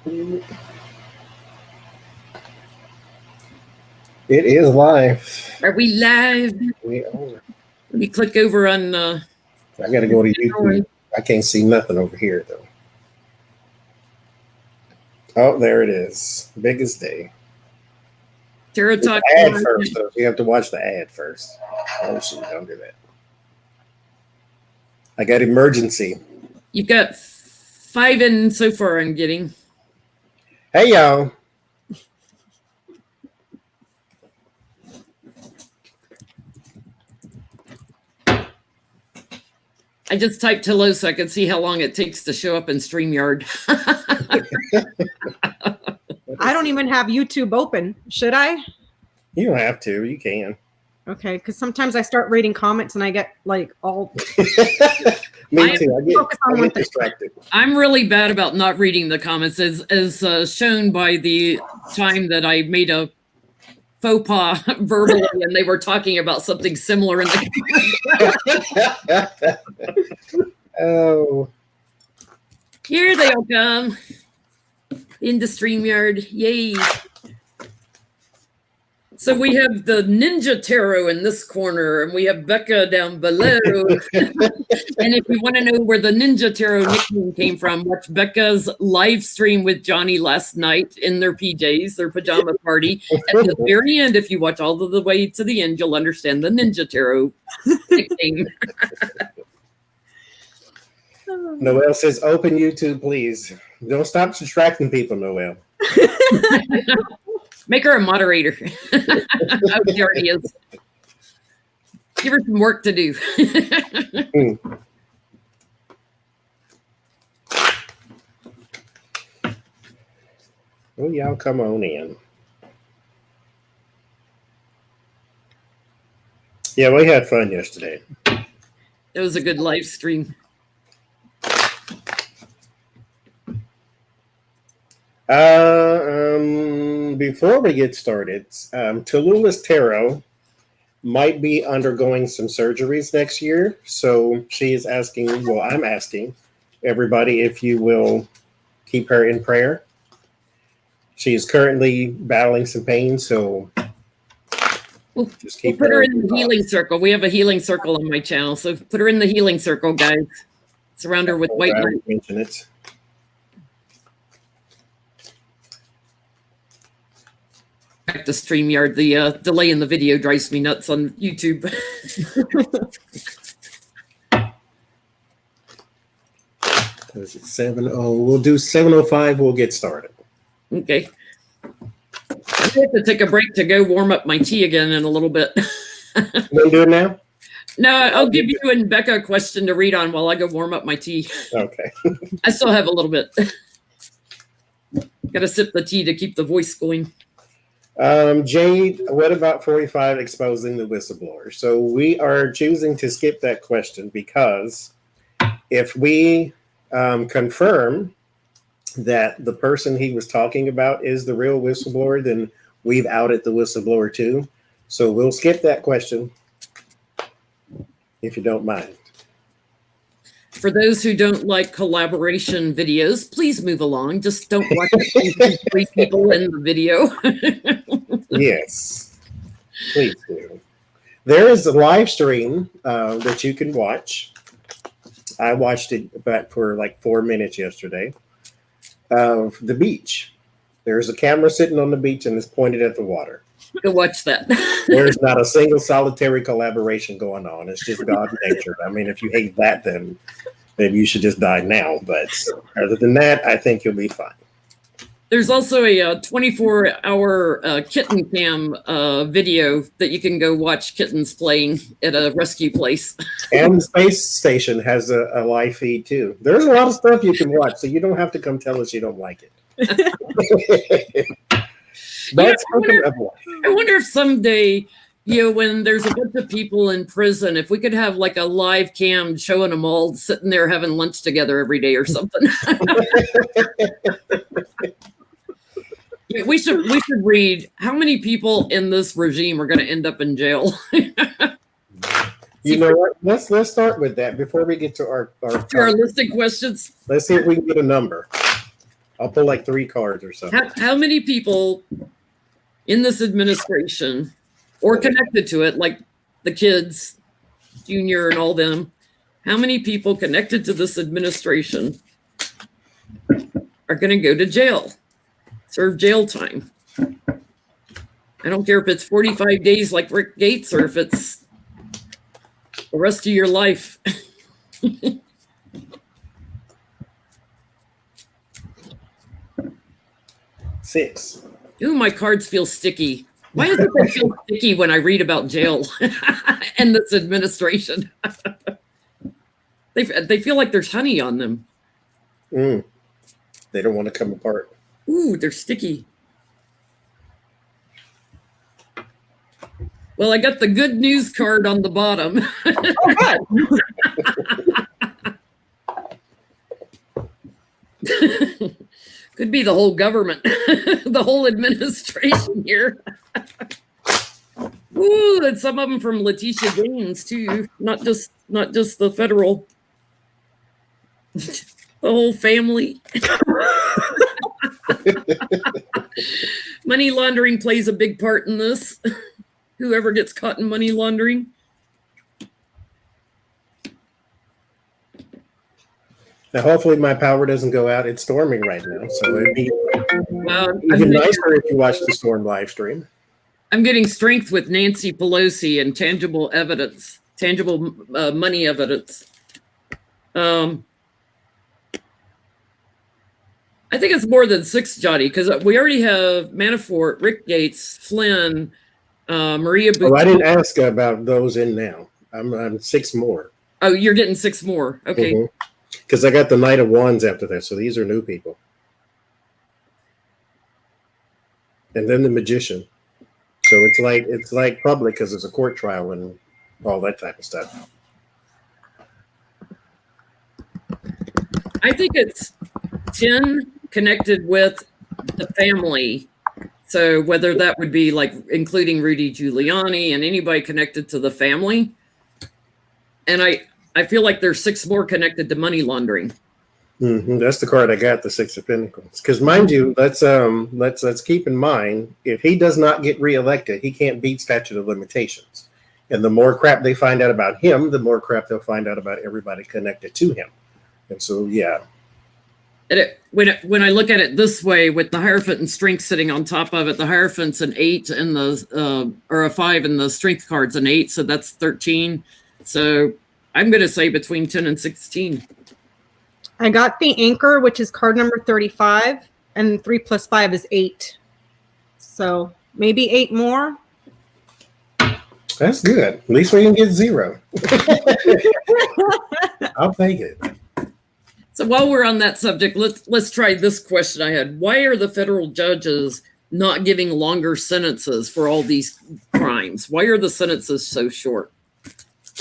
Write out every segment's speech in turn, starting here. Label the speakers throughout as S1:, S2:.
S1: It is live.
S2: Are we live?
S1: We are.
S2: Let me click over on.
S1: I got to go to YouTube. I can't see nothing over here though. Oh, there it is. Biggest day.
S2: Tarot Talk.
S1: Ad first, though. You have to watch the ad first. Oh, shoot, don't do that. I got emergency.
S2: You've got 5 in so far, I'm getting.
S1: Hey, y'all.
S2: I just typed hello so I can see how long it takes to show up in StreamYard.
S3: I don't even have YouTube open. Should I?
S1: You don't have to. You can.
S3: Okay, because sometimes I start reading comments and I get like all.
S1: Me too. I get distracted.
S2: I'm really bad about not reading the comments, as shown by the time that I made a faux pas verbally and they were talking about something similar in the
S1: Oh.
S2: Here they all come. In the StreamYard. Yay. So we have the Ninja Tarot in this corner, and we have Becca down below. And if you want to know where the Ninja Tarot nickname came from, watch Becca's live stream with Johnny last night in their PJs, their pajama party. At the very end, if you watch all the way to the end, you'll understand the Ninja Tarot nickname.
S1: Noelle says, open YouTube, please. Don't stop distracting people, Noelle.
S2: Make her a moderator. Oh, she already is. Give her some work to do.
S1: Well, y'all come on in. Yeah, we had fun yesterday.
S2: It was a good live stream.
S1: Before we get started, Tallulah's Tarot might be undergoing some surgeries next year. So she is asking, well, I'm asking everybody if you will keep her in prayer. She is currently battling some pain, so just keep
S2: put her in the healing circle. We have a healing circle on my channel, so put her in the healing circle, guys. Surround her with white light.
S1: Mention it.
S2: Back to StreamYard. The delay in the video drives me nuts on YouTube.
S1: Is it 7:00? We'll do 7:05. We'll get started.
S2: Okay. I have to take a break to go warm up my tea again in a little bit.
S1: Want to do it now?
S2: No, I'll give you and Becca a question to read on while I go warm up my tea.
S1: Okay.
S2: I still have a little bit. Got to sip the tea to keep the voice going.
S1: Jade, what about 45 exposing the whistleblower? So we are choosing to skip that question because if we confirm that the person he was talking about is the real whistleblower, then we've outed the whistleblower too. So we'll skip that question if you don't mind.
S2: For those who don't like collaboration videos, please move along. Just don't watch 3 people in the video.
S1: Yes, please do. There is a live stream that you can watch. I watched it back for like 4 minutes yesterday of the beach. There's a camera sitting on the beach and it's pointed at the water.
S2: Go watch that.
S1: There's not a single solitary collaboration going on. It's just God and nature. I mean, if you hate that, then maybe you should just die now. But other than that, I think you'll be fine.
S2: There's also a 24-hour kitten cam video that you can go watch kittens playing at a rescue place. And
S1: the space station has a live feed too. There's a lot of stuff you can watch, so you don't have to come tell us you don't like it. That's
S2: I wonder if someday, when there's a bunch of people in prison, if we could have like a live cam showing them all sitting there having lunch together every day or something. We should read how many people in this regime are going to end up in jail.
S1: You know what? Let's start with that before we get to our
S2: listing questions.
S1: Let's see if we can get a number. I'll pull like 3 cards or something.
S2: How many people in this administration or connected to it, like the kids, Junior and all them, how many people connected to this administration are going to go to jail, serve jail time? I don't care if it's 45 days like Rick Gates or if it's the rest of your life.
S1: 6.
S2: Ooh, my cards feel sticky. Why does it feel sticky when I read about jail and this administration? They feel like there's honey on them.
S1: They don't want to come apart.
S2: Ooh, they're sticky. Well, I got the good news card on the bottom. Could be the whole government, the whole administration here. Ooh, and some of them from Letitia Gaines too, not just the federal, the whole family. Money laundering plays a big part in this. Whoever gets caught in money laundering.
S1: Now, hopefully my power doesn't go out. It's storming right now, so it'd be even nicer if you watch the storm live stream.
S2: I'm getting strength with Nancy Pelosi and tangible evidence, tangible money evidence. I think it's more than 6, Johnny, because we already have Manafort, Rick Gates, Flynn, Maria.
S1: Oh, I didn't ask about those in now. I'm 6 more.
S2: Oh, you're getting 6 more. Okay.
S1: Because I got the Knight of Wands after that, so these are new people. And then the Magician. So it's like public because it's a court trial and all that type of stuff.
S2: I think it's 10 connected with the family. So whether that would be like including Rudy Giuliani and anybody connected to the family. And I feel like there's 6 more connected to money laundering.
S1: That's the card I got, the 6 of Pentacles. Because mind you, let's keep in mind, if he does not get reelected, he can't beat statute of limitations. And the more crap they find out about him, the more crap they'll find out about everybody connected to him. And so, yeah.
S2: And when I look at it this way, with the Hierophant and Strength sitting on top of it, the Hierophant's an 8 and the or a 5 and the Strength card's an 8, so that's 13. So I'm going to say between 10 and 16.
S3: I got the Anchor, which is card number 35, and 3 plus 5 is 8. So maybe 8 more.
S1: That's good. At least we can get 0. I'll take it.
S2: So while we're on that subject, let's try this question I had. Why are the federal judges not giving longer sentences for all these crimes? Why are the sentences so short?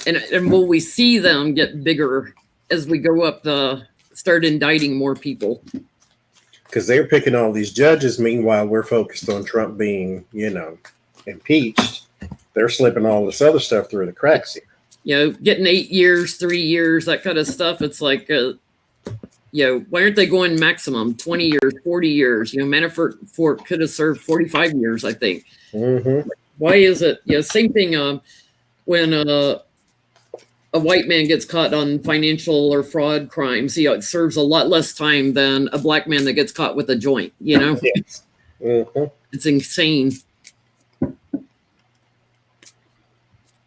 S2: And will we see them get bigger as we go up start indicting more people?
S1: Because they're picking all these judges. Meanwhile, we're focused on Trump being, impeached. They're slipping all this other stuff through the cracks here.
S2: Getting 8 years, 3 years, that kind of stuff. It's like, why aren't they going maximum 20 years, 40 years? Manafort could have served 45 years, I think. Why is it? Same thing when a white man gets caught on financial or fraud crimes, it serves a lot less time than a black man that gets caught with a joint,
S1: Yes.
S2: It's insane.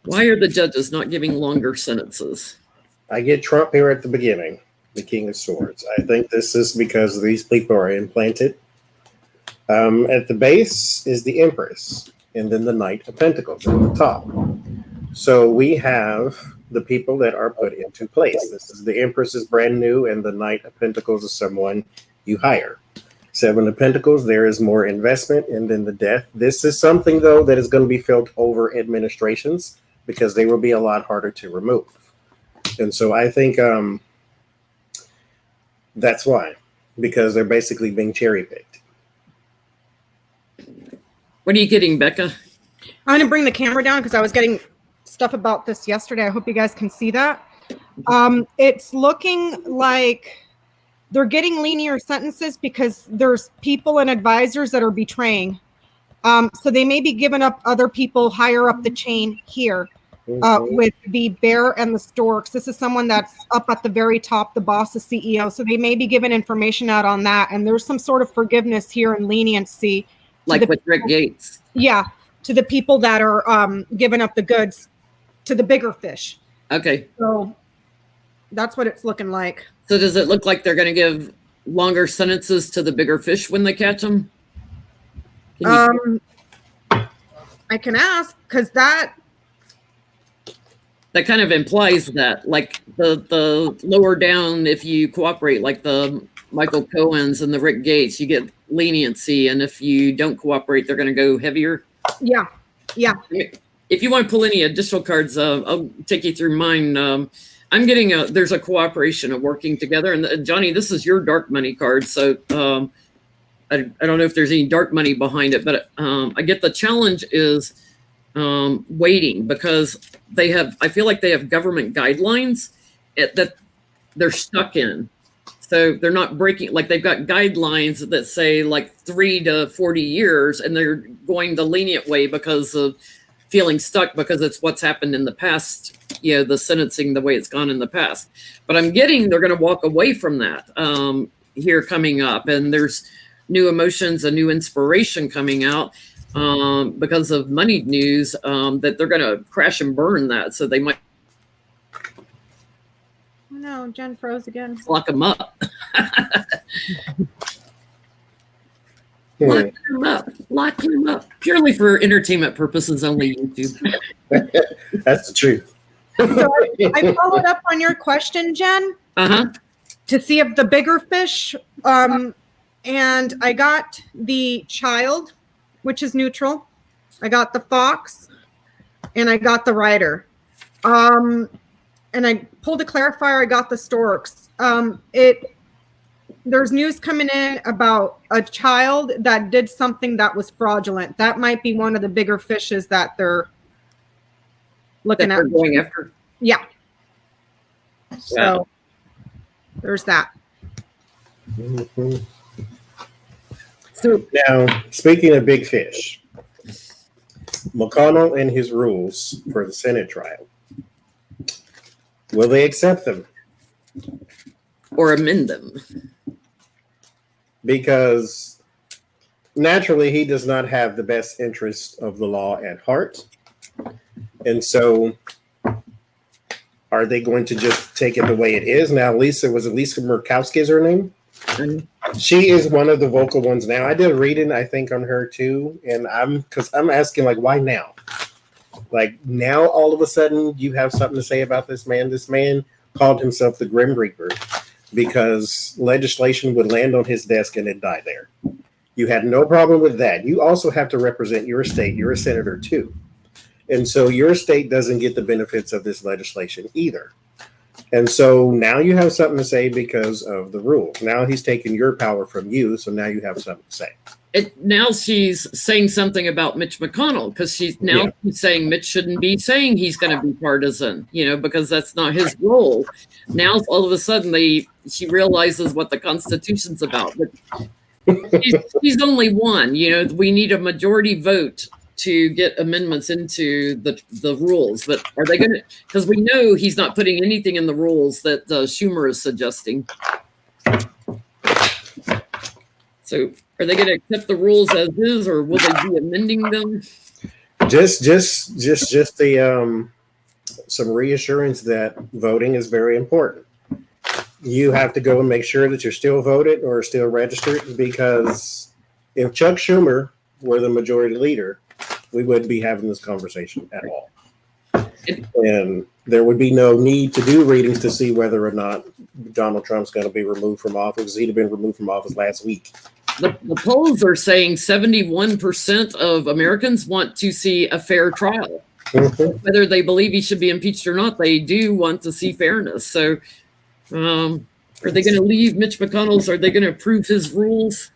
S2: Why are the judges not giving longer sentences?
S1: I get Trump here at the beginning, the King of Swords. I think this is because these people are implanted. At the base is the Empress, and then the Knight of Pentacles at the top. So we have the people that are put into place. This is the Empress is brand new, and the Knight of Pentacles is someone you hire. 7 of Pentacles, there is more investment, and then the Death. This is something, though, that is going to be felt over administrations because they will be a lot harder to remove. And so I think that's why, because they're basically being cherry-picked.
S2: What are you getting, Becca?
S3: I'm going to bring the camera down because I was getting stuff about this yesterday. I hope you guys can see that. It's looking like they're getting lenient sentences because there's people and advisors that are betraying. So they may be giving up other people higher up the chain here with the bear and the storks. This is someone that's up at the very top, the boss, the CEO. So they may be giving information out on that. And there's some sort of forgiveness here and leniency.
S2: Like with Rick Gates.
S3: Yeah, to the people that are giving up the goods to the bigger fish.
S2: Okay.
S3: So that's what it's looking like.
S2: So does it look like they're going to give longer sentences to the bigger fish when they catch them?
S3: I can ask, because that
S2: kind of implies that, like the lower down, if you cooperate, like the Michael Cohens and the Rick Gates, you get leniency, and if you don't cooperate, they're going to go heavier.
S3: Yeah.
S2: If you want to pull any additional cards, I'll take you through mine. I'm getting there's a cooperation of working together, and Johnny, this is your dark money card, so I don't know if there's any dark money behind it, but I get the challenge is waiting, because I feel like they have government guidelines that they're stuck in. So they're not breaking, like they've got guidelines that say like 3 to 40 years, and they're going the lenient way because of feeling stuck, because it's what's happened in the past, the sentencing, the way it's gone in the past. But I'm getting they're going to walk away from that here coming up, and there's new emotions, a new inspiration coming out because of money news that they're going to crash and burn that. So they might.
S3: No, Jen froze again.
S2: Lock them up. Lock them up. Purely for entertainment purposes only, YouTube.
S1: That's the truth.
S3: So I followed up on your question, Jen, to see if the bigger fish, and I got the child, which is neutral. I got the fox, and I got the rider. And I pulled a clarifier. I got the storks. There's news coming in about a child that did something that was fraudulent. That might be one of the bigger fishes that they're looking at.
S2: Going after.
S3: Yeah. So there's that.
S1: Mm-hmm. So now, speaking of big fish, McConnell and his rules for the Senate trial. Will they accept them?
S2: Or amend them?
S1: Because naturally he does not have the best interest of the law at heart. And so are they going to just take it the way it is? Now, Lisa Murkowski is her name? Mm-hmm. She is one of the vocal ones now. I did a reading, I think, on her too. And I'm asking, like, why now? Like, now all of a sudden you have something to say about this man. This man called himself the Grim Reaper because legislation would land on his desk and it died there. You had no problem with that. You also have to represent your state. You're a senator too. And so your state doesn't get the benefits of this legislation either. And so now you have something to say because of the rules. Now he's taken your power from you. So now you have something to say.
S2: Now she's saying something about Mitch McConnell, because she's saying Mitch shouldn't be saying he's going to be partisan, because that's not his role. Now all of a sudden she realizes what the Constitution's about. But she's only one. We need a majority vote to get amendments into the rules. But are they going to? Because we know he's not putting anything in the rules that Schumer is suggesting. So are they going to accept the rules as is, or will they be amending them?
S1: Just the some reassurance that voting is very important. You have to go and make sure that you're still voted or still registered, because if Chuck Schumer were the majority leader, we wouldn't be having this conversation at all. And there would be no need to do readings to see whether or not Donald Trump's going to be removed from office. He'd have been removed from office last week.
S2: The polls are saying 71% of Americans want to see a fair trial. Mm-hmm. Whether they believe he should be impeached or not, they do want to see fairness. So are they going to leave Mitch McConnell's? Are they going to approve his rules?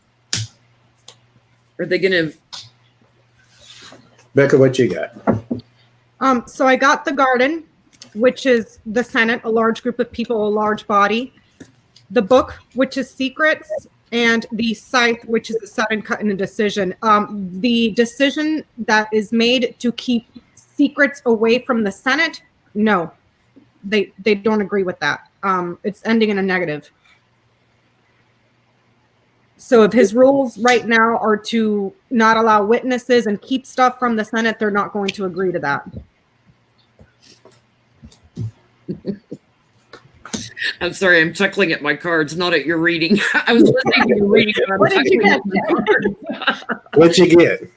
S2: Are they going to...
S1: Becca, what you got?
S3: So I got the Garden, which is the Senate, a large group of people, a large body. the book, which is secrets, and the scythe, which is a sudden cut in a decision. The decision that is made to keep secrets away from the Senate, no, they don't agree with that. It's ending in a negative. So if his rules right now are to not allow witnesses and keep stuff from the Senate, they're not going to agree to that.
S2: I'm sorry, I'm chuckling at my cards, not at your reading. I was listening to your reading. And I'm
S3: What did you
S2: chuckling
S3: get?
S2: at my cards.
S1: What'd you get?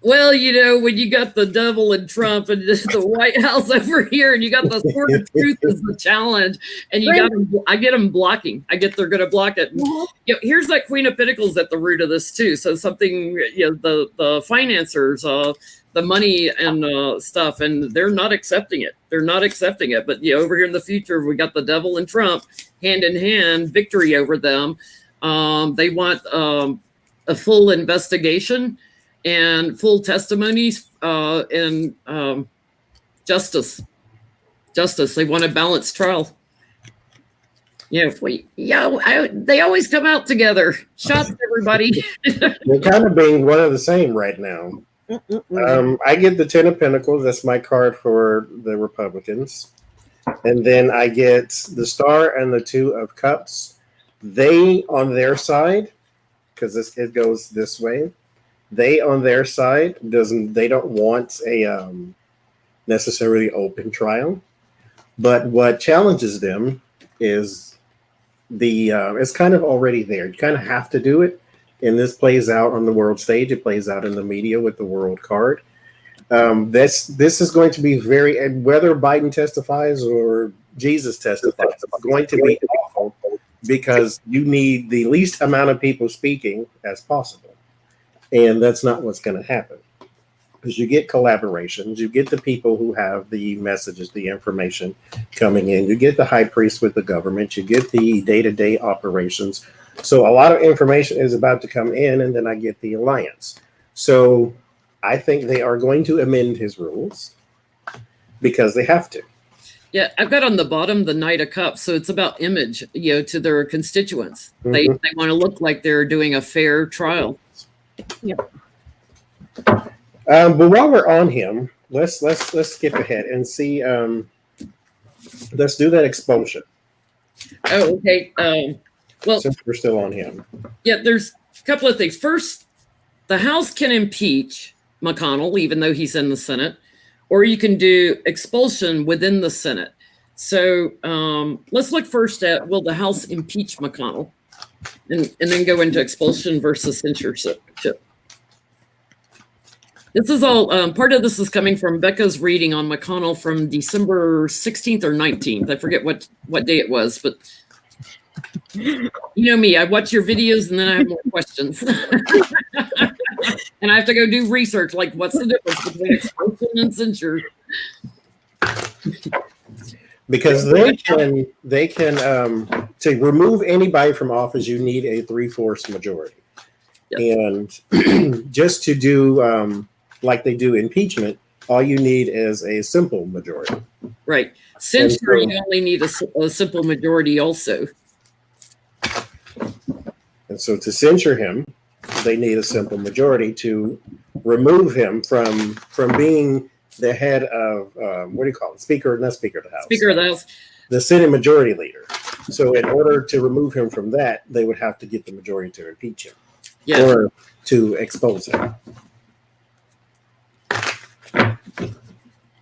S2: Well, you know, when you got the devil and Trump and the White House over here, and you got the sword of truth as the challenge, and you got them, I get them blocking. I get they're going to block it.
S3: Mhm.
S2: You know, here's that Queen of Pentacles at the root of this too. So something, you know, the financiers, the money and stuff, and they're not accepting it. They're not accepting it. But you know, over here in the future, we got the devil and Trump hand in hand, victory over them. They want a full investigation and full testimonies and justice. They want a balanced trial. Yeah, they always come out together. Shots, everybody.
S1: They're kind of being one of the same right now. I get the 10 of Pentacles. That's my card for the Republicans. And then I get the Star and the 2 of Cups. They, on their side, because it goes this way, they on their side they don't want a necessarily open trial, but what challenges them is it's kind of already there. You kind of have to do it, and this plays out on the world stage. It plays out in the media with the world card. This is going to be whether Biden testifies or Jesus testifies, it's going to be awful because you need the least amount of people speaking as possible. And that's not what's going to happen, because you get collaborations, you get the people who have the messages, the information coming in, you get the high priest with the government, you get the day-to-day operations. So a lot of information is about to come in, and then I get the alliance. So I think they are going to amend his rules because they have to.
S2: Yeah, I've got on the bottom the Knight of Cups, so it's about image, you know, to their constituents.
S1: Mm-hmm.
S2: They want to look like they're doing a fair trial.
S3: Yep.
S1: But while we're on him, let's skip ahead and see. Let's do that expulsion.
S2: Oh, okay. Well,
S1: Since we're still on him,
S2: yeah, there's a couple of things. First, the House can impeach McConnell, even though he's in the Senate, or you can do expulsion within the Senate. So let's look first at, will the House impeach McConnell? And then go into expulsion versus censorship. This is all, part of this is coming from Becca's reading on McConnell from December 16th or 19th. I forget what day it was, but you know me, I watch your videos and then I have more questions. And I have to go do research, like what's the difference between expulsion and censure?
S1: because they can to remove anybody from office, you need a 3/4 majority. Yep. And just to do like they do impeachment, all you need is a simple majority.
S2: Right. Censure, you only need a simple majority also.
S1: And so to censure him, they need a simple majority to remove him from being the head of, what do you call it? Speaker, not Speaker of the House.
S2: Speaker of the House.
S1: The Senate Majority Leader. So in order to remove him from that, they would have to get the majority to impeach him. Yeah. Or to expose him.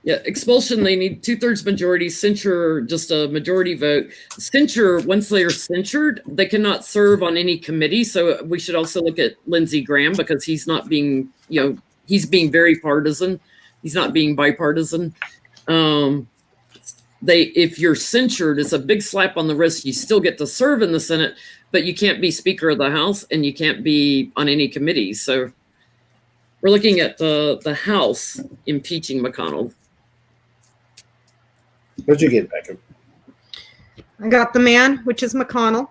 S2: Yeah, expulsion, they need 2/3 majority. Censure, just a majority vote. Censure, once they are censured, they cannot serve on any committee. So we should also look at Lindsey Graham, because he's not being, he's being very partisan. He's not being bipartisan. If you're censured, it's a big slap on the wrist. You still get to serve in the Senate, but you can't be Speaker of the House and you can't be on any committee. So we're looking at the House impeaching McConnell.
S1: What'd you get, Becca?
S3: I got the Man, which is McConnell.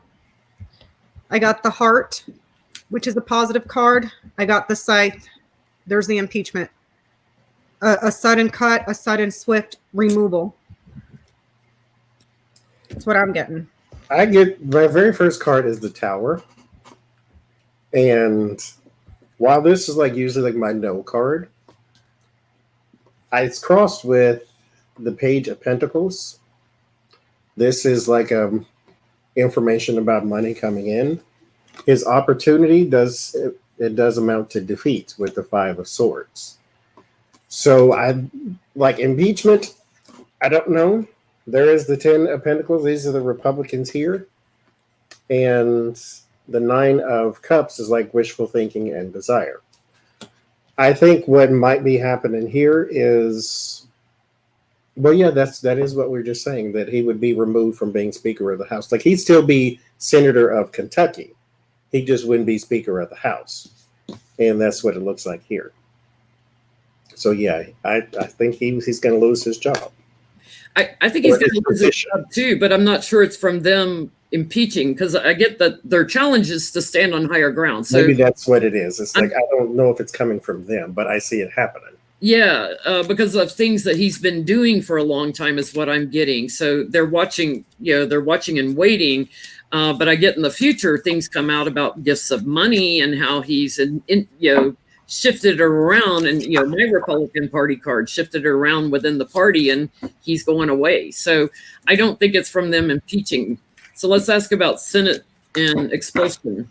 S3: I got the Heart, which is a positive card. I got the Scythe. There's the impeachment. A sudden cut, a sudden swift removal. That's what I'm getting.
S1: I get my very first card is the Tower, and while this is like usually like my no card, it's crossed with the Page of Pentacles. This is like information about money coming in. His opportunity does amount to defeat with the Five of Swords. So I like impeachment. I don't know. There is the 10 of Pentacles. These are the Republicans here. And the 9 of Cups is like wishful thinking and desire. I think what might be happening here is, well, yeah, that is what we we're just saying, that he would be removed from being Speaker of the House. Like, he'd still be Senator of Kentucky. He just wouldn't be Speaker of the House. And that's what it looks like here. So, yeah, I think he's going to lose his job.
S2: I think he's going to lose his job too, but I'm not sure it's from them impeaching, because I get that their challenge is to stand on higher ground. So
S1: maybe that's what it is. It's like, I don't know if it's coming from them, but I see it happening.
S2: Yeah, because of things that he's been doing for a long time is what I'm getting. So they're watching, they're watching and waiting. But I get in the future, things come out about gifts of money and how he's, shifted around, and my Republican Party card shifted around within the party, and he's going away. So I don't think it's from them impeaching. So let's ask about Senate and expulsion.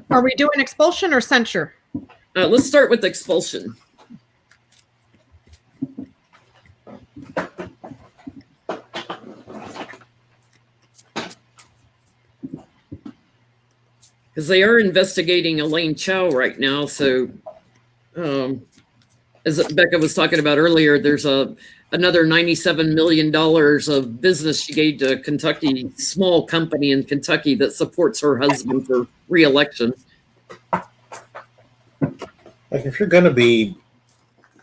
S3: Are we doing expulsion or censure?
S2: Let's start with expulsion. Because they are investigating Elaine Chao right now. So as Becca was talking about earlier, there's another $97 million of business she gave to Kentucky, small company in Kentucky that supports her husband for re-election.
S1: Like, if you're going to be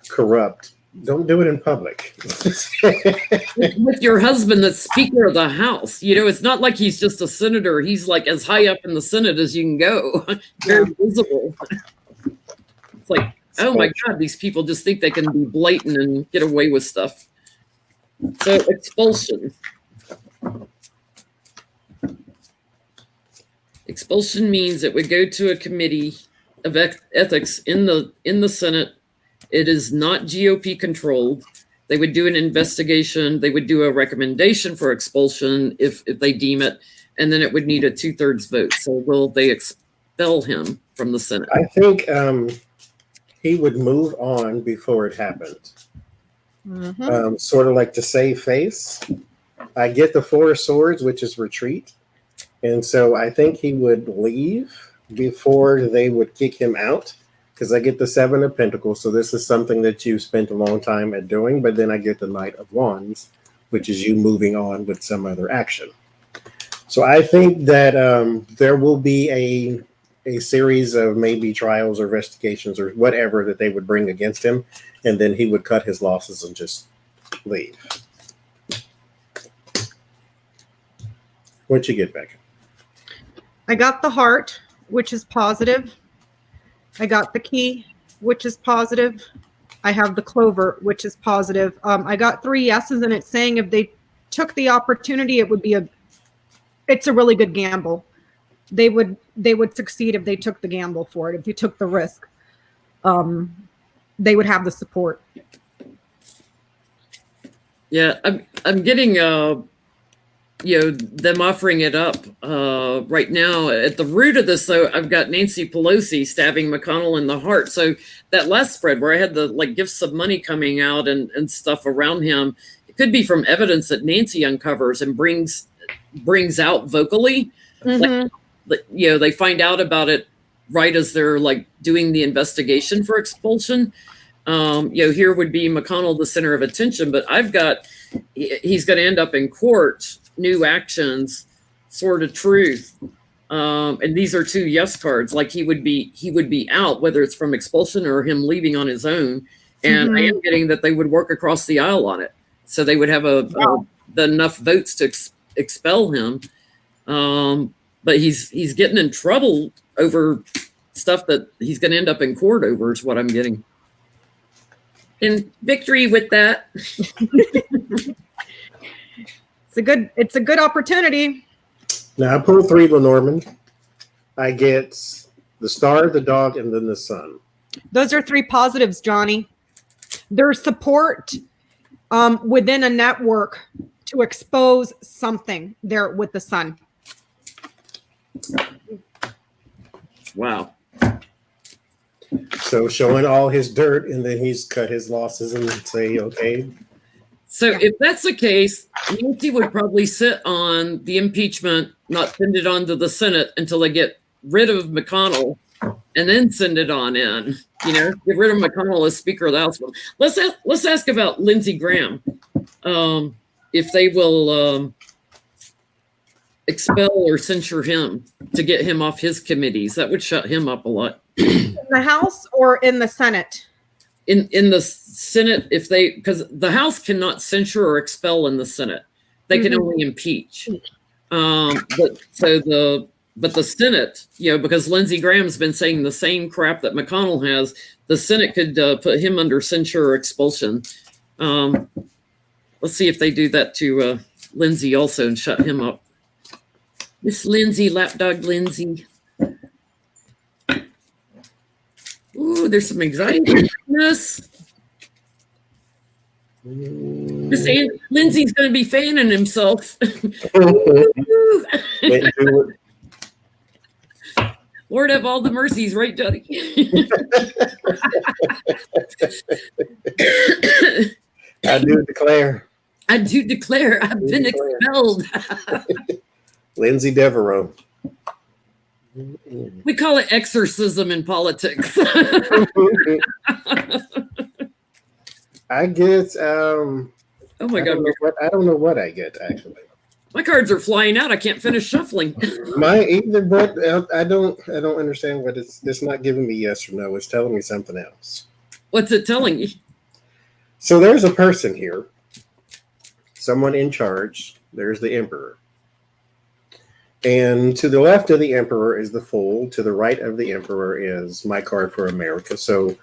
S1: corrupt, don't do it in public.
S2: With your husband that's Speaker of the House. It's not like he's just a senator. He's like as high up in the Senate as you can go. Very visible. It's like, oh my God, these people just think they can be blatant and get away with stuff. So expulsion. Expulsion means it would go to a committee of ethics in the Senate. It is not GOP controlled. They would do an investigation. They would do a recommendation for expulsion if they deem it, and then it would need a 2/3 vote. So will they expel him from the Senate?
S1: I think he would move on before it happened. Mm-hmm. Sort of like to save face. I get the 4 of Swords, which is retreat. And so I think he would leave before they would kick him out. Because I get the 7 of Pentacles, so this is something that you spent a long time at doing, but then I get the Knight of Wands, which is you moving on with some other action. So I think that there will be a series of maybe trials or investigations or whatever that they would bring against him, and then he would cut his losses and just leave. What'd you get, Becca?
S3: I got the Heart, which is positive. I got the Key, which is positive. I have the Clover, which is positive. I got 3 yeses, and it's saying if they took the opportunity, it's a really good gamble. They would succeed if they took the gamble for it. If you took the risk, they would have the support.
S2: Yeah, I'm getting them offering it up right now. At the root of this, though, I've got Nancy Pelosi stabbing McConnell in the heart. So that last spread where I had the gifts of money coming out and stuff around him, it could be from evidence that Nancy uncovers and brings out vocally. Mm-hmm. They find out about it right as they're doing the investigation for expulsion. Here would be McConnell the center of attention, but he's going to end up in court. New actions, Sword of Truth, and these are 2 yes cards. He would be out, whether it's from expulsion or him leaving on his own. And I am getting that they would work across the aisle on it, so they would have enough votes to expel him. But he's getting in trouble over stuff that he's going to end up in court over, is what I'm getting. And victory with that.
S3: It's a good opportunity.
S1: Now I pulled 3 Lenormand. I get the star, the dog, and then the sun.
S3: Those are 3 positives, Johnny. There's support within a network to expose something there with the sun.
S2: Wow.
S1: So showing all his dirt, and then he's cut his losses and say, okay.
S2: So if that's the case, Nancy would probably sit on the impeachment, not send it on to the Senate until they get rid of McConnell, and then send it on in. Get rid of McConnell as Speaker of the House. Let's ask about Lindsey Graham. If they will expel or censure him to get him off his committees, that would shut him up a lot.
S3: In the House or in the Senate?
S2: In the Senate, because the House cannot censure or expel in the Senate, they can only impeach. But the Senate, because Lindsey Graham's been saying the same crap that McConnell has, the Senate could put him under censure or expulsion. Let's see if they do that to Lindsey also and shut him up. Miss Lindsey, lapdog Lindsey. Ooh, there's some anxiety in this. Lindsey's going to be fanning himself. Lord have all the mercies, right, Johnny?
S1: I do declare.
S2: I've been expelled.
S1: Lindsey Devereaux.
S2: We call it exorcism in politics.
S1: I get
S2: oh my God.
S1: I don't know what I get actually.
S2: My cards are flying out. I can't finish shuffling.
S1: Mine either, but I don't understand what it's not giving me yes or no. It's telling me something else.
S2: What's it telling you?
S1: So there's a person here, someone in charge. There's the emperor. And to the left of the emperor is the fool. To the right of the emperor is my card for America. So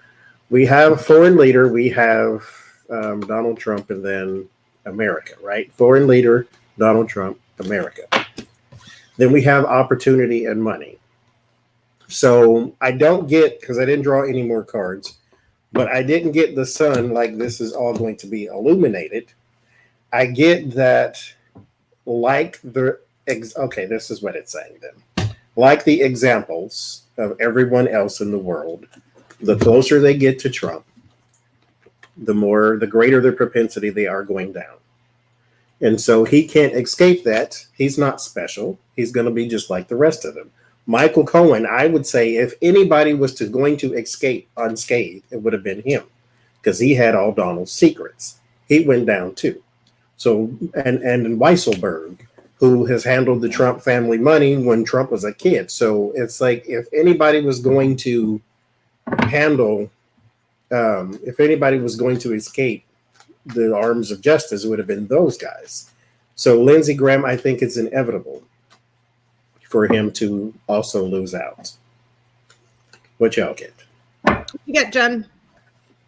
S1: we have foreign leader, we have Donald Trump, and then America, right? Foreign leader, Donald Trump, America. Then we have opportunity and money. So I don't get, because I didn't draw any more cards, but I didn't get the sun like this is all going to be illuminated. I get that like the okay, this is what it's saying then. Like the examples of everyone else in the world, the closer they get to Trump, the greater the propensity they are going down. And so he can't escape that. He's not special. He's going to be just like the rest of them. Michael Cohen, I would say if anybody was going to escape unscathed, it would have been him because he had all Donald's secrets. He went down too. So, and Weisselberg, who has handled the Trump family money when Trump was a kid. So it's like if anybody was going to if anybody was going to escape the arms of justice, it would have been those guys. So Lindsey Graham, I think it's inevitable for him to also lose out. What y'all get?
S3: You get Jen.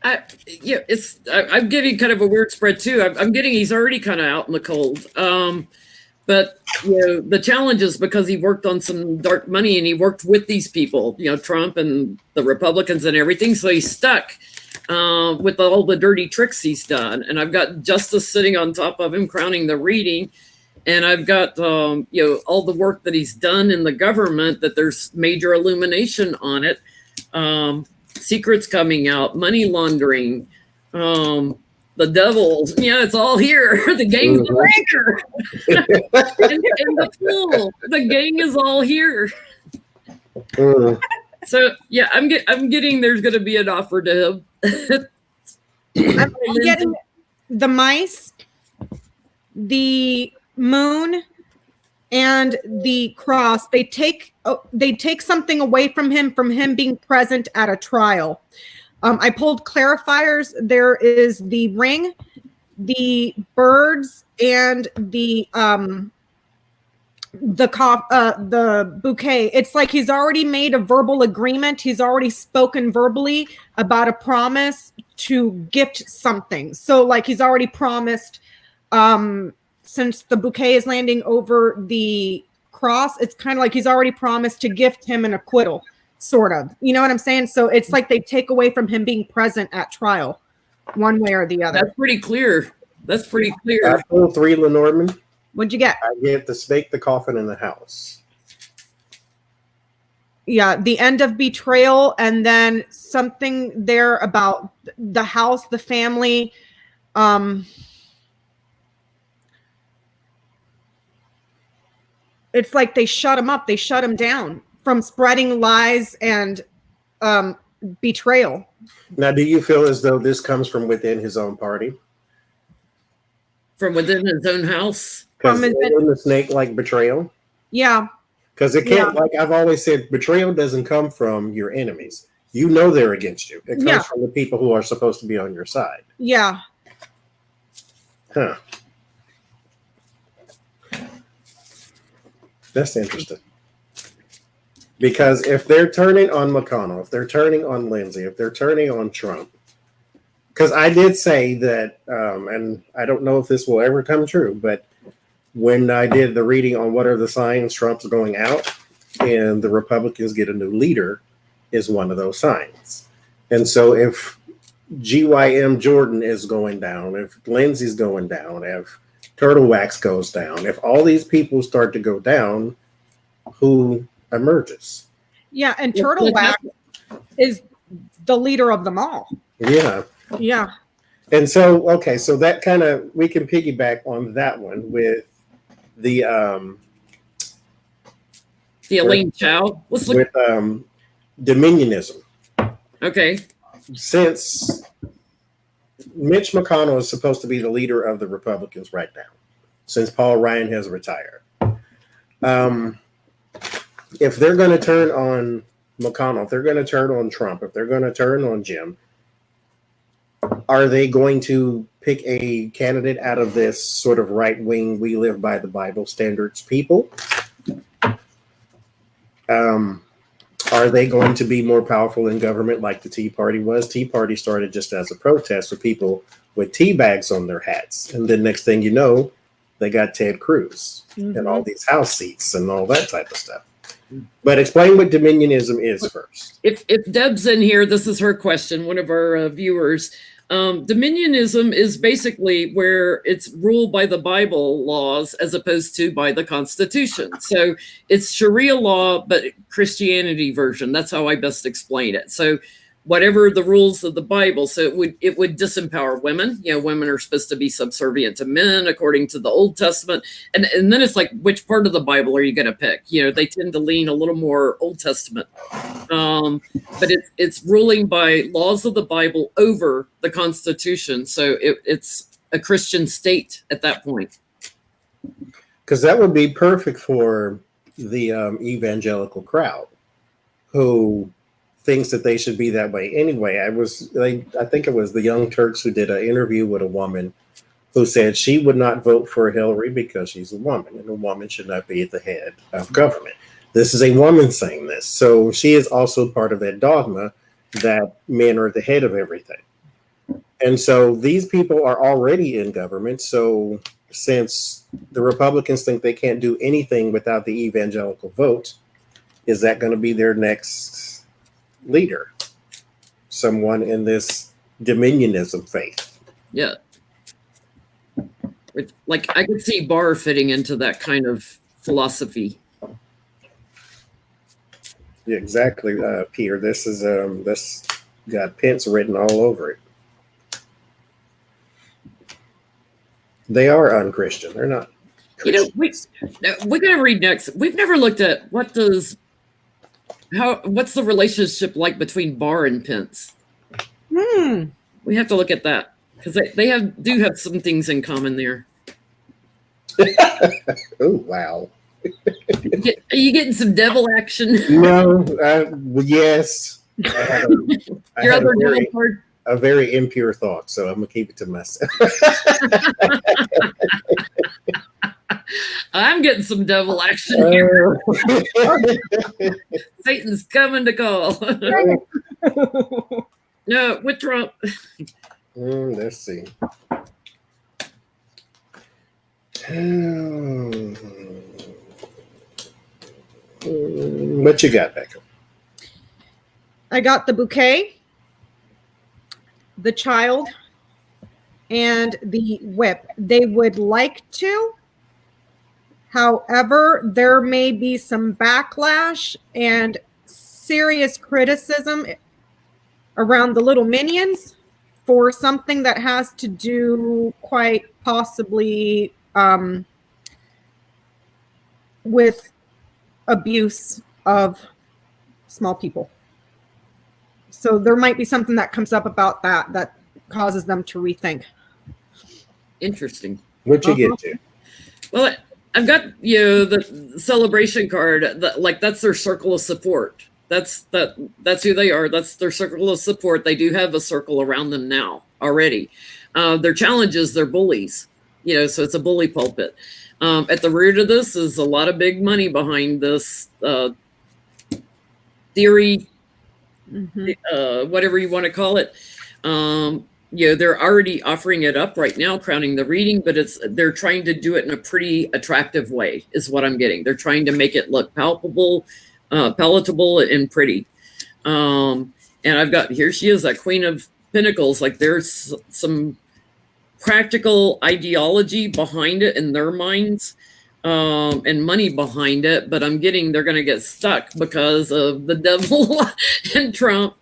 S2: I'm getting kind of a weird spread too. I'm getting he's already kind of out in the cold. But the challenge is because he worked on some dark money and he worked with these people, Trump and the Republicans and everything. So he's stuck with all the dirty tricks he's done. And I've got justice sitting on top of him, crowning the reading. And I've got all the work that he's done in the government, that there's major illumination on it. Secrets coming out, money laundering, the devil, it's all here. The gang's the breaker. and the fool. The gang is all here. So I'm getting there's gonna be an offer to him.
S3: I'm getting the mice, the moon, and the cross. They take something away from him being present at a trial. I pulled clarifiers. There is the ring, the birds, and the bouquet. It's like he's already made a verbal agreement. He's already spoken verbally about a promise to gift something. So like he's already promised since the bouquet is landing over the cross, it's kind of like he's already promised to gift him an acquittal, sort of. You know what I'm saying? So it's like they take away from him being present at trial, one way or the other.
S2: That's pretty clear. That's pretty clear.
S1: I pulled 3 Lenormand.
S3: What'd you get?
S1: I get the snake, the coffin, and the house.
S3: Yeah, the end of betrayal, and then something there about the house, the family. It's like they shut him up. They shut him down from spreading lies and betrayal.
S1: Now, do you feel as though this comes from within his own party?
S2: From within his own house?
S1: Because the snake like betrayal?
S3: Yeah.
S1: Because it can't, like I've always said, betrayal doesn't come from your enemies. You know they're against you. It comes from the people who are supposed to be on your side.
S3: Yeah.
S1: Huh. That's interesting. Because if they're turning on McConnell, if they're turning on Lindsey, if they're turning on Trump, because I did say that, and I don't know if this will ever come true, but when I did the reading on what are the signs Trump's going out and the Republicans get a new leader is one of those signs. And so if GYM Jordan is going down, if Lindsey's going down, if Turtle Wax goes down, if all these people start to go down, who emerges?
S3: Yeah, and Turtle Wax is the leader of them all.
S1: Yeah.
S3: Yeah.
S1: And so, okay, so that kind of, we can piggyback on that one with the
S2: Elaine Chao. Let's look
S1: with dominionism.
S2: Okay.
S1: Since Mitch McConnell is supposed to be the leader of the Republicans right now, since Paul Ryan has retired, if they're going to turn on McConnell, if they're going to turn on Trump, if they're going to turn on Jim, are they going to pick a candidate out of this sort of right-wing, we live by the Bible standards people? Are they going to be more powerful in government like the Tea Party was? Tea Party started just as a protest with people with tea bags on their hats. And then next thing you know, they got Ted Cruz and all these House seats and all that type of stuff. But explain what dominionism is first.
S2: If Deb's in here, this is her question, one of our viewers. Dominionism is basically where it's ruled by the Bible laws as opposed to by the Constitution. So it's Sharia law, but Christianity version. That's how I best explain it. So whatever the rules of the Bible, so it would disempower women. You know, women are supposed to be subservient to men according to the Old Testament. And then it's like, which part of the Bible are you going to pick? You know, they tend to lean a little more Old Testament. But it's ruling by laws of the Bible over the Constitution. So it's a Christian state at that point.
S1: Because that would be perfect for the evangelical crowd who thinks that they should be that way anyway. I think it was the Young Turks who did an interview with a woman who said she would not vote for Hillary because she's a woman and a woman should not be at the head of government. This is a woman saying this. So she is also part of that dogma that men are the head of everything. And so these people are already in government. So since the Republicans think they can't do anything without the evangelical vote, is that going to be their next leader? Someone in this dominionism faith?
S2: Yeah. Like I could see Barr fitting into that kind of philosophy.
S1: Yeah, exactly, Peter. This is this got Pence written all over it. They are unchristian. They're not Christians.
S2: You know, we're going to read next. We've never looked at what's the relationship like between Barr and Pence. We have to look at that because they do have some things in common there.
S1: Oh, wow.
S2: Are you getting some devil action?
S1: No, yes. I
S2: Your
S1: had
S2: other devil card?
S1: a very impure thought, so I'm going to keep it to myself.
S2: I'm getting some devil action here. Satan's coming to call. No, with Trump.
S1: Let's see. What you got, Becca?
S3: I got the bouquet, the child, and the whip. They would like to. However, there may be some backlash and serious criticism around the little minions for something that has to do quite possibly with abuse of small people. So there might be something that comes up about that causes them to rethink.
S2: Interesting.
S1: What you get to?
S2: Well, I've got the celebration card. That's their circle of support. That's who they are. That's their circle of support. They do have a circle around them now already. Their challenges, they're bullies. So it's a bully pulpit. At the root of this is a lot of big money behind this theory, whatever you want to call it. They're already offering it up right now, crowning the reading, but they're trying to do it in a pretty attractive way, is what I'm getting. They're trying to make it look palatable, and pretty. And I've got, here she is, that Queen of Pentacles. Like, there's some practical ideology behind it in their minds, and money behind it, but I'm getting they're going to get stuck because of the devil and Trump,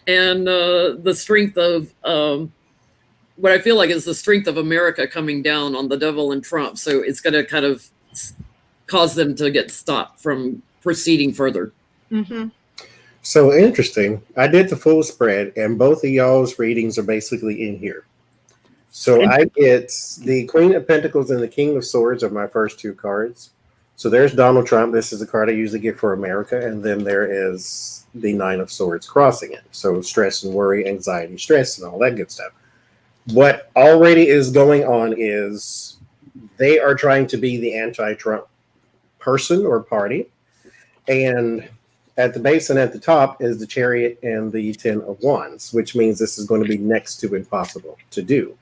S2: and the strength of what I feel like is the strength of America coming down on the devil and Trump. So it's going to kind of cause them to get stopped from proceeding further.
S3: Mm-hmm.
S1: So interesting. I did the full spread, and both of y'all's readings are basically in here. So I get the Queen of Pentacles and the King of Swords are my first two cards. So there's Donald Trump. This is the card I usually get for America. And then there is the Nine of Swords crossing it. So stress and worry, anxiety, stress, and all that good stuff. What already is going on is they are trying to be the anti-Trump person or party. And at the base and at the top is the Chariot and the Ten of Wands, which means this is going to be next to impossible to do.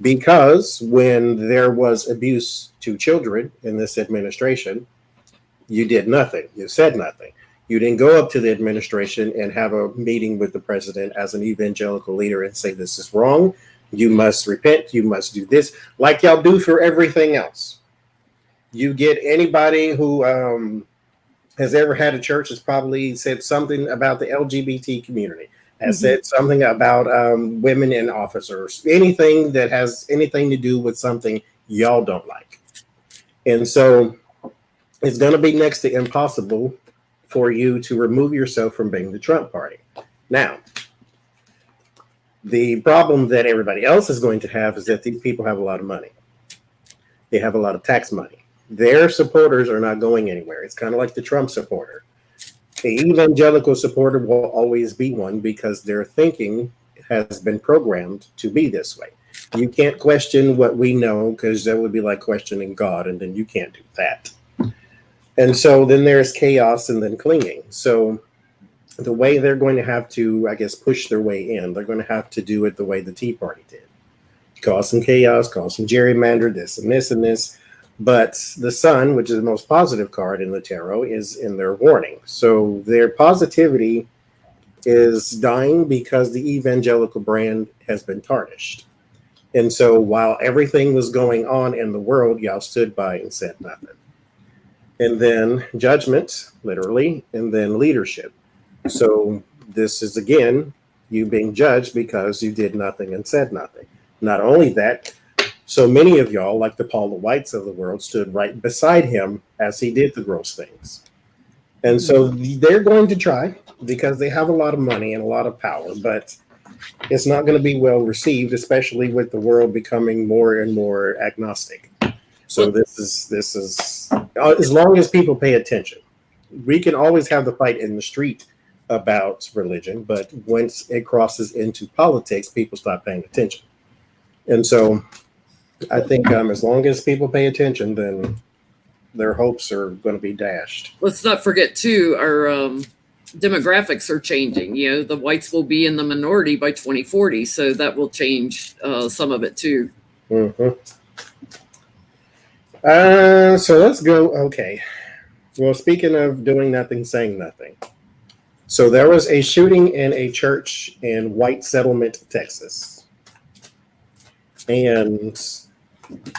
S1: Because when there was abuse to children in this administration, you did nothing. You said nothing. You didn't go up to the administration and have a meeting with the president as an evangelical leader and say, this is wrong. You must repent. You must do this, like y'all do for everything else. You get anybody who has ever had a church has probably said something about the LGBT community, has said something about women in office, or anything that has anything to do with something y'all don't like. And so it's going to be next to impossible for you to remove yourself from being the Trump party. Now, the problem that everybody else is going to have is that these people have a lot of money. They have a lot of tax money. Their supporters are not going anywhere. It's kind of like the Trump supporter. The evangelical supporter will always be one because their thinking has been programmed to be this way. You can't question what we know, because that would be like questioning God, and then you can't do that. And so then there's chaos and then clinging. So the way they're going to have to, I guess, push their way in, they're going to have to do it the way the Tea Party did. Cause some chaos, cause some gerrymander, this and this and this. But the Sun, which is the most positive card in the tarot, is in their warning. So their positivity is dying because the evangelical brand has been tarnished. And so while everything was going on in the world, y'all stood by and said nothing. And then judgment, literally, and then leadership. So this is, again, you being judged because you did nothing and said nothing. Not only that, so many of y'all, like the Paula Whites of the world, stood right beside him as he did the gross things. And so they're going to try because they have a lot of money and a lot of power, but it's not going to be well received, especially with the world becoming more and more agnostic. So this is as long as people pay attention. We can always have the fight in the street about religion, but once it crosses into politics, people stop paying attention. And so I think as long as people pay attention, then their hopes are going to be dashed.
S2: Let's not forget, too, our demographics are changing. The whites will be in the minority by 2040, so that will change some of it, too.
S1: Mm-hmm. So let's go. Okay. Well, speaking of doing nothing, saying nothing. So there was a shooting in a church in White Settlement, Texas. And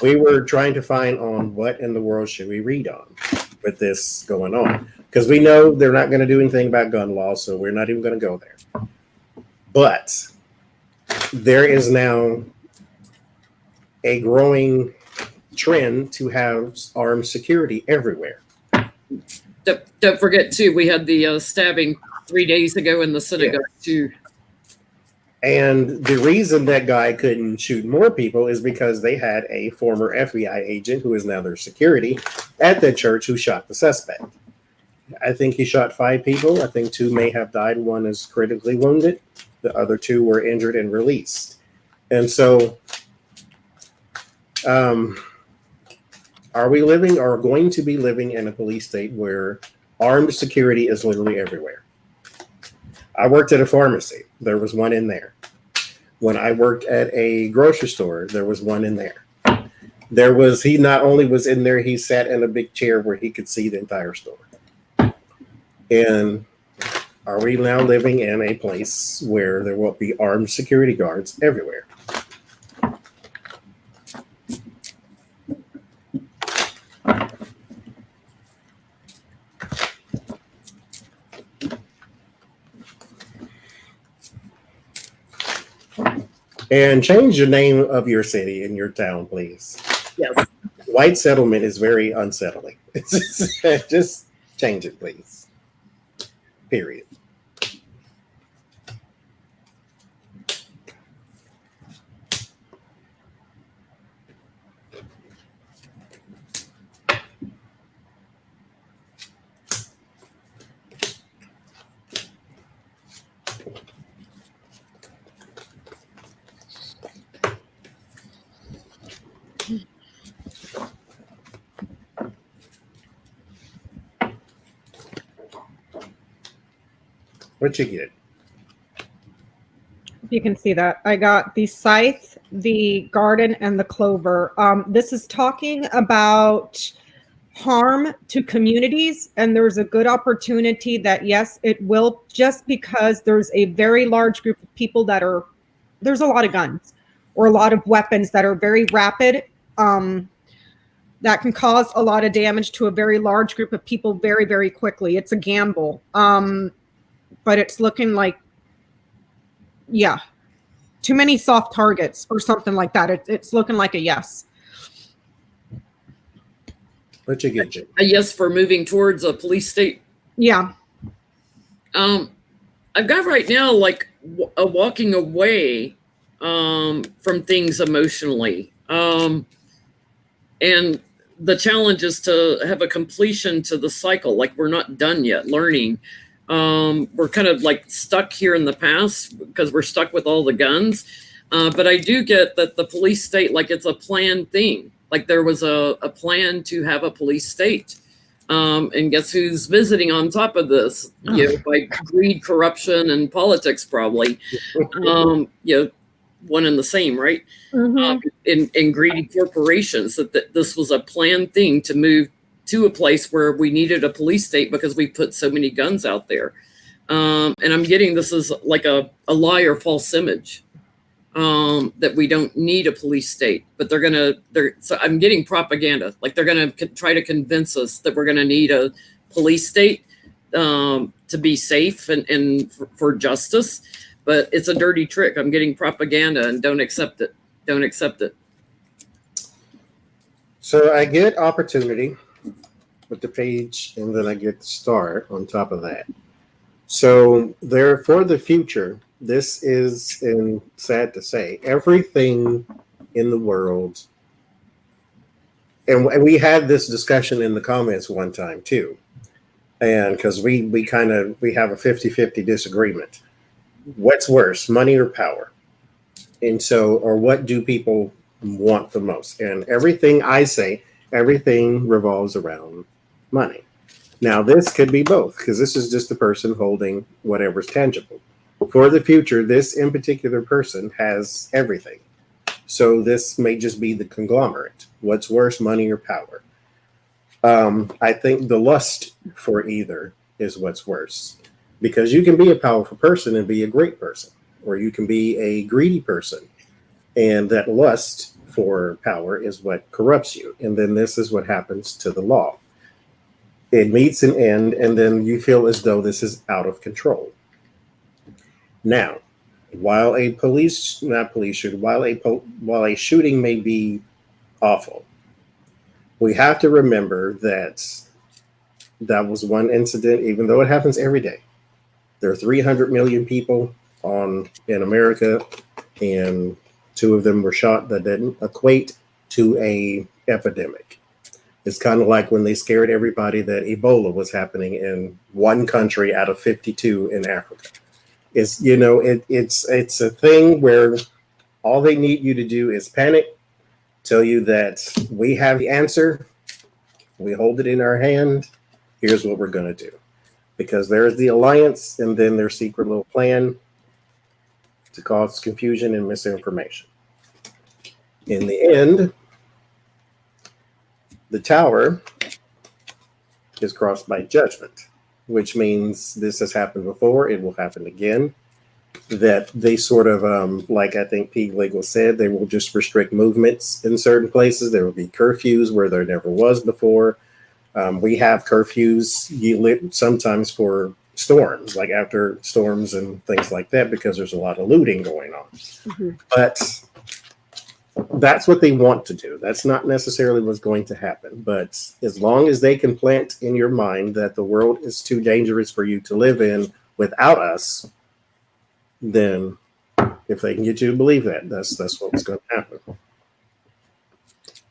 S1: we were trying to find on what in the world should we read on with this going on. Because we know they're not going to do anything about gun laws, so we're not even going to go there. But there is now a growing trend to have armed security everywhere.
S2: Don't forget, too, we had the stabbing 3 days ago in the synagogue, too.
S1: And the reason that guy couldn't shoot more people is because they had a former FBI agent who is now their security at the church who shot the suspect. I think he shot 5 people. I think 2 may have died. 1 is critically wounded. The other 2 were injured and released. And so, are we living or going to be living in a police state where armed security is literally everywhere? I worked at a pharmacy. There was one in there. When I worked at a grocery store, there was one in there. He not only was in there, he sat in a big chair where he could see the entire store. And are we now living in a place where there will be armed security guards everywhere? And change the name of your city and your town, please.
S2: Yes.
S1: White Settlement is very unsettling. Just change it, please. Period. What you get?
S3: You can see that. I got the scythe, the garden, and the clover. This is talking about harm to communities, and there's a good opportunity that, yes, it will, just because there's a very large group of people there's a lot of guns or a lot of weapons that are very rapid, that can cause a lot of damage to a very large group of people very, very quickly. It's a gamble. But it's looking like, too many soft targets or something like that. It's looking like a yes.
S1: What you get, Jim?
S2: A yes for moving towards a police state.
S3: Yeah.
S2: I've got right now like a walking away from things emotionally. And the challenge is to have a completion to the cycle. Like, we're not done yet learning. We're kind of like stuck here in the past because we're stuck with all the guns. But I do get that the police state, like, it's a planned thing. Like, there was a plan to have a police state. And guess who's visiting on top of this? By greed, corruption, and politics, probably. One and the same, right?
S3: Mm-hmm.
S2: In greedy corporations, that this was a planned thing to move to a place where we needed a police state because we put so many guns out there. And I'm getting this is like a lie or false image, that we don't need a police state, but so I'm getting propaganda. Like, they're going to try to convince us that we're going to need a police state to be safe and for justice. But it's a dirty trick. I'm getting propaganda, and don't accept it. Don't accept it.
S1: So I get opportunity with the page, and then I get the star on top of that. So there, for the future, this is, and sad to say, everything in the world, and we had this discussion in the comments one time too, and because we have a 50-50 disagreement. What's worse, money or power? And so, or what do people want the most? And everything I say, everything revolves around money. Now, this could be both, because this is just a person holding whatever's tangible. For the future, this in particular person has everything. So this may just be the conglomerate. What's worse, money or power? I think the lust for either is what's worse, because you can be a powerful person and be a great person, or you can be a greedy person, and that lust for power is what corrupts you. And then this is what happens to the law. It meets an end, and then you feel as though this is out of control. Now, while a shooting may be awful, we have to remember that that was one incident, even though it happens every day. There are 300 million people in America, and 2 of them were shot. That didn't equate to a epidemic. It's kind of like when they scared everybody that Ebola was happening in one country out of 52 in Africa. It's, it's a thing where all they need you to do is panic, tell you that we have the answer, we hold it in our hand, here's what we're going to do. Because there's the alliance and then their secret little plan to cause confusion and misinformation. In the end, the tower is crossed by judgment, which means this has happened before, it will happen again. That they sort of, like I think Pete Legal said, they will just restrict movements in certain places. There will be curfews where there never was before. We have curfews sometimes for storms, like after storms and things like that, because there's a lot of looting going on. Mm-hmm. But that's what they want to do. That's not necessarily what's going to happen. But as long as they can plant in your mind that the world is too dangerous for you to live in without us, then if they can get you to believe that, that's what's going to happen.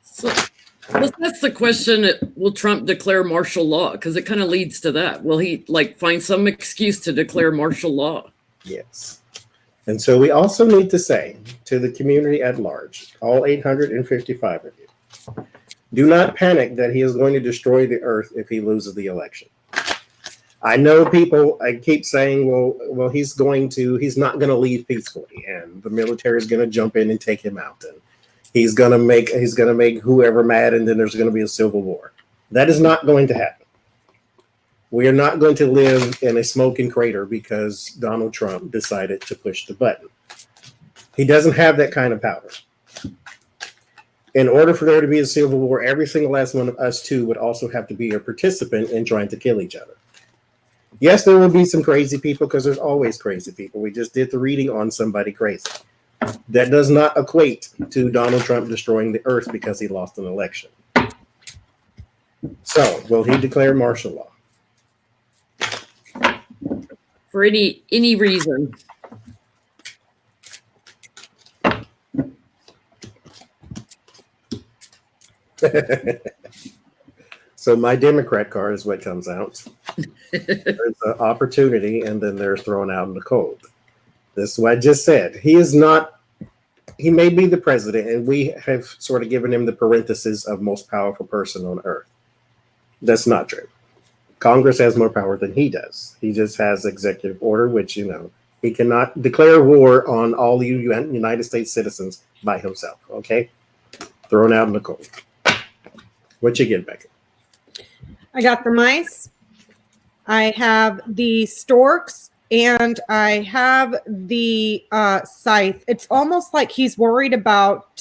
S2: So that's the question. Will Trump declare martial law? Because it kind of leads to that. Will he find some excuse to declare martial law?
S1: Yes. And so we also need to say to the community at large, all 855 of you, do not panic that he is going to destroy the earth if he loses the election. I know I keep saying, well, he's not going to leave peacefully, and the military is going to jump in and take him out, and he's going to make whoever mad, and then there's going to be a civil war. That is not going to happen. We are not going to live in a smoking crater because Donald Trump decided to push the button. He doesn't have that kind of power. In order for there to be a civil war, every single last one of us too would also have to be a participant in trying to kill each other. Yes, there will be some crazy people because there's always crazy people. We just did the reading on somebody crazy. That does not equate to Donald Trump destroying the earth because he lost an election. So, will he declare martial law?
S2: For any reason?
S1: So my Democrat card is what comes out. There's an opportunity, and then they're thrown out in the cold. This is what I just said. He may be the president, and we have sort of given him the parenthesis of most powerful person on earth. That's not true. Congress has more power than he does. He just has executive order, which, he cannot declare war on all the United States citizens by himself. Okay? Thrown out in the cold. What you get, Becca?
S3: I got the mice. I have the storks, and I have the scythe. It's almost like he's worried about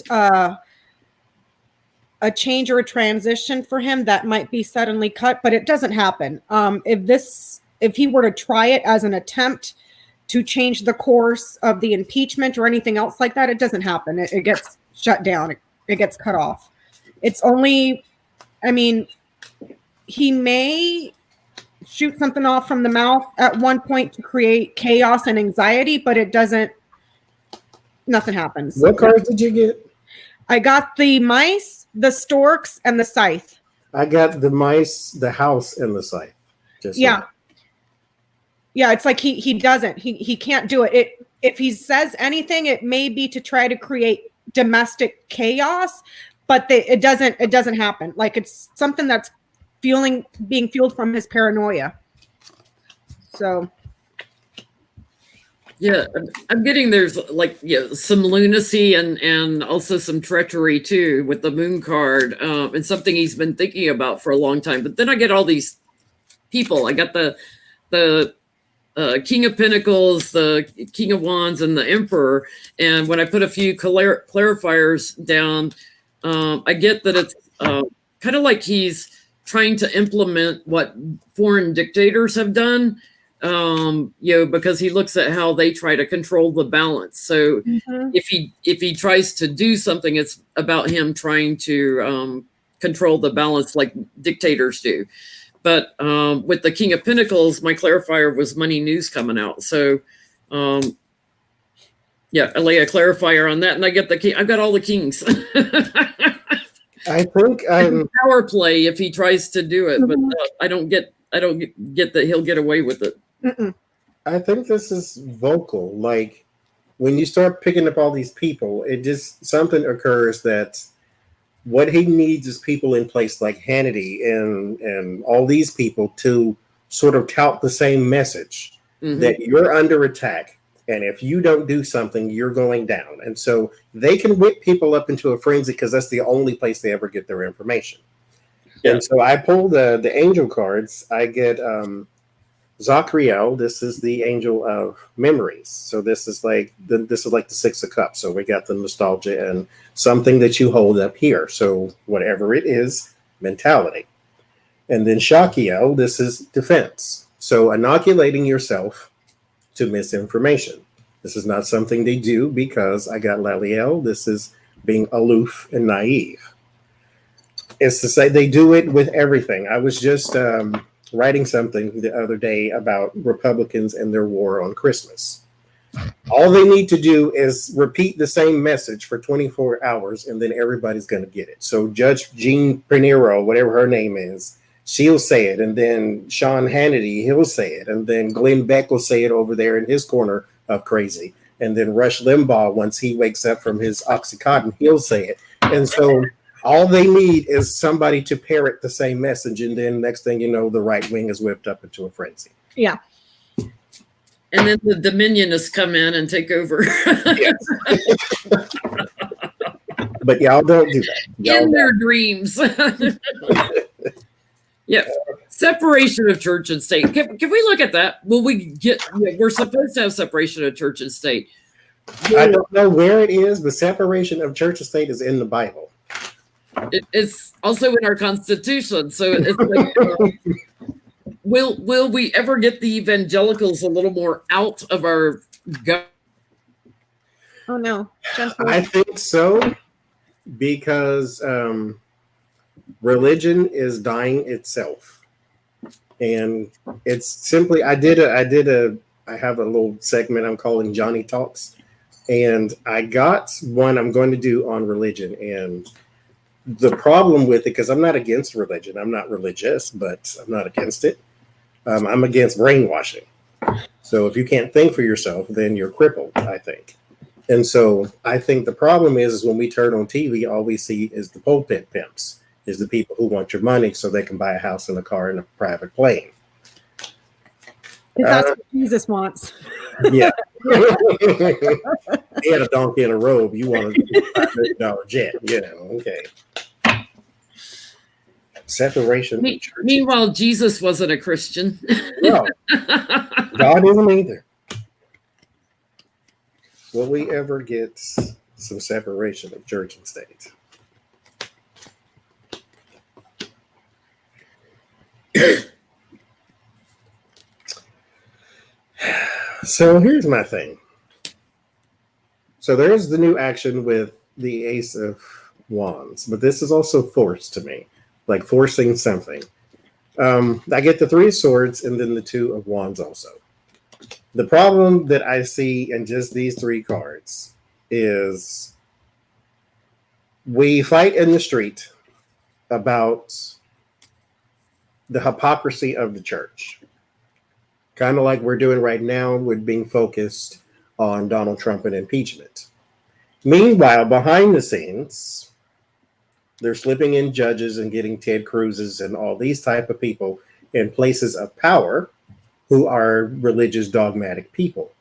S3: a change or a transition for him that might be suddenly cut, but it doesn't happen. If he were to try it as an attempt to change the course of the impeachment or anything else like that, it doesn't happen. It gets shut down. It gets cut off. It's only, he may shoot something off from the mouth at one point to create chaos and anxiety, but nothing happens.
S1: What cards did you get?
S3: I got the mice, the storks, and the scythe.
S1: I got the mice, the house, and the scythe.
S3: Yeah, it's like he doesn't. He can't do it. If he says anything, it may be to try to create domestic chaos, but it doesn't happen. Like, it's something that's being fueled from his paranoia. So
S2: Yeah, I'm getting there's like some lunacy and also some treachery too with the moon card, and something he's been thinking about for a long time. But then I get all these people. I got the King of Pentacles, the King of Wands, and the Emperor. And when I put a few clarifiers down, I get that it's kind of like he's trying to implement what foreign dictators have done. Because he looks at how they try to control the balance. So if he tries to do something, it's about him trying to control the balance like dictators do. But with the King of Pentacles, my clarifier was money news coming out. So I lay a clarifier on that, and I get the king. I've got all the kings.
S1: I think
S2: power play if he tries to do it, but I don't get that he'll get away with it.
S1: I think this is vocal. Like when you start picking up all these people, it just something occurs that what he needs is people in place like Hannity and all these people to sort of tout the same message that you're under attack. And if you don't do something, you're going down. And so they can whip people up into a frenzy because that's the only place they ever get their information. Yeah. And so I pull the angel cards. I get Zachriel. This is the angel of memories. So this is like the Six of Cups. So we got the nostalgia and something that you hold up here. So whatever it is, mentality. And then Shakiel, this is defense. So inoculating yourself to misinformation. This is not something they do because I got Laliel. This is being aloof and naive. It's to say they do it with everything. I was just writing something the other day about Republicans and their war on Christmas. All they need to do is repeat the same message for 24 hours and then everybody's going to get it. So Judge Jean Pinero, whatever her name is, she'll say it. And then Sean Hannity, he'll say it. And then Glenn Beck will say it over there in his corner of crazy. And then Rush Limbaugh, once he wakes up from his Oxycontin, he'll say it. And so all they need is somebody to parrot the same message. And then next thing you know, the right wing is whipped up into a frenzy.
S3: Yeah.
S2: And then the Dominionists come in and take over.
S1: But y'all don't do that.
S2: In their dreams. Yeah. Separation of church and state. Can we look at that? Will we get, we're supposed to have separation of church and state.
S1: I don't know where it is, but separation of church and state is in the Bible.
S2: It's also in our Constitution. So it's like, will we ever get the evangelicals a little more out of our gut?
S3: Oh no.
S1: I think so, because religion is dying itself. And it's simply, I have a little segment I'm calling Johnny Talks. And I got one I'm going to do on religion. And the problem with it, because I'm not against religion, I'm not religious, but I'm not against it. I'm against brainwashing. So if you can't think for yourself, then you're crippled, I think. And so I think the problem is when we turn on TV, all we see is the pulpit pimps, is the people who want your money so they can buy a house and a car and a private plane.
S3: That's what Jesus wants.
S1: Yeah. He had a donkey in a robe. You want a $5 million jet. Okay. Separation.
S2: Meanwhile, Jesus wasn't a Christian.
S1: No. God isn't either. Will we ever get some separation of church and state? So here's my thing. So there's the new action with the Ace of Wands, but this is also forced to me, like forcing something. I get the Three of Swords and then the Two of Wands also. The problem that I see in just these three cards is we fight in the street about the hypocrisy of the church. Kind of like we're doing right now with being focused on Donald Trump and impeachment. Meanwhile, behind the scenes, they're slipping in judges and getting Ted Cruz's and all these type of people in places of power who are religious dogmatic people.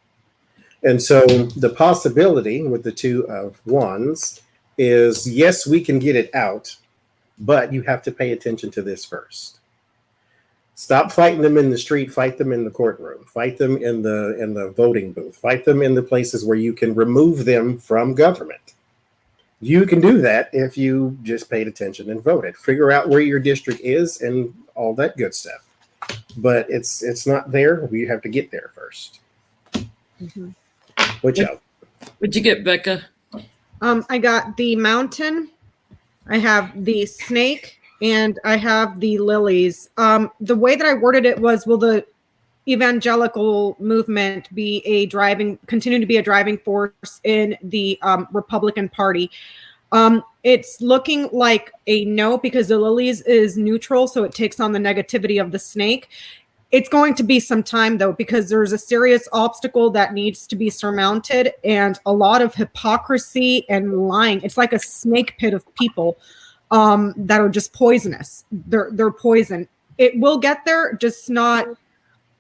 S1: And so the possibility with the two of wands is, yes, we can get it out, but you have to pay attention to this first. Stop fighting them in the street, fight them in the courtroom, fight them in the voting booth, fight them in the places where you can remove them from government. You can do that if you just paid attention and voted. Figure out where your district is and all that good stuff. But it's not there. We have to get there first.
S3: Mm-hmm.
S1: Which out?
S2: What'd you get, Becca?
S3: I got the mountain, I have the snake, and I have the lilies. The way that I worded it was, will the evangelical movement continue to be a driving force in the Republican Party? It's looking like a no, because the lilies is neutral, so it takes on the negativity of the snake. It's going to be some time, though, because there's a serious obstacle that needs to be surmounted, and a lot of hypocrisy and lying. It's like a snake pit of people that are just poisonous. They're poison. It will get there, just not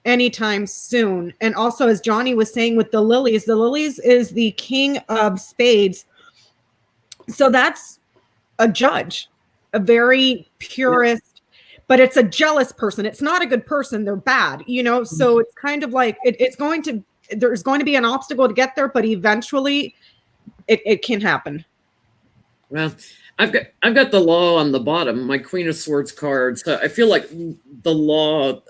S3: anytime soon. And also, as Johnny was saying with the lilies is the king of spades. So that's a judge, a very purist, but it's a jealous person. It's not a good person. They're bad, so it's kind of like there's going to be an obstacle to get there, but eventually it can happen.
S2: Well, I've got the law on the bottom, my Queen of Swords card. So I feel like the law,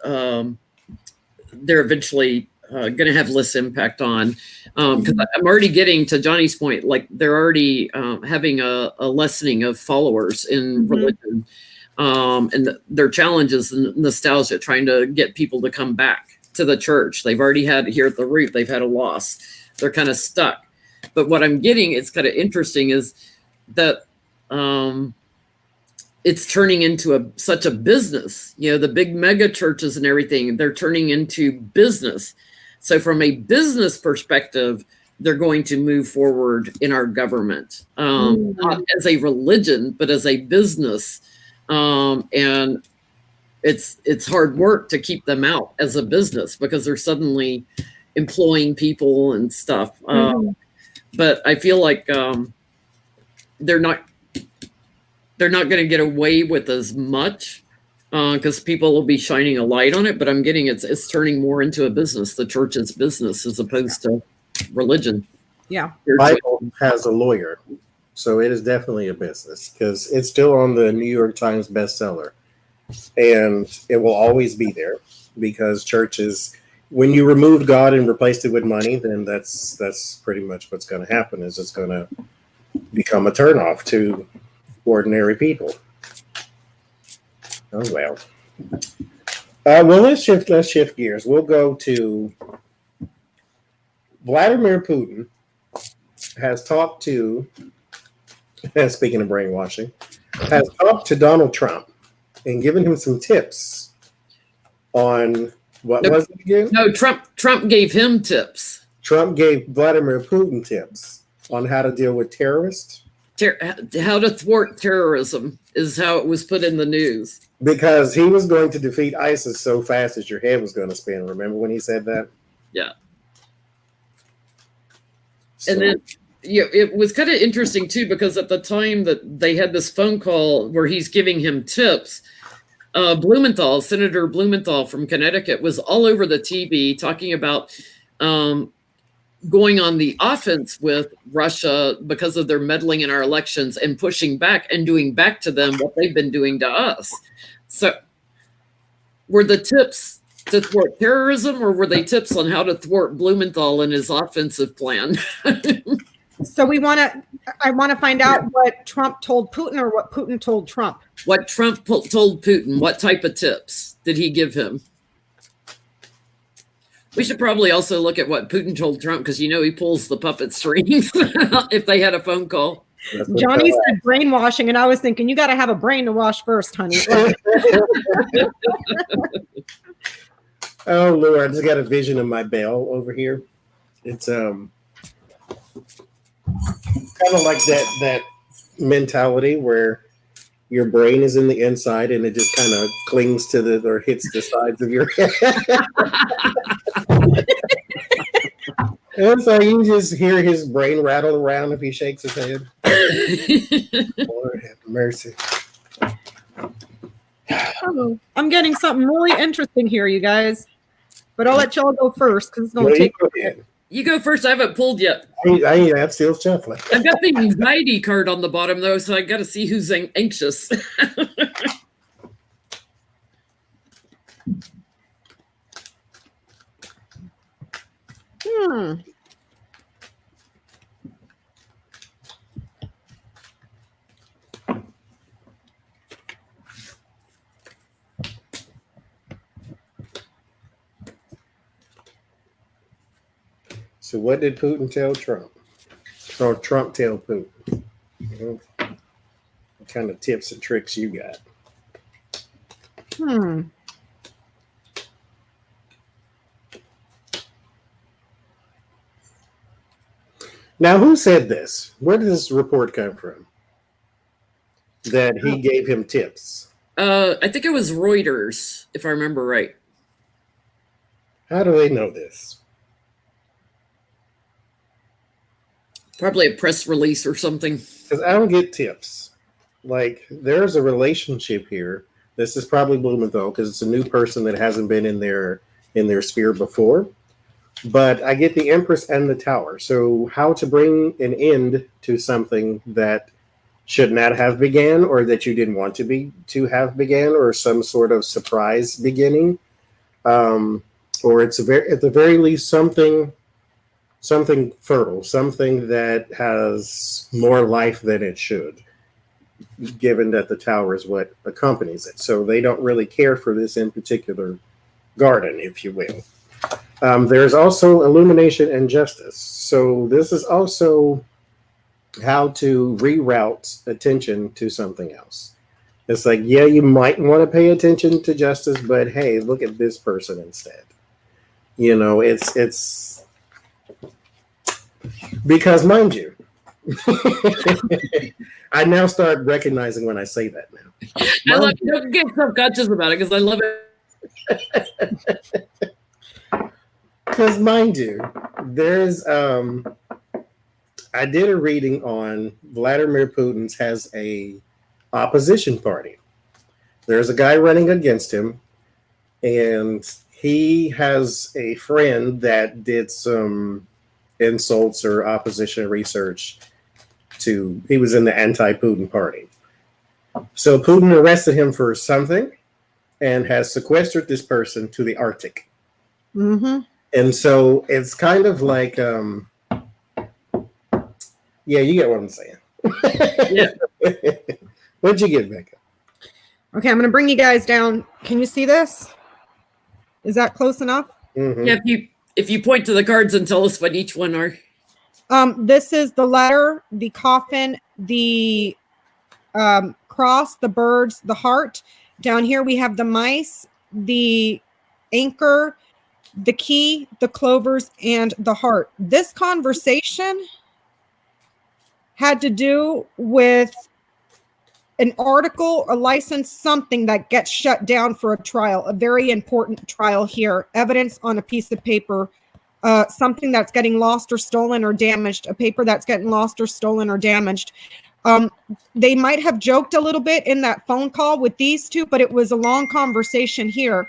S2: they're eventually going to have less impact on, because I'm already getting to Johnny's point, like they're already having a lessening of followers in religion, and their challenge is nostalgia, trying to get people to come back to the church. They've already had here at the root, they've had a loss. They're kind of stuck. But what I'm getting, it's kind of interesting, is that it's turning into such a business. The big mega churches and everything, they're turning into business. So from a business perspective, they're going to move forward in our government, not as a religion, but as a business. And it's hard work to keep them out as a business, because they're suddenly employing people and stuff. But I feel like they're not going to get away with as much, because people will be shining a light on it. But I'm getting it's turning more into a business, the church's business, as opposed to religion.
S3: Yeah.
S1: Bible has a lawyer, so it is definitely a business, because it's still on the New York Times bestseller, and it will always be there, because churches, when you remove God and replaced it with money, then that's pretty much what's going to happen. Is it's going to become a turnoff to ordinary people. Oh well. Well, let's shift gears. We'll go to Vladimir Putin has talked to, speaking of brainwashing, has talked to Donald Trump and given him some tips on what was it again?
S2: No, Trump gave him tips.
S1: Trump gave Vladimir Putin tips on how to deal with terrorists.
S2: How to thwart terrorism is how it was put in the news.
S1: Because he was going to defeat ISIS so fast that your head was going to spin. Remember when he said that?
S2: Yeah.
S1: So.
S2: And then it was kind of interesting too, because at the time that they had this phone call where he's giving him tips, Senator Blumenthal from Connecticut was all over the TV talking about going on the offense with Russia because of their meddling in our elections and pushing back and doing back to them what they've been doing to us. So were the tips to thwart terrorism, or were they tips on how to thwart Blumenthal and his offensive plan?
S3: So I want to find out what Trump told Putin, or what Putin told Trump.
S2: What Trump told Putin, what type of tips did he give him? We should probably also look at what Putin told Trump, because he pulls the puppet strings if they had a phone call.
S3: Johnny said brainwashing, and I was thinking, you got to have a brain to wash first, honey.
S1: Oh Lord, I just got a vision of my bell over here. It's kind of like that mentality where your brain is in the inside and it just kind of clings to or hits the sides of your head. It's like you just hear his brain rattle around if he shakes his head. Lord have mercy.
S3: Oh, I'm getting something really interesting here, you guys. But I'll let y'all go first because it's going
S1: No,
S3: to take.
S2: You go first. I haven't pulled yet.
S1: That's still shuffling.
S2: I've got the anxiety card on the bottom, though, so I got to see who's anxious.
S1: So what did Putin tell Trump? Or Trump tell Putin? What kind of tips and tricks you got? Now, who said this? Where did this report come from? That he gave him tips.
S2: I think it was Reuters, if I remember right.
S1: How do they know this?
S2: Probably a press release or something.
S1: Because I don't get tips. Like, there's a relationship here. This is probably Blumenthal because it's a new person that hasn't been in their sphere before. But I get the Empress and the Tower. So how to bring an end to something that should not have began, or that you didn't want to have began, or some sort of surprise beginning, or it's at the very least something fertile, something that has more life than it should, given that the Tower is what accompanies it. So they don't really care for this in particular garden, if you will. There's also illumination and justice. So this is also how to reroute attention to something else. It's like, yeah, you might want to pay attention to justice, but hey, look at this person instead. You know, it's because, mind you, I now start recognizing when I say that now.
S2: I love it. Don't get self-conscious about it because I love it.
S1: Because, mind you, there's I did a reading on Vladimir Putin's has a opposition party. There's a guy running against him, and he has a friend that did some insults or opposition research to, he was in the anti-Putin party. So Putin arrested him for something and has sequestered this person to the Arctic.
S3: Mm-hmm.
S1: And so it's kind of like, yeah, you get what I'm saying.
S2: Yeah.
S1: What'd you get, Becca?
S3: Okay, I'm going to bring you guys down. Can you see this? Is that close enough?
S1: Mm-hmm.
S2: Yeah, if you point to the cards and tell us what each one are.
S3: This is the letter, the coffin, the cross, the birds, the heart. Down here we have the mice, the anchor, the key, the clovers, and the heart. This conversation had to do with an article, a license, something that gets shut down for a trial, a very important trial here, evidence on a piece of paper, something that's getting lost or stolen or damaged, a paper that's getting lost or stolen or damaged. They might have joked a little bit in that phone call with these two, but it was a long conversation here.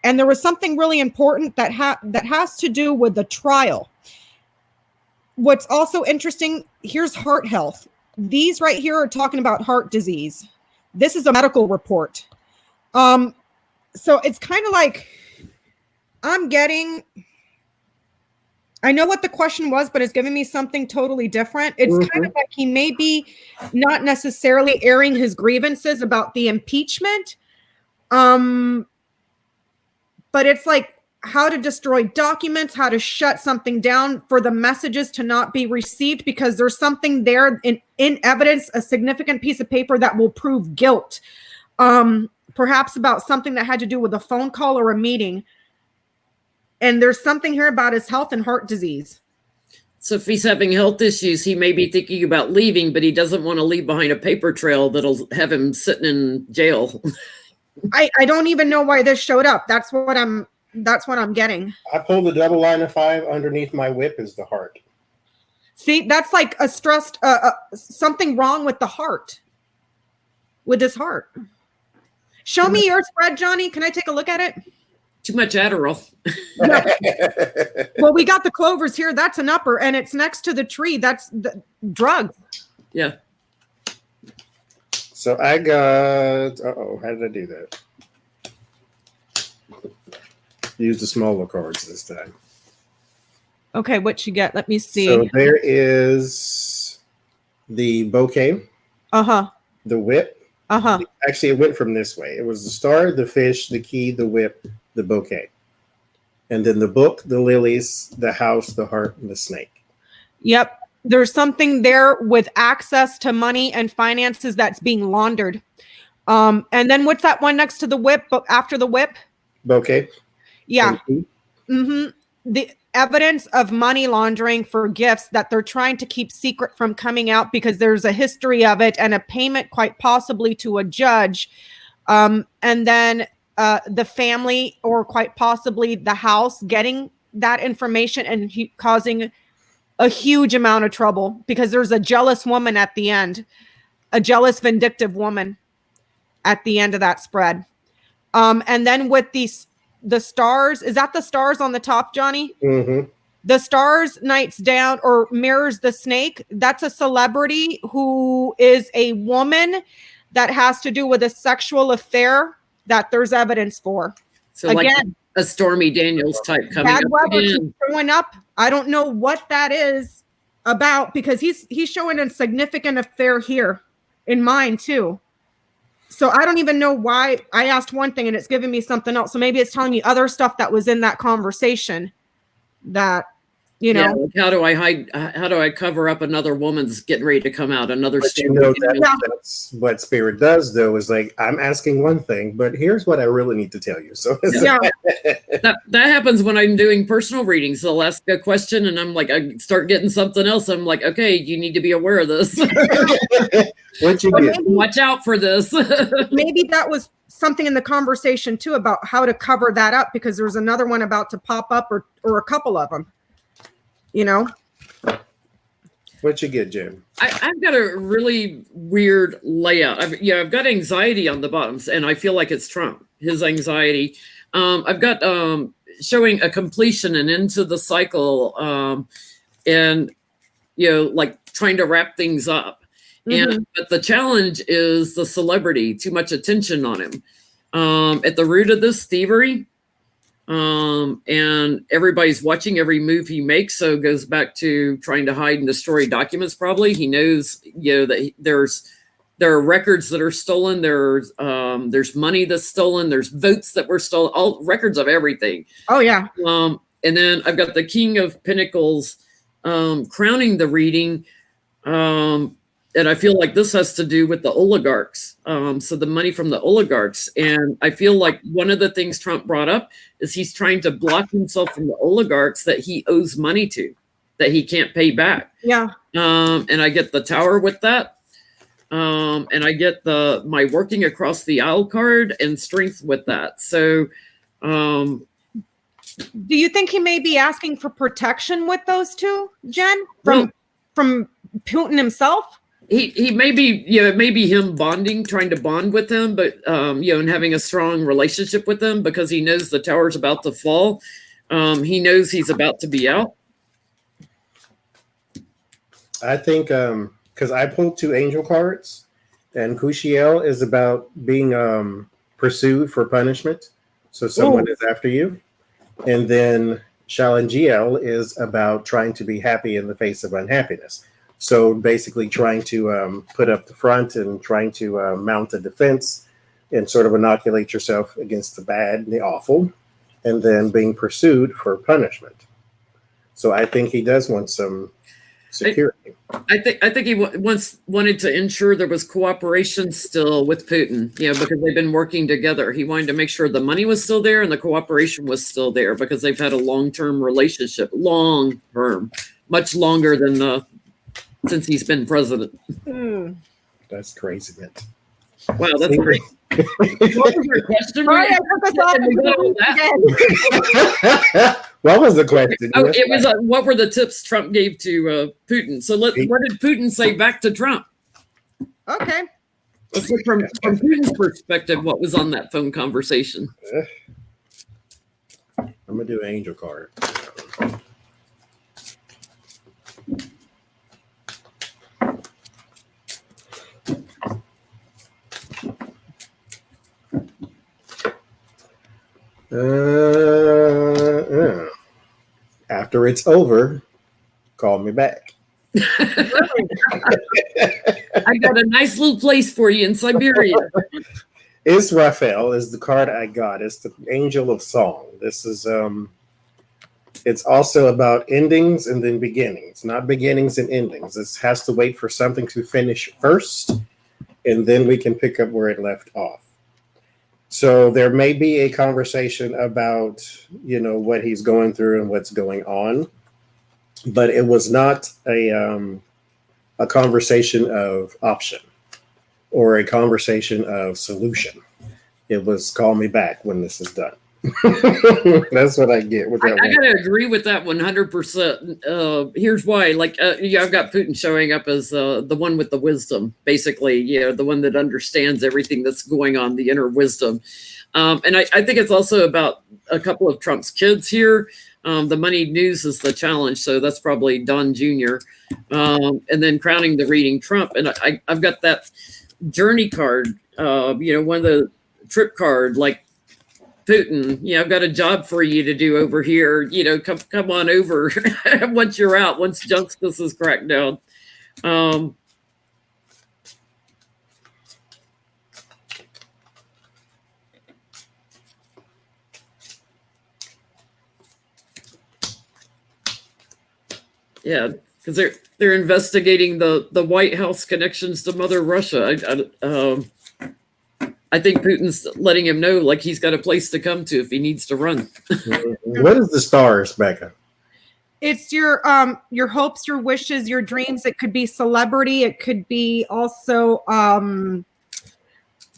S3: And there was something really important that has to do with the trial. What's also interesting, here's heart health. These right here are talking about heart disease. This is a medical report. So it's kind of like I know what the question was, but it's giving me something totally different. It's kind of like he may be not necessarily airing his grievances about the impeachment. But it's like how to destroy documents, how to shut something down for the messages to not be received, because there's something there in evidence, a significant piece of paper that will prove guilt. Perhaps about something that had to do with a phone call or a meeting. And there's something here about his health and heart disease.
S2: So if he's having health issues, he may be thinking about leaving, but he doesn't want to leave behind a paper trail that'll have him sitting in jail.
S3: I don't even know why this showed up. That's what I'm That's what I'm getting.
S1: I pulled the double line of 5. Underneath my whip is the heart.
S3: See, that's like a stressed, something wrong with the heart, with his heart. Show me your spread, Johnny. Can I take a look at it?
S2: Too much Adderall.
S3: Well, we got the clovers here. That's an upper, and it's next to the tree. That's the drugs.
S2: Yeah.
S1: So I got, how did I do that? Use the smaller cards this time.
S3: Okay, what you get? Let me see.
S1: So there is the bouquet, the whip. Actually, it went from this way. It was the star, the fish, the key, the whip, the bouquet. And then the book, the lilies, the house, the heart, and the snake.
S3: Yep. There's something there with access to money and finances that's being laundered. And then what's that one next to the whip, but after the whip?
S1: Bouquet.
S3: Yeah. The evidence of money laundering for gifts that they're trying to keep secret from coming out because there's a history of it and a payment quite possibly to a judge. And then the family or quite possibly the house getting that information and causing a huge amount of trouble because there's a jealous woman at the end, a jealous, vindictive woman at the end of that spread. And then with the stars, is that the stars on the top, Johnny? The stars knights down or mirrors the snake. That's a celebrity who is a woman that has to do with a sexual affair that there's evidence for.
S2: So again, like a Stormy Daniels type coming up again.
S3: Showing up. I don't know what that is about because he's showing a significant affair here in mine too. So I don't even know why I asked one thing and it's giving me something else. So maybe it's telling me other stuff that was in that conversation that, you know.
S2: Yeah, like how do I hide? How do I cover up another woman's getting ready to come out? Another story.
S1: That's what Spirit does, though, is like, I'm asking one thing, but here's what I really need to tell you. So
S2: that happens when I'm doing personal readings. They'll ask a question and I'm like, I start getting something else. I'm like, okay, you need to be aware of this.
S1: What you get?
S2: Watch out for this.
S3: Maybe that was something in the conversation too about how to cover that up because there's another one about to pop up or a couple of them. You know,
S1: what you get, Jim?
S2: I've got a really weird layout. I've got anxiety on the bottoms, and I feel like it's Trump. His anxiety. I've got showing a completion and into the cycle, and like trying to wrap things up. And but the challenge is the celebrity. Too much attention on him. At the root of this thievery. And everybody's watching every move he makes. So it goes back to trying to hide and destroy documents. Probably he knows, that there are records that are stolen. There's money that's stolen. There's votes that were stolen, all records of everything.
S3: Oh yeah.
S2: And then I've got the King of Pentacles, crowning the reading. And I feel like this has to do with the oligarchs. So the money from the oligarchs. And I feel like one of the things Trump brought up is he's trying to block himself from the oligarchs that he owes money to, that he can't pay back.
S3: Yeah.
S2: And I get the Tower with that. And I get my working across the aisle card and strength with that. So
S3: do you think he may be asking for protection with those two, Jen? From Putin himself?
S2: He may be, it may be him trying to bond with him, but, and having a strong relationship with them because he knows the tower's about to fall. He knows he's about to be out.
S1: I think, because I pulled 2 angel cards, and Kushiel is about being pursued for punishment. So someone is after you. And then Shalangiel is about trying to be happy in the face of unhappiness. So basically trying to put up the front and trying to mount a defense and sort of inoculate yourself against the bad and the awful, and then being pursued for punishment. So I think he does want some security.
S2: I think he wanted to ensure there was cooperation still with Putin, because they've been working together. He wanted to make sure the money was still there and the cooperation was still there because they've had a long-term relationship, long-term, much longer than since he's been president.
S1: That's crazy, man.
S2: Wow, that's great. What was your question?
S3: Sorry, I took us off into the weeds again.
S1: What was the question?
S2: Oh, it was what were the tips Trump gave to Putin? So what did Putin say back to Trump?
S3: Okay.
S2: Let's look from Putin's perspective, what was on that phone conversation?
S1: I'm gonna do an angel card. After it's over, call me back.
S2: I got a nice little place for you in Siberia.
S1: Israfel is the card I got. It's the angel of song. This is it's also about endings and then beginnings, not beginnings and endings. This has to wait for something to finish first, and then we can pick up where it left off. So there may be a conversation about, what he's going through and what's going on, but it was not a conversation of option or a conversation of solution. It was call me back when this is done. That's what I get with that.
S2: I gotta agree with that 100%. Here's why. I've got Putin showing up as the one with the wisdom, basically, the one that understands everything that's going on, the inner wisdom. And I think it's also about a couple of Trump's kids here. The moneyed news is the challenge, so that's probably Don Jr. And then crowning the reading Trump. And I've got that journey card, one of the trip card, like Putin, I've got a job for you to do over here. Come on over once you're out, once justice is cracked down. Yeah, because they're investigating the White House connections to Mother Russia. I think Putin's letting him know, like, he's got a place to come to if he needs to run.
S1: What is the stars, Becca?
S3: It's your hopes, your wishes, your dreams. It could be celebrity. It could be also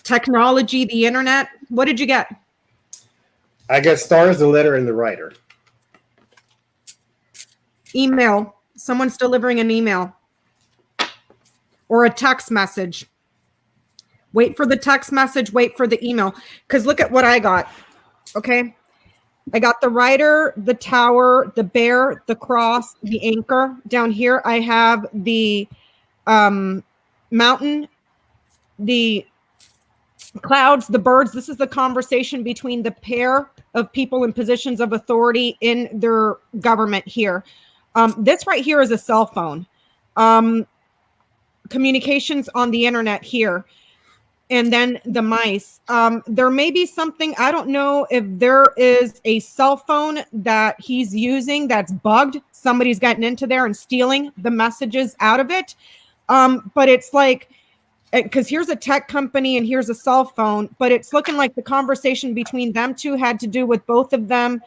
S3: technology, the internet. What did you get?
S1: I got stars, the letter, and the writer.
S3: Email. Someone's delivering an email or a text message. Wait for the text message. Wait for the email. Because look at what I got. Okay. I got the writer, the tower, the bear, the cross, the anchor. Down here, I have the mountain, the clouds, the birds. This is the conversation between the pair of people in positions of authority in their government here. This right here is a cell phone. Communications on the internet here. And then the mice. There may be something, I don't know if there is a cell phone that he's using that's bugged. Somebody's gotten into there and stealing the messages out of it. But it's like, because here's a tech company and here's a cell phone, but it's looking like the conversation between them two had to do with both of them.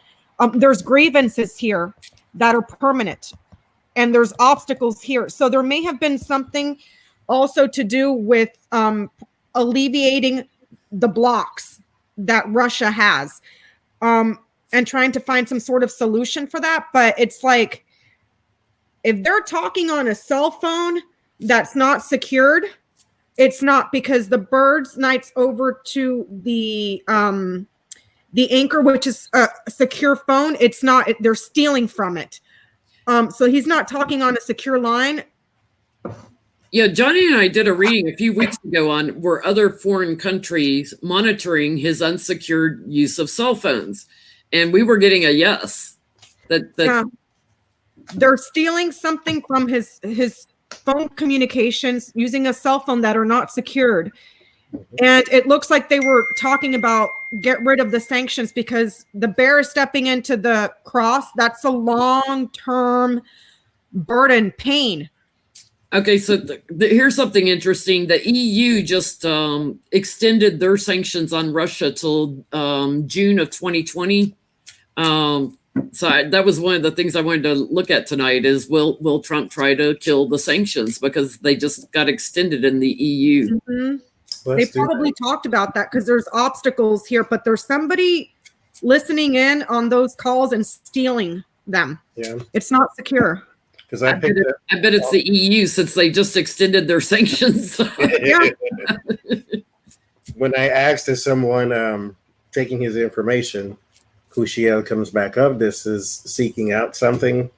S3: There's grievances here that are permanent, and there's obstacles here. So there may have been something also to do with alleviating the blocks that Russia has, and trying to find some sort of solution for that. But it's like, if they're talking on a cell phone that's not secured, it's not, because the bird's nights over to the anchor, which is a secure phone. It's not, they're stealing from it. So he's not talking on a secure line.
S2: Yeah, Johnny and I did a reading a few weeks ago on were other foreign countries monitoring his unsecured use of cell phones, and we were getting a yes. That
S3: they're stealing something from his phone communications using a cell phone that are not secured. And it looks like they were talking about get rid of the sanctions, because the bear is stepping into the cross. That's a long-term burden, pain.
S2: Okay, so here's something interesting. The EU just extended their sanctions on Russia till June of 2020. So that was one of the things I wanted to look at tonight is will Trump try to kill the sanctions, because they just got extended in the EU.
S3: Mm-hmm. They probably talked about that because there's obstacles here, but there's somebody listening in on those calls and stealing them.
S1: Yeah.
S3: It's not secure.
S1: Because
S2: I bet it's the EU since they just extended their sanctions.
S3: Yeah.
S1: When I asked to someone taking his information, Cushiel comes back up. This is seeking out something.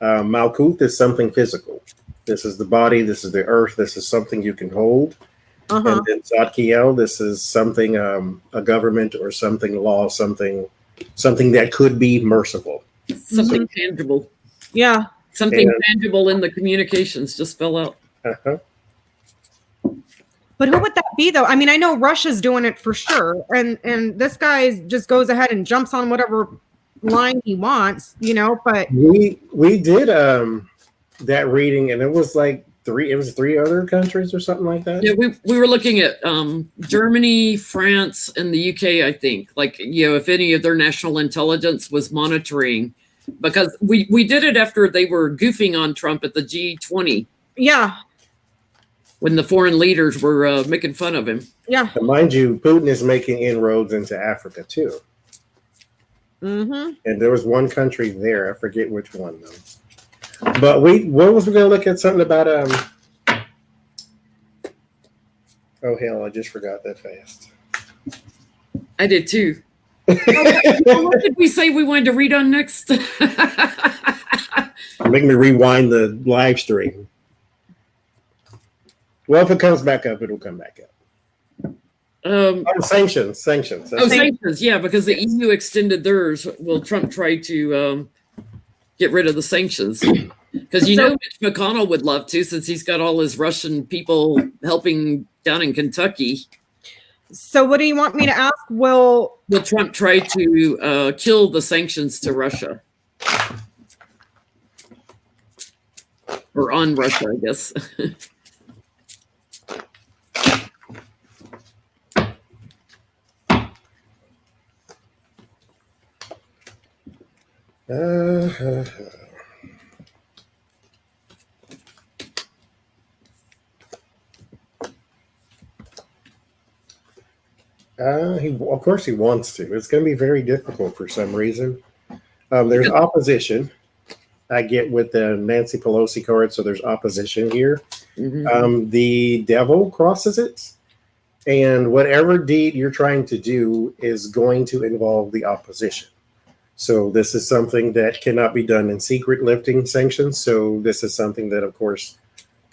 S1: Malkuth is something physical. This is the body. This is the earth. This is something you can hold. And then Zadkiel, this is something, a government or something, law, something that could be merciful.
S2: Something tangible.
S3: Yeah.
S2: Something tangible in the communications just fell out.
S1: Uh-huh.
S3: But who would that be, though? I mean, I know Russia's doing it for sure, and this guy just goes ahead and jumps on whatever line he wants, you know. But
S1: we did that reading, and it was like three other countries or something like that.
S2: Yeah, we were looking at Germany, France, and the UK. I think, like, you know, if any of their national intelligence was monitoring, because we did it after they were goofing on Trump at the G20.
S3: Yeah.
S2: When the foreign leaders were making fun of him.
S3: Yeah.
S1: And mind you, Putin is making inroads into Africa too.
S3: Mm-hmm.
S1: And there was one country there, I forget which one though. But what was we going to look at? Something about oh hell, I just forgot that fast.
S2: I did too. What did we say we wanted to read on next?
S1: Make me rewind the live stream. Well, if it comes back up, it'll come back up. Sanctions.
S2: Oh, sanctions, yeah, because the EU extended theirs. Will Trump try to get rid of the sanctions? Because you know Mitch McConnell would love to, since he's got all his Russian people helping down in Kentucky.
S3: So what do you want me to ask? Will
S2: Trump try to kill the sanctions to Russia? Or on Russia, I guess.
S1: Of course he wants to. It's going to be very difficult for some reason. There's opposition. I get with the Nancy Pelosi card, so there's opposition here. Mm-hmm. The devil crosses it, and whatever deed you're trying to do is going to involve the opposition. So this is something that cannot be done in secret, lifting sanctions. So this is something that, of course,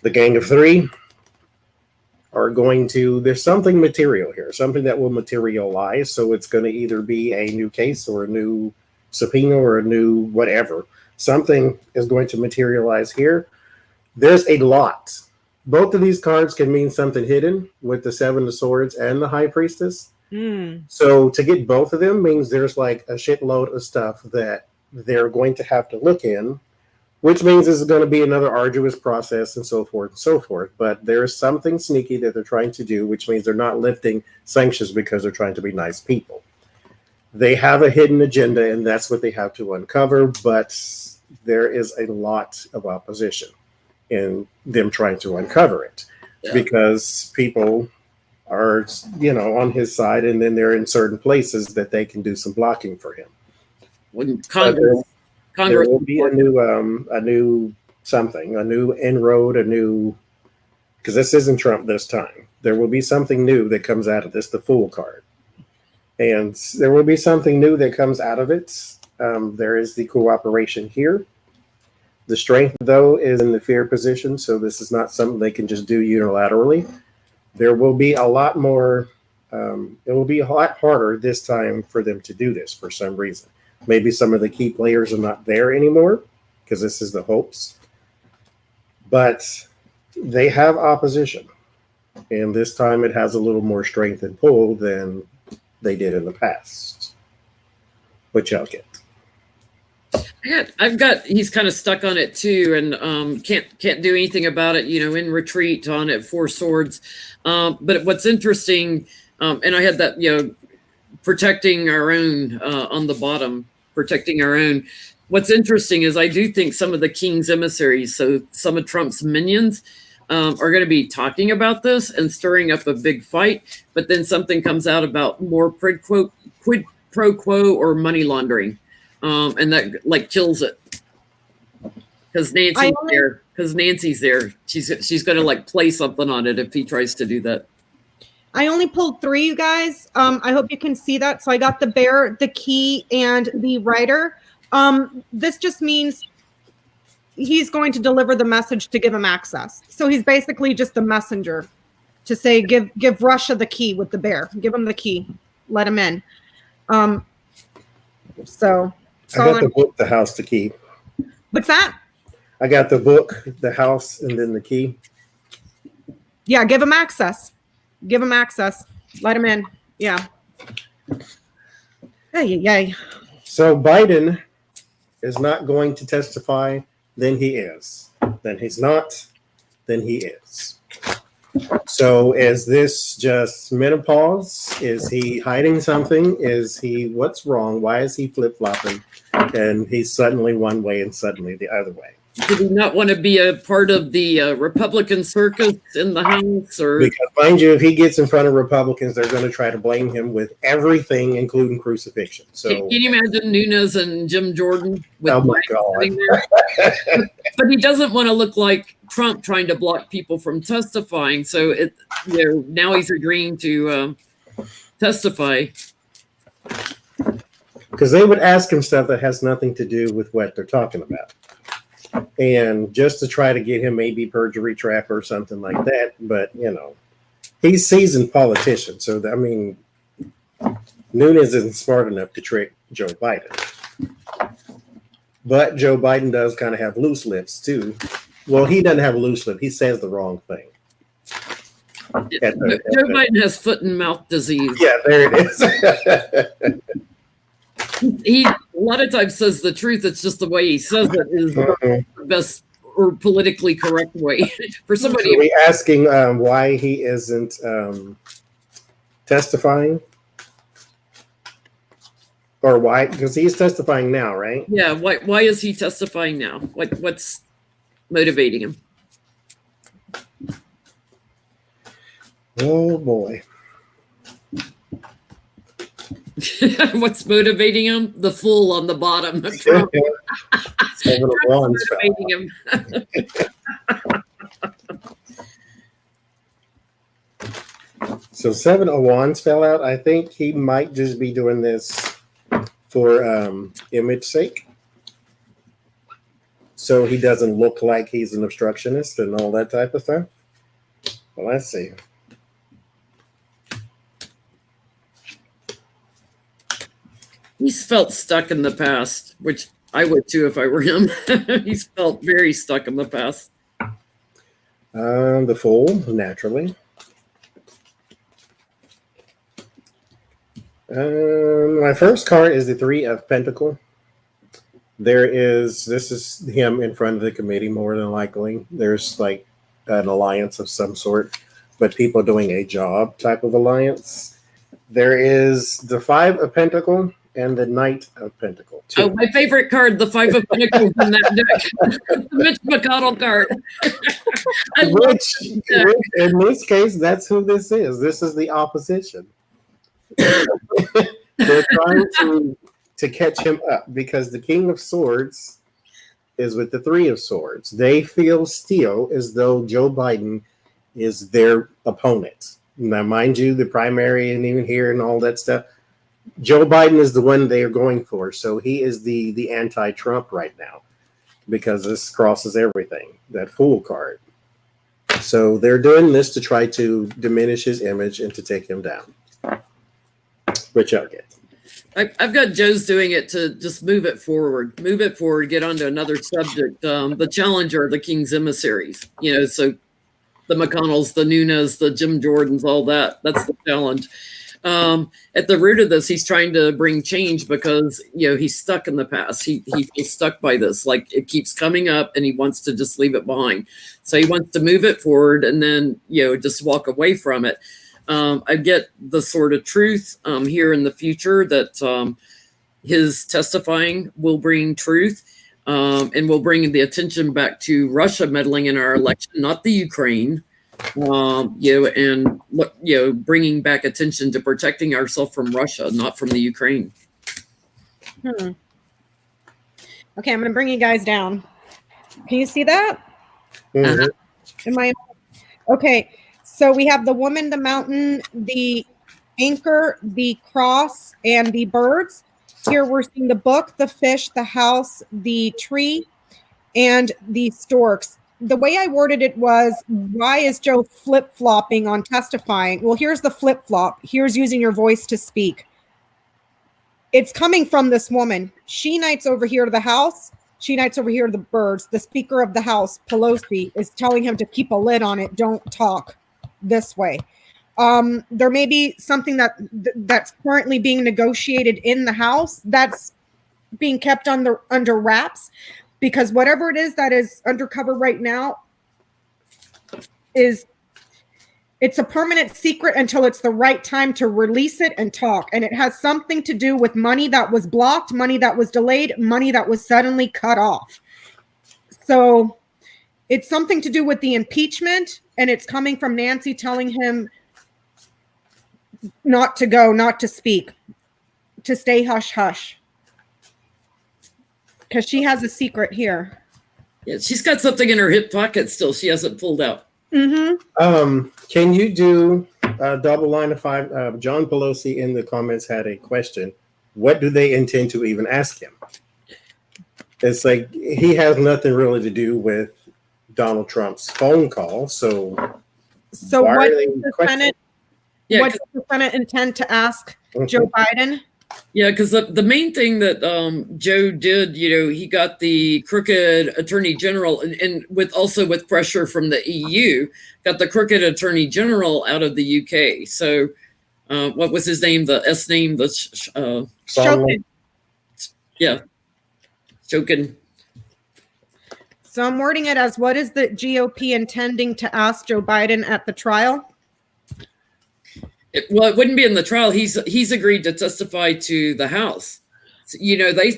S1: the Gang of Three are going to, there's something material here, something that will materialize. So it's going to either be a new case or a new subpoena or a new whatever. Something is going to materialize here. There's a lot. Both of these cards can mean something hidden with the Seven of Swords and the High Priestess. So to get both of them means there's like a shitload of stuff that they're going to have to look in, which means this is going to be another arduous process and so forth and so forth. But there's something sneaky that they're trying to do, which means they're not lifting sanctions because they're trying to be nice people. They have a hidden agenda, and that's what they have to uncover. But there is a lot of opposition in them trying to uncover it because people are, you know, on his side, and then they're in certain places that they can do some blocking for him.
S2: When Congress
S1: there will be a new something, a new inroad, because this isn't Trump this time. There will be something new that comes out of this, the Fool card. And there will be something new that comes out of it. There is the cooperation here. The strength, though, is in the fear position, so this is not something they can just do unilaterally. There will be a lot more, it will be a lot harder this time for them to do this for some reason. Maybe some of the key players are not there anymore, because this is the hopes. But they have opposition. And this time it has a little more strength and pull than they did in the past. What y'all get?
S2: He's kind of stuck on it too, and can't do anything about it, you know, in retreat on it, Four Swords. But what's interesting, and I had that, you know, protecting our own on the bottom, protecting our own. What's interesting is I do think some of the king's emissaries, so some of Trump's minions, are going to be talking about this and stirring up a big fight, but then something comes out about more quid pro quo or money laundering, and that like kills it. Because Nancy's there. She's going to like play something on it if he tries to do that.
S3: I only pulled 3, you guys. I hope you can see that. So I got the bear, the key, and the writer. This just means he's going to deliver the message to give him access. So he's basically just the messenger to say, give Russia the key with the bear. Give him the key. Let him in. So
S1: I got the book, the house, the key.
S3: What's that?
S1: I got the book, the house, and then the key.
S3: Yeah, give him access. Give him access. Let him in. Yeah. Yay.
S1: So Biden is not going to testify. Then he is. Then he's not. Then he is. So is this just menopause? Is he hiding something? What's wrong? Why is he flip-flopping? And he's suddenly one way and suddenly the other way.
S2: Did he not want to be a part of the Republican circus in the House? Or
S1: because, mind you, if he gets in front of Republicans, they're going to try to blame him with everything, including crucifixion. So,
S2: can you imagine Nunes and Jim Jordan?
S1: Oh my God!
S2: But he doesn't want to look like Trump trying to block people from testifying. So now he's agreeing to testify.
S1: Because they would ask him stuff that has nothing to do with what they're talking about. And just to try to get him maybe perjury trap or something like that. But, he's seasoned politician. So, Nunes isn't smart enough to trick Joe Biden. But Joe Biden does kind of have loose lips, too. Well, he doesn't have a loose lip. He says the wrong thing.
S2: Joe Biden has foot and mouth disease.
S1: Yeah, there it is.
S2: He a lot of times says the truth. It's just the way he says it is the best or politically correct way for somebody.
S1: Are we asking why he isn't testifying? Or why? Because he's testifying now, right?
S2: Yeah. Why is he testifying now? What's motivating him?
S1: Oh boy.
S2: What's motivating him? The fool on the bottom. Motivating him.
S1: So 7 of Wands fell out. I think he might just be doing this for image sake. So he doesn't look like he's an obstructionist and all that type of stuff. Well, let's see.
S2: He's felt stuck in the past, which I would too if I were him. He's felt very stuck in the past.
S1: The Fool, naturally. My first card is the 3 of Pentacles. This is him in front of the committee, more than likely. There's like an alliance of some sort, but people doing a job type of alliance. There is the 5 of Pentacles. And the Knight of Pentacles.
S2: Oh, my favorite card, the 5 of Pentacles in that deck. The Mitch McConnell card.
S1: Which, in this case, that's who this is. This is the opposition. They're trying to catch him up because the King of Swords is with the 3 of Swords. They feel still as though Joe Biden is their opponent. Now, mind you, the primary and even here and all that stuff, Joe Biden is the one they are going for. So he is the anti-Trump right now because this crosses everything, that Fool card. So they're doing this to try to diminish his image and to take him down, which I'll get.
S2: I've got Joe's doing it to just move it forward, get onto another subject. The challenger, the King's emissaries, so the McConnells, the Nunes, the Jim Jordans, all that. That's the challenge. At the root of this, he's trying to bring change because, he's stuck in the past. He feels stuck by this. Like it keeps coming up and he wants to just leave it behind. So he wants to move it forward and then, just walk away from it. I get the sort of truth here in the future that his testifying will bring truth. and we'll bring the attention back to Russia meddling in our election, not the Ukraine. And bringing back attention to protecting ourselves from Russia, not from the Ukraine.
S3: Okay, I'm going to bring you guys down. Can you see that? Am I okay? So we have the woman, the mountain, the anchor, the cross, and the birds. Here we're seeing the book, the fish, the house, the tree, and the storks. The way I worded it was, why is Joe flip-flopping on testifying? Well, here's the flip-flop. Here's using your voice to speak. It's coming from this woman. She knights over here to the house. She knights over here to the birds. The Speaker of the House, Pelosi, is telling him to keep a lid on it. Don't talk this way. There may be something that's currently being negotiated in the House that's being kept under wraps, because whatever it is that is undercover right now it's a permanent secret until it's the right time to release it and talk. And it has something to do with money that was blocked, money that was delayed, money that was suddenly cut off. So it's something to do with the impeachment, and it's coming from Nancy telling him not to go, not to speak, to stay hush hush. Because she has a secret here.
S2: Yeah, she's got something in her hip pocket still she hasn't pulled out.
S1: Can you do a double line of 5? John Pelosi in the comments had a question. What do they intend to even ask him? It's like he has nothing really to do with Donald Trump's phone call. So
S3: what does the Senate intend to ask Joe Biden?
S2: Yeah, because the main thing that Joe did, he got the crooked attorney general, and with pressure from the EU, got the crooked attorney general out of the UK. So, what was his name? The S name?
S3: Shokin.
S2: Yeah, Shokin.
S3: So I'm wording it as, what is the GOP intending to ask Joe Biden at the trial?
S2: It wouldn't be in the trial. He's agreed to testify to the House. So,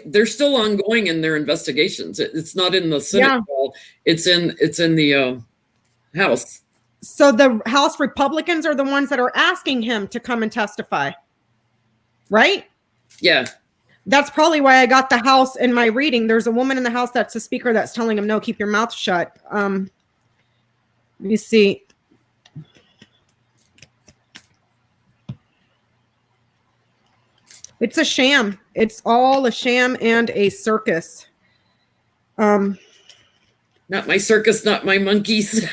S2: they're still ongoing in their investigations. It's not in the Senate trial. It's in the House.
S3: So the House Republicans are the ones that are asking him to come and testify, right?
S2: Yeah.
S3: That's probably why I got the House in my reading. There's a woman in the House that's the Speaker that's telling him, no, keep your mouth shut. Let me see. It's a sham. It's all a sham and a circus.
S2: Not my circus, not my monkeys.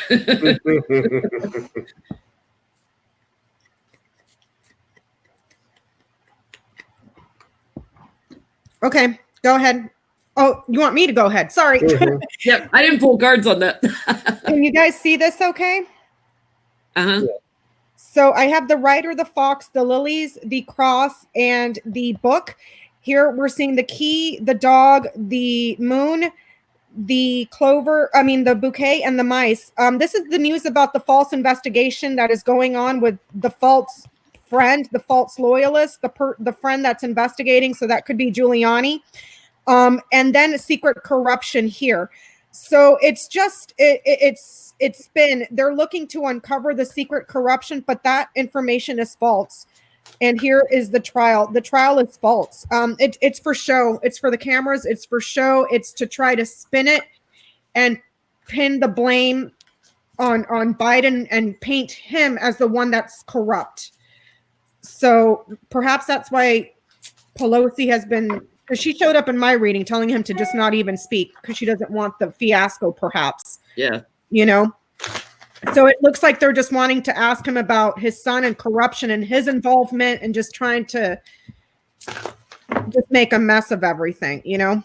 S3: Okay, go ahead. Oh, you want me to go ahead? Sorry.
S2: Yep, I didn't pull cards on that.
S3: Can you guys see this okay?
S2: Uh-huh.
S1: Yeah.
S3: So I have the rider, the fox, the lilies, the cross, and the book. Here we're seeing the key, the dog, the moon, the the bouquet, and the mice. This is the news about the false investigation that is going on with the false friend, the false loyalist, the friend that's investigating. So that could be Giuliani. And then secret corruption here. So it's just, they're looking to uncover the secret corruption, but that information is false. And here is the trial. The trial is false. It's for show. It's for the cameras. It's for show. It's to try to spin it and pin the blame on Biden and paint him as the one that's corrupt. So perhaps that's why Pelosi has been, because she showed up in my reading telling him to just not even speak because she doesn't want the fiasco, perhaps.
S2: Yeah.
S3: So it looks like they're just wanting to ask him about his son and corruption and his involvement and just trying to just make a mess of everything,
S1: Well,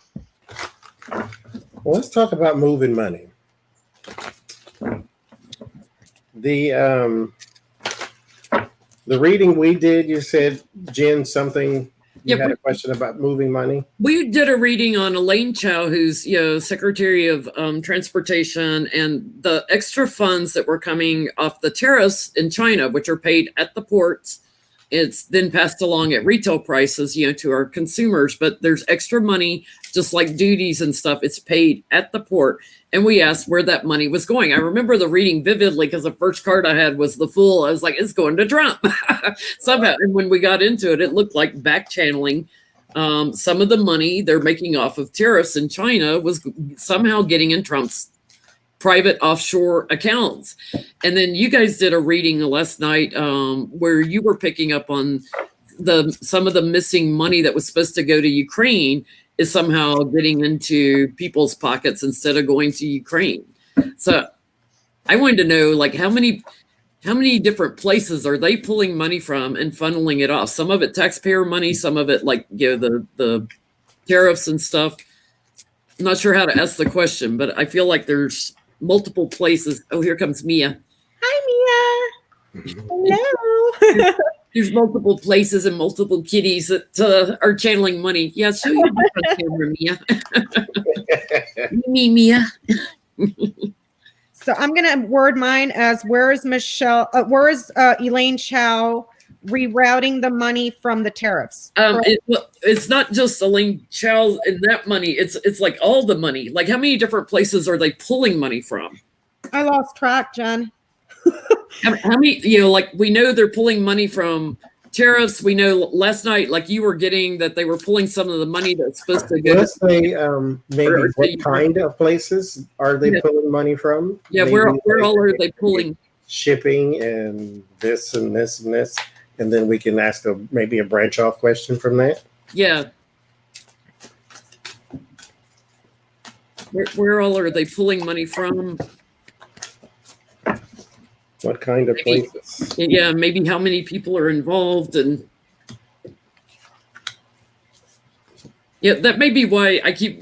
S1: let's talk about moving money. The reading we did, you said, Jen, something, you had a question about moving money?
S2: We did a reading on Elaine Chao, who's Secretary of Transportation, and the extra funds that were coming off the tariffs in China, which are paid at the ports it's then passed along at retail prices, to our consumers. But there's extra money, just like duties and stuff. It's paid at the port. And we asked where that money was going. I remember the reading vividly because the first card I had was the Fool. I was like, it's going to Trump somehow. And when we got into it, it looked like back channeling. Some of the money they're making off of tariffs in China was somehow getting in Trump's private offshore accounts. And then you guys did a reading last night where you were picking up on some of the missing money that was supposed to go to Ukraine is somehow getting into people's pockets instead of going to Ukraine. So I wanted to know, like, how many different places are they pulling money from and funneling it off? Some of it taxpayer money, some of it like, the tariffs and stuff. I'm not sure how to ask the question, but I feel like there's multiple places. Oh, here comes Mia.
S3: Hi, Mia. Hello.
S2: There's multiple places and multiple kitties that are channeling money. Yeah, show your different camera, Mia. Me, Mia.
S3: So I'm gonna word mine as where is Elaine Chao rerouting the money from the tariffs?
S2: It's not just Elaine Chao and that money. It's like all the money. Like, how many different places are they pulling money from?
S3: I lost track, Jen.
S2: How many? Like, we know they're pulling money from tariffs. We know last night, like you were getting, that they were pulling some of the money that's supposed to go.
S1: Let's say maybe what kind of places are they pulling money from?
S2: Yeah,
S1: maybe
S2: where all are they pulling?
S1: Shipping and this and this and this. And then we can ask maybe a branch off question from that.
S2: Yeah. Where all are they pulling money from?
S1: What kind of places?
S2: Yeah, maybe how many people are involved, and yeah, that may be why I keep.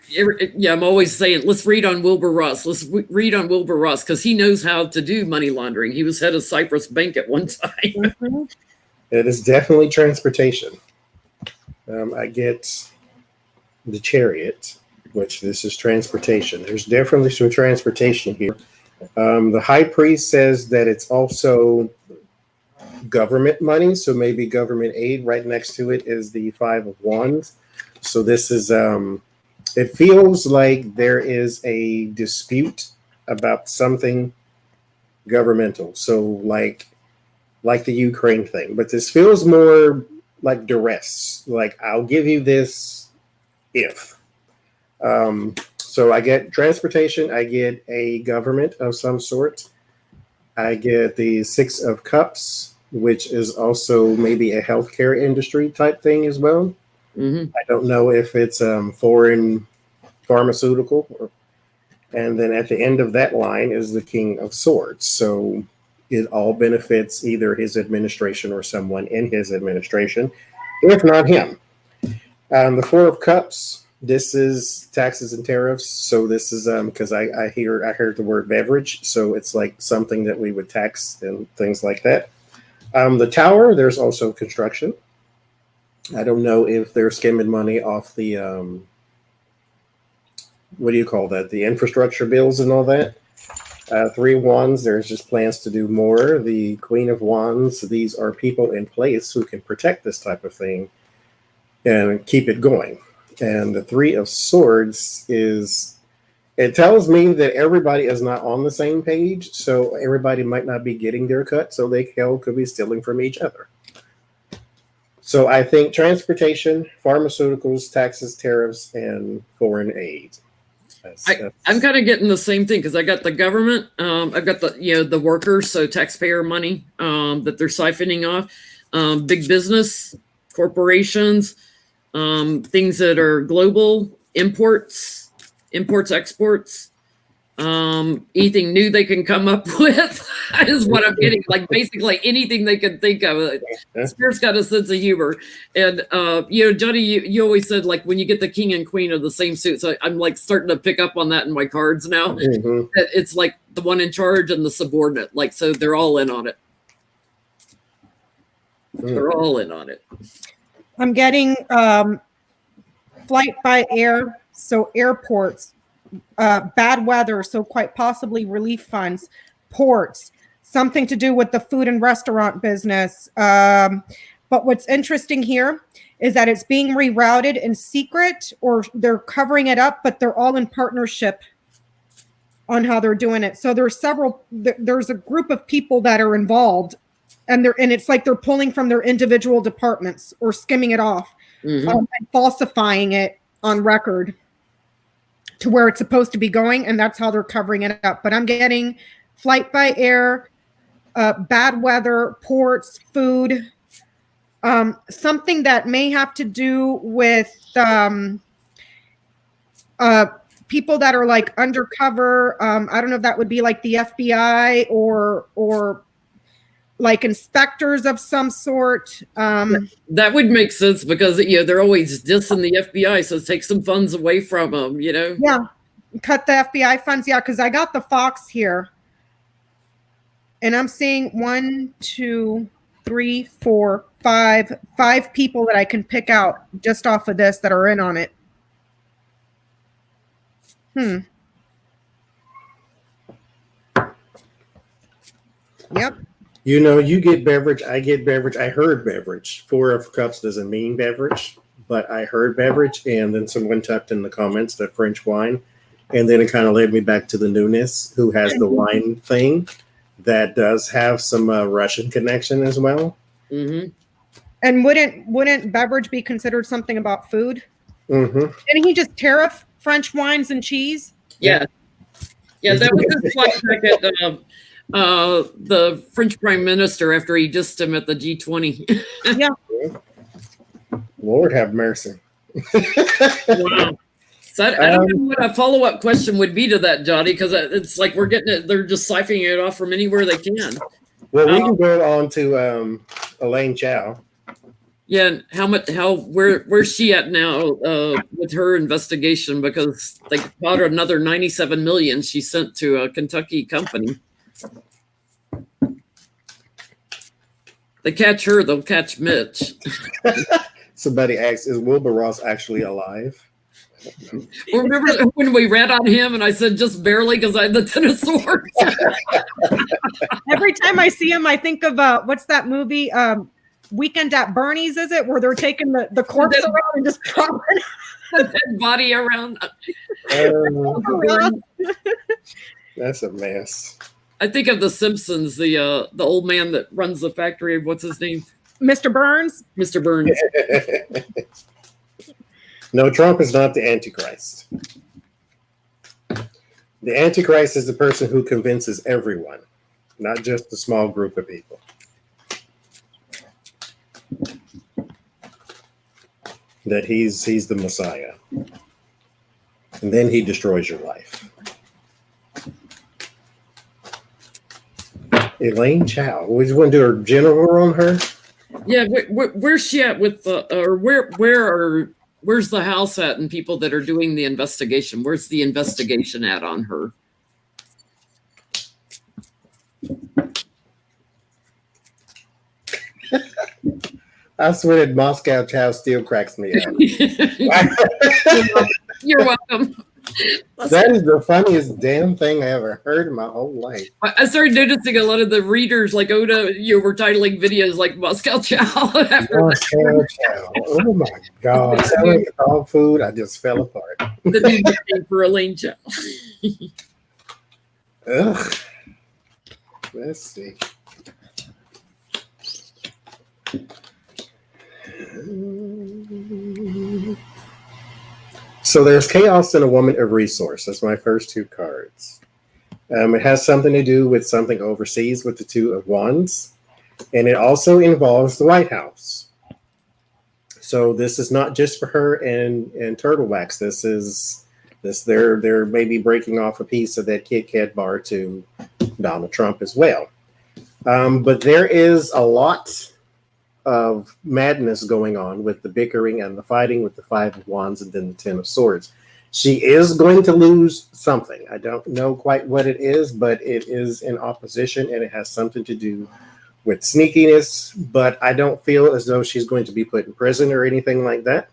S2: Yeah, I'm always saying, let's read on Wilbur Ross. Let's read on Wilbur Ross because he knows how to do money laundering. He was head of Cyprus Bank at one time.
S3: Mm-hmm.
S1: It is definitely transportation. I get the chariot, which this is transportation. There's definitely some transportation here. The high priest says that it's also government money, so maybe government aid. Right next to it is the Five of Wands. So this is, it feels like there is a dispute about something governmental. So like the Ukraine thing, but this feels more like duress. Like, I'll give you this if. So I get transportation, I get a government of some sort. I get the Six of Cups, which is also maybe a healthcare industry type thing as well.
S2: Mm-hmm.
S1: I don't know if it's foreign pharmaceutical. And then at the end of that line is the King of Swords. So it all benefits either his administration or someone in his administration, if not him. The Four of Cups. This is taxes and tariffs. So this is because I heard the word beverage. So it's like something that we would tax and things like that. The Tower, there's also construction. I don't know if they're skimming money off the, what do you call that? The infrastructure bills and all that. Three Wands, there's just plans to do more. The Queen of Wands, these are people in place who can protect this type of thing and keep it going. And the Three of Swords it tells me that everybody is not on the same page. So everybody might not be getting their cut. So they could be stealing from each other. So I think transportation, pharmaceuticals, taxes, tariffs, and foreign aid.
S2: I'm kind of getting the same thing because I got the government. I've got the workers, so taxpayer money that they're siphoning off. Big business, corporations, things that are global, imports, exports, anything new they can come up with is what I'm getting. Like, basically anything they can think of. Spirit's got a sense of humor. And, Johnny, you always said, like, when you get the king and queen of the same suit. So I'm like starting to pick up on that in my cards now. Mm-hmm. That it's like the one in charge and the subordinate. Like, so they're all in on it. They're all in on it.
S3: I'm getting flight by air, so airports, bad weather, so quite possibly relief funds, ports, something to do with the food and restaurant business. But what's interesting here is that it's being rerouted in secret, or they're covering it up, but they're all in partnership on how they're doing it. So there's a group of people that are involved, and it's like they're pulling from their individual departments or skimming it off, and falsifying it on record to where it's supposed to be going, and that's how they're covering it up. But I'm getting flight by air, bad weather, ports, food, something that may have to do with people that are like undercover. I don't know if that would be like the FBI or like inspectors of some sort.
S2: That would make sense because they're always dissing the FBI, so take some funds away from them.
S3: Yeah, cut the FBI funds. Yeah, because I got the Fox here, and I'm seeing 1, 2, 3, 4, 5 people that I can pick out just off of this that are in on it. Yep.
S1: You get beverage, I get beverage. I heard beverage. 4 cups doesn't mean beverage, but I heard beverage, and then someone typed in the comments the French wine, and then it kind of led me back to the Nunes, who has the wine thing that does have some Russian connection as well.
S2: Mm-hmm.
S3: And wouldn't beverage be considered something about food?
S1: Mm-hmm.
S3: Didn't he just tariff French wines and cheese?
S2: Yeah, that was his flight back at the French Prime Minister after he dissed him at the G20.
S3: Yeah.
S1: Lord have mercy.
S2: Wow. So I don't know what a follow-up question would be to that, Johnny, because it's like we're getting it. They're just siphoning it off from anywhere they can.
S1: Well, we can go on to Elaine Chao.
S2: Yeah, and where's she at now with her investigation? Because they caught her another $97 million she sent to a Kentucky company. They catch her, they'll catch Mitch.
S1: Somebody asked, "Is Wilbur Ross actually alive?"
S2: Remember when we read on him and I said just barely because I had the tennis sword?
S3: Every time I see him, I think of what's that movie? Weekend at Bernie's, is it? Where they're taking the corpse around and just dropping
S2: the dead body around.
S1: That's a mess.
S2: I think of The Simpsons, the old man that runs the factory. What's his name?
S3: Mr. Burns.
S2: Mr. Burns.
S1: No, Trump is not the Antichrist. The Antichrist is the person who convinces everyone, not just a small group of people. That he's the Messiah. And then he destroys your life. Elaine Chao. We just want to do a general on her.
S2: Yeah, where's she at with the or where's the House at and people that are doing the investigation? Where's the investigation at on her?
S1: I swear that Moscow Chow still cracks me up.
S2: You're welcome.
S1: That is the funniest damn thing I ever heard in my whole life.
S2: I started noticing a lot of the readers, like Oda, were titling videos like Moscow Chow.
S1: Moscow Chow. Oh my God. Selling dog food, I just fell apart.
S2: The new nickname for Elaine Chao.
S1: Ugh. Let's see. So there's chaos and a woman of resource. That's my first 2 cards. It has something to do with something overseas with the 2 of Wands. And it also involves the White House. So this is not just for her and Turtle Wax. They're maybe breaking off a piece of that Kit Kat bar to Donald Trump as well. But there is a lot of madness going on with the bickering and the fighting with the 5 of Wands and then the 10 of Swords. She is going to lose something. I don't know quite what it is, but it is in opposition and it has something to do with sneakiness. But I don't feel as though she's going to be put in prison or anything like that,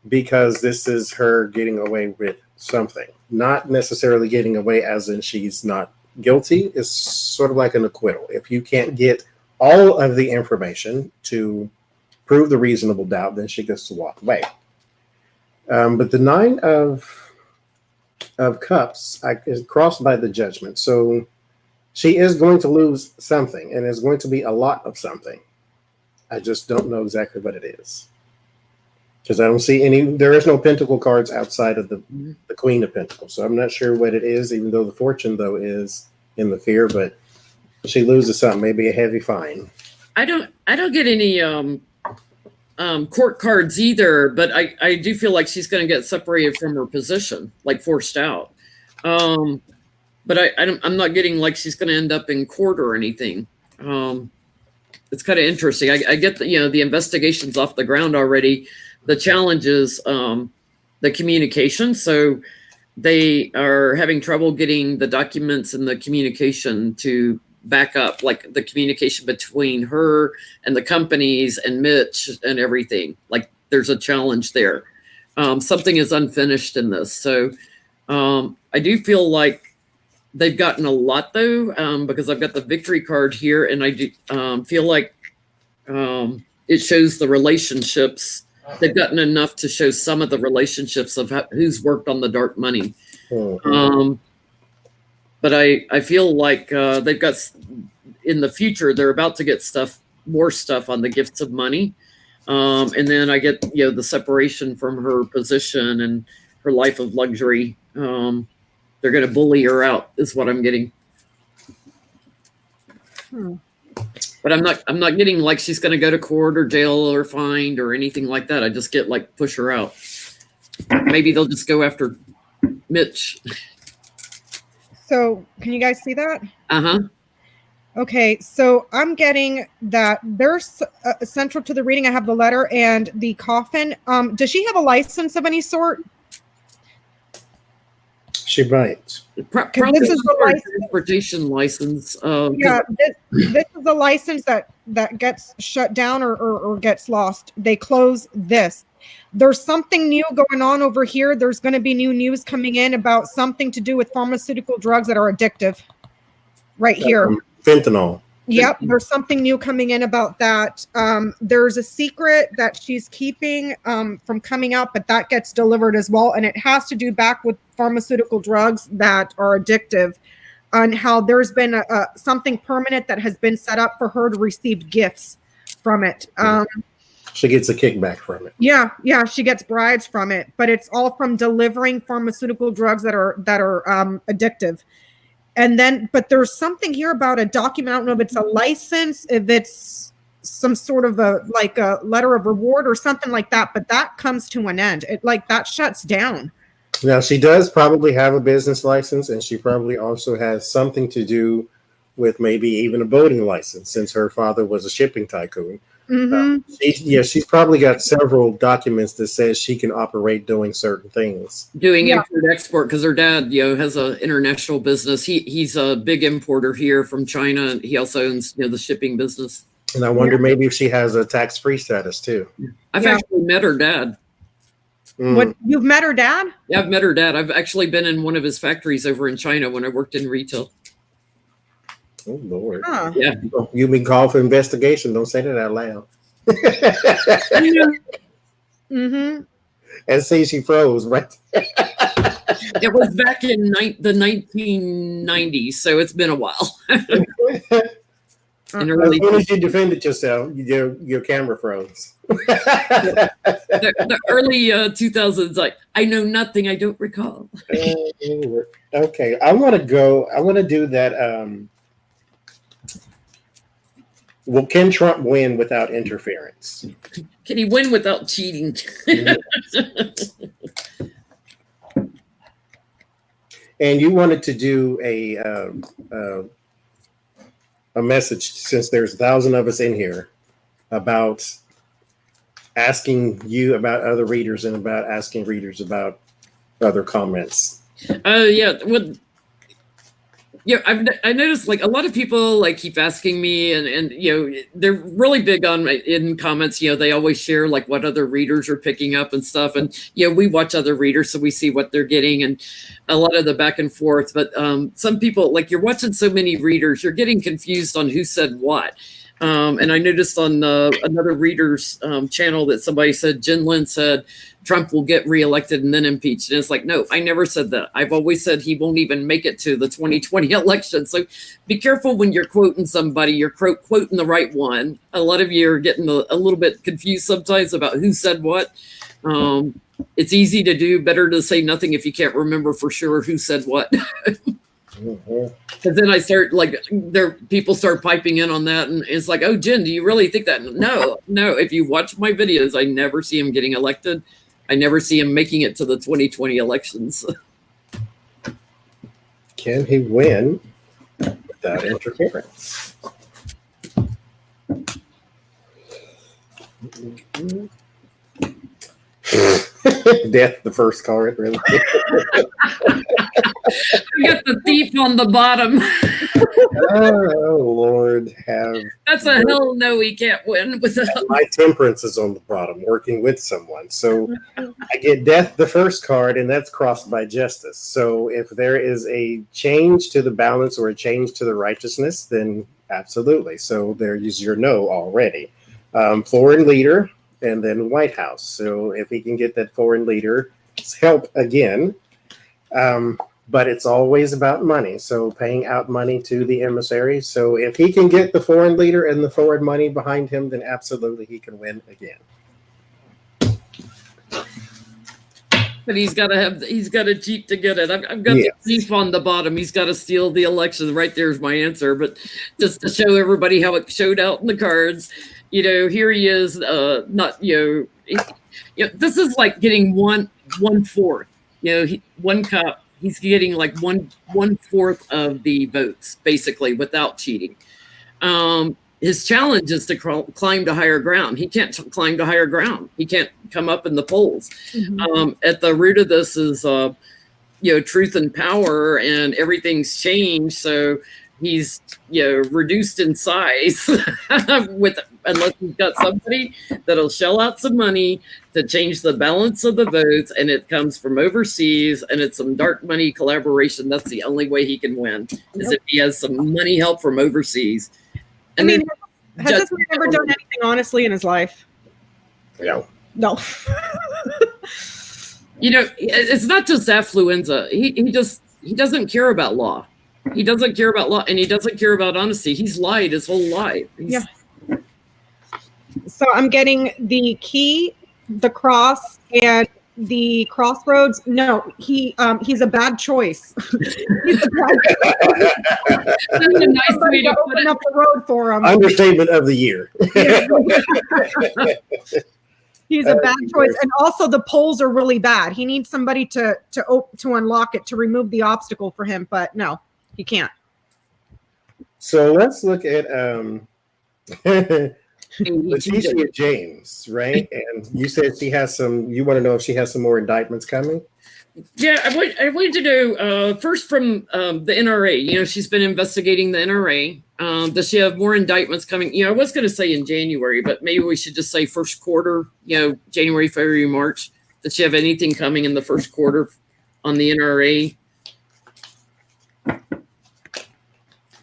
S1: because this is her getting away with something. Not necessarily getting away as in she's not guilty is sort of like an acquittal. If you can't get all of the information to prove the reasonable doubt, then she gets to walk away. But the Nine of Cups is crossed by the Judgment. So she is going to lose something, and it's going to be a lot of something. I just don't know exactly what it is. Because I don't see there is no Pentacle cards outside of the Queen of Pentacles. So I'm not sure what it is, even though the Fortune, though, is in the Fear. But she loses something, maybe a heavy fine.
S2: I don't get any court cards either, but I do feel like she's going to get separated from her position, like forced out. But I'm not getting like she's going to end up in court or anything. It's kind of interesting. I get the investigation's off the ground already. The challenge is the communication. So they are having trouble getting the documents and the communication to back up, like the communication between her and the companies and Mitch and everything. Like there's a challenge there. Something is unfinished in this. So I do feel like they've gotten a lot though, because I've got the victory card here, and I do feel like it shows the relationships. They've gotten enough to show some of the relationships of who's worked on the dark money. Mm-hmm. But I feel like they've got in the future, they're about to get more stuff on the gifts of money. And then I get, the separation from her position and her life of luxury. They're going to bully her out is what I'm getting. But I'm not getting like she's going to go to court or jail or fined or anything like that. I just get like push her out. Maybe they'll just go after Mitch.
S3: So can you guys see that?
S2: Uh-huh.
S3: Okay, so I'm getting that there's central to the reading. I have the letter and the coffin. Does she have a license of any sort?
S1: She might.
S2: Probably
S3: this is the
S2: transportation license.
S3: Yeah, this is the license that gets shut down or gets lost. They close this. There's something new going on over here. There's going to be new news coming in about something to do with pharmaceutical drugs that are addictive. Right here.
S1: Fentanyl.
S3: Yep, there's something new coming in about that. There's a secret that she's keeping from coming out, but that gets delivered as well. And it has to do back with pharmaceutical drugs that are addictive, and how there's been something permanent that has been set up for her to receive gifts from it.
S1: She gets a kickback from it.
S3: Yeah, she gets bribes from it, but it's all from delivering pharmaceutical drugs that are addictive. And then, but there's something here about a document. I don't know if it's a license, if it's some sort of a letter of reward or something like that, but that comes to an end. That shuts down.
S1: Now, she does probably have a business license, and she probably also has something to do with maybe even a boating license, since her father was a shipping tycoon. Mm-hmm. She's probably got several documents that says she can operate doing certain things.
S2: Doing import-export, because her dad, has an international business. He's a big importer here from China, and he also owns, the shipping business.
S1: And I wonder maybe if she has a tax-free status too.
S2: I've actually met her dad.
S3: What, you've met her dad?
S2: Yeah, I've met her dad. I've actually been in one of his factories over in China when I worked in retail.
S1: Oh, Lord.
S2: Huh. Yeah.
S1: You've been called for investigation. Don't say that out loud.
S3: Mm-hmm.
S1: And see, she froze, right?
S2: It was back in the 1990s, so it's been a while.
S1: As soon as you defended yourself, your camera froze.
S2: the early 2000s, like, I know nothing, I don't recall.
S1: Okay, I want to do that. Well, can Trump win without interference?
S2: Can he win without cheating?
S1: And you wanted to do a message, since there's 1,000 of us in here, about asking you about other readers and about asking readers about other comments.
S2: Yeah. Yeah, I noticed like a lot of people like keep asking me, and they're really big on in comments. They always share like what other readers are picking up and stuff, and we watch other readers, so we see what they're getting, and a lot of the back and forth. But some people, like, you're watching so many readers, you're getting confused on who said what. And I noticed on another reader's channel that somebody said Jen Lin said Trump will get reelected and then impeached. And it's like, no, I never said that. I've always said he won't even make it to the 2020 election. So be careful when you're quoting somebody, you're quoting the right one. A lot of you are getting a little bit confused sometimes about who said what. It's easy to do, better to say nothing if you can't remember for sure who said what. Because then I start people start piping in on that, and it's like, oh, Jen, do you really think that? No. If you watch my videos, I never see him getting elected. I never see him making it to the 2020 elections.
S1: Can he win without interference? Death, the first card, really.
S2: I got the thief on the bottom.
S1: Oh, Lord,
S2: That's a hell no, he can't win with that.
S1: My temperance is on the bottom, working with someone. So I get death, the first card, and that's crossed by justice. So if there is a change to the balance or a change to the righteousness, then absolutely. So there is your no already. Foreign leader, and then White House. So if he can get that foreign leader's help again, but it's always about money. So paying out money to the emissary. So if he can get the foreign leader and the foreign money behind him, then absolutely he can win again.
S2: But he's got to cheat to get it. I've got the thief on the bottom. He's got to steal the election. Right there's my answer. But just to show everybody how it showed out in the cards, here he is. This is like getting one fourth. One cup. He's getting like one fourth of the votes, basically, without cheating. His challenge is to climb to higher ground. He can't climb to higher ground. He can't come up in the polls. Mm-hmm. At the root of this is, truth and power, and everything's changed. So he's, reduced in size unless he's got somebody that'll shell out some money to change the balance of the votes, and it comes from overseas, and it's some dark money collaboration. That's the only way he can win, is if he has some money help from overseas. And
S3: has this man ever done anything honestly in his life?
S1: No.
S2: It's not just affluenza. He doesn't care about law. He doesn't care about law, and he doesn't care about honesty. He's lied his whole life.
S3: So I'm getting the key, the cross, and the crossroads. No, he's a bad choice. He's a bad choice.
S2: That's a nice way to
S3: open up the road for him.
S1: Understatement of the year.
S3: He's a bad choice, and also the polls are really bad. He needs somebody to unlock it, to remove the obstacle for him. But no, he can't.
S1: So let's look at Letitia James, right? And you said she has some. You want to know if she has some more indictments coming?
S2: Yeah, I wanted to know first from the NRA. She's been investigating the NRA. Does she have more indictments coming? I was going to say in January, but maybe we should just say first quarter. January, February, March. Does she have anything coming in the first quarter on the NRA?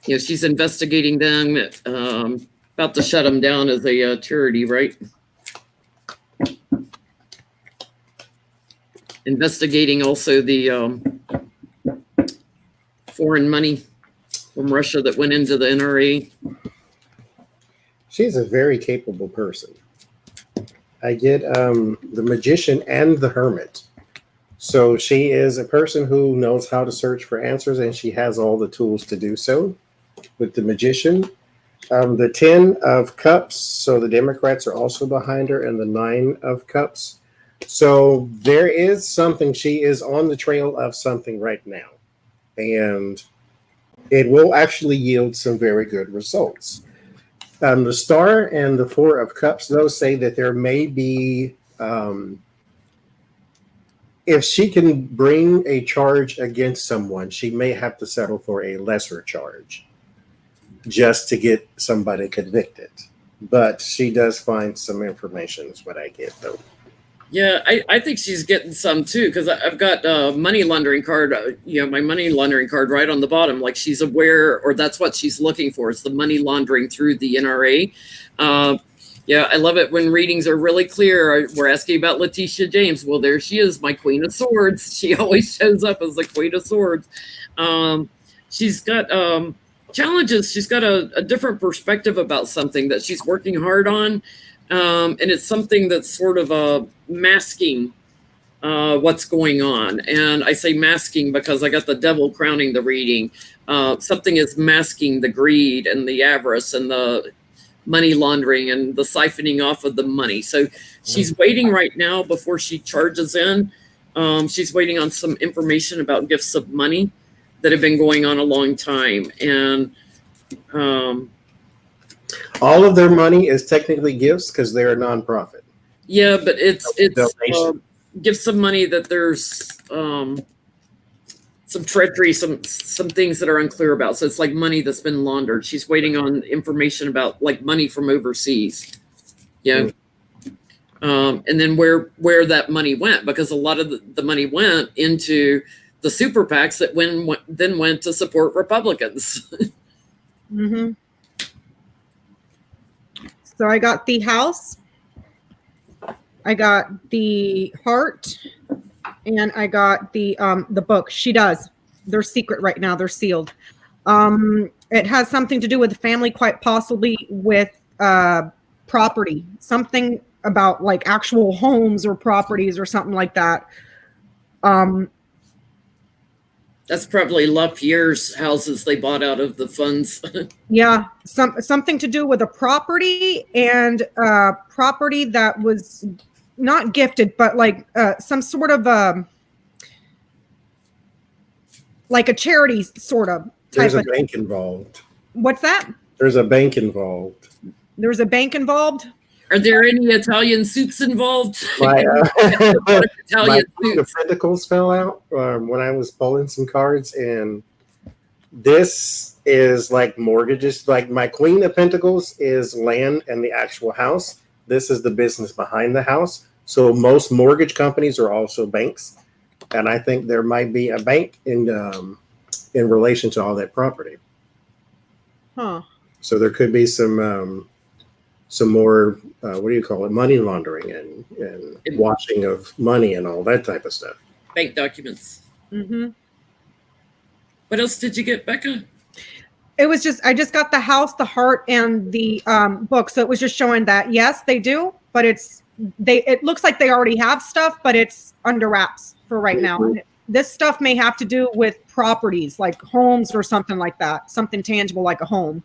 S2: She's investigating them. About to shut them down as a charity, right? Investigating also the foreign money from Russia that went into the NRA.
S1: She's a very capable person. I get the magician and the hermit. So she is a person who knows how to search for answers, and she has all the tools to do so. With the magician, the 10 of cups, so the Democrats are also behind her, and the 9 of cups. So there is something. She is on the trail of something right now, and it will actually yield some very good results. The star and the 4 of cups, those say that there may be if she can bring a charge against someone, she may have to settle for a lesser charge just to get somebody convicted. But she does find some information, is what I get, though.
S2: Yeah, I think she's getting some too, because I've got a money laundering card, my money laundering card right on the bottom. Like she's aware, or that's what she's looking for. It's the money laundering through the NRA. Yeah, I love it when readings are really clear. We're asking about Letitia James. Well, there she is, my Queen of Swords. She always shows up as the Queen of Swords. She's got challenges. She's got a different perspective about something that she's working hard on. And it's something that's sort of masking what's going on. And I say masking because I got the devil crowning the reading. Something is masking the greed and the avarice and the money laundering and the siphoning off of the money. So she's waiting right now before she charges in. She's waiting on some information about gifts of money that have been going on a long time. And
S1: all of their money is technically gifts because they're a nonprofit.
S2: Yeah, but it's gifts of money that there's some treachery, some things that are unclear about. So it's like money that's been laundered. She's waiting on information about like money from overseas. Yeah. And then where that money went, because a lot of the money went into the super PACs that then went to support Republicans.
S3: Mm-hmm. So I got the house, I got the heart, and I got the book. She does. They're secret right now. They're sealed. It has something to do with the family, quite possibly with property. Something about like actual homes or properties or something like that.
S2: That's probably LaPierre's houses they bought out of the funds.
S3: Yeah, something to do with a property and property that was not gifted, but like some sort of like a charity sort of.
S1: There's a bank involved.
S3: What's that?
S1: There's a bank involved.
S3: There's a bank involved.
S2: Are there any Italian suits involved?
S1: My
S2: Italian
S1: Queen of Pentacles fell out when I was pulling some cards, and this is like mortgages. Like my Queen of Pentacles is land and the actual house. This is the business behind the house. So most mortgage companies are also banks, and I think there might be a bank in relation to all that property.
S3: Huh.
S1: So there could be some more, what do you call it, money laundering and washing of money and all that type of stuff.
S2: Bank documents.
S3: Mm-hmm.
S2: What else did you get, Becca?
S3: It was I just got the house, the heart, and the book. So it was just showing that, yes, they do, but it looks like they already have stuff, but it's under wraps for right now.
S1: Mm-hmm.
S3: This stuff may have to do with properties like homes or something like that, something tangible like a home.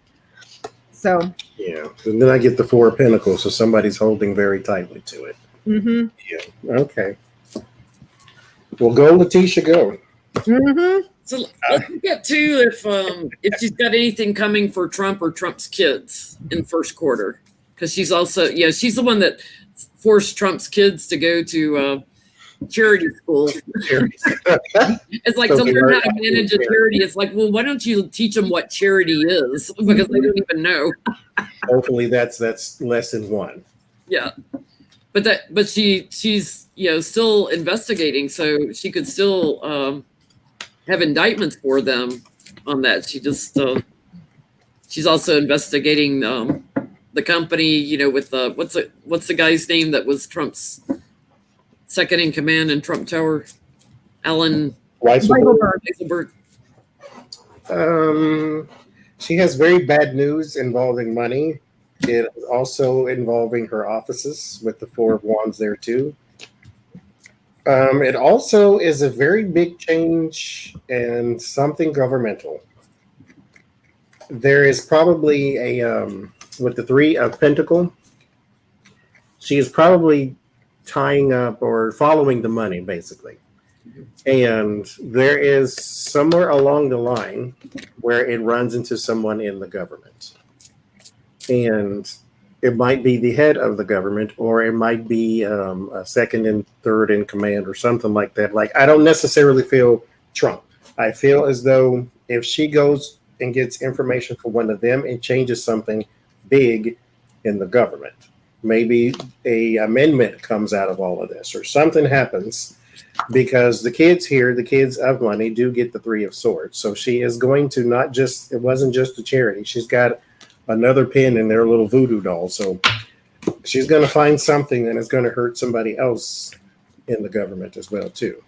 S3: So
S1: yeah, and then I get the Four of Pentacles, so somebody's holding very tightly to it.
S3: Mm-hmm.
S1: Yeah. Okay. Well, go, Letitia, go.
S3: Mm-hmm.
S2: So let's get to if she's got anything coming for Trump or Trump's kids in first quarter, because she's also she's the one that forced Trump's kids to go to charity school. It's like to learn how to manage a charity. It's like, well, why don't you teach them what charity is, because they don't even know.
S1: Hopefully that's lesson one.
S2: Yeah, but she's still investigating, so she could still have indictments for them on that. She just she's also investigating the company, with the what's the guy's name that was Trump's second in command in Trump Tower, Alan Weisselberg.
S1: She has very bad news involving money. It also involving her offices with the Four of Wands there too. It also is a very big change and something governmental. There is probably with the Three of Pentacles, she is probably tying up or following the money, basically. And there is somewhere along the line where it runs into someone in the government. And it might be the head of the government, or it might be a second and third in command or something like that. Like, I don't necessarily feel Trump. I feel as though if she goes and gets information from one of them, it changes something big in the government. Maybe a amendment comes out of all of this, or something happens, because the kids here, the kids of money, do get the Three of Swords. So she is going to not just, it wasn't just a charity. She's got another pin in their little voodoo doll. So she's going to find something that is going to hurt somebody else in the government as well, too.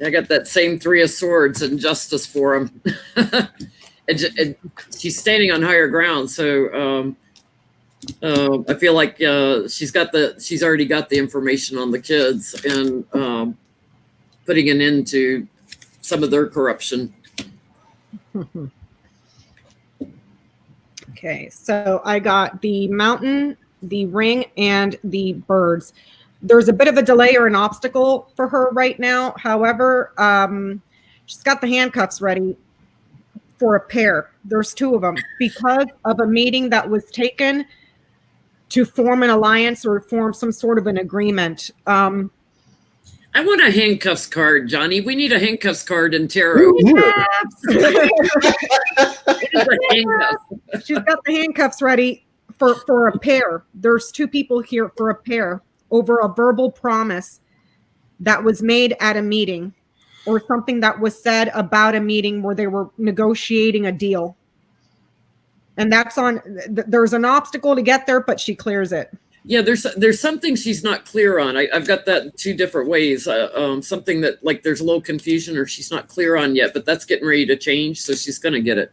S2: I got that same Three of Swords and Justice Forum. And she's standing on higher ground. So I feel like she's already got the information on the kids and putting an end to some of their corruption.
S3: Okay, so I got the mountain, the ring, and the birds. There's a bit of a delay or an obstacle for her right now. However, she's got the handcuffs ready for a pair. There's two of them because of a meeting that was taken to form an alliance or form some sort of an agreement.
S2: I want a handcuffs card, Johnny. We need a handcuffs card in tarot.
S3: She's got the handcuffs ready for a pair. There's two people here for a pair over a verbal promise that was made at a meeting, or something that was said about a meeting where they were negotiating a deal. And that's on, there's an obstacle to get there, but she clears it.
S2: Yeah, there's something she's not clear on. I've got that two different ways. Something that, like, there's a little confusion or she's not clear on yet, but that's getting ready to change. So she's going to get it.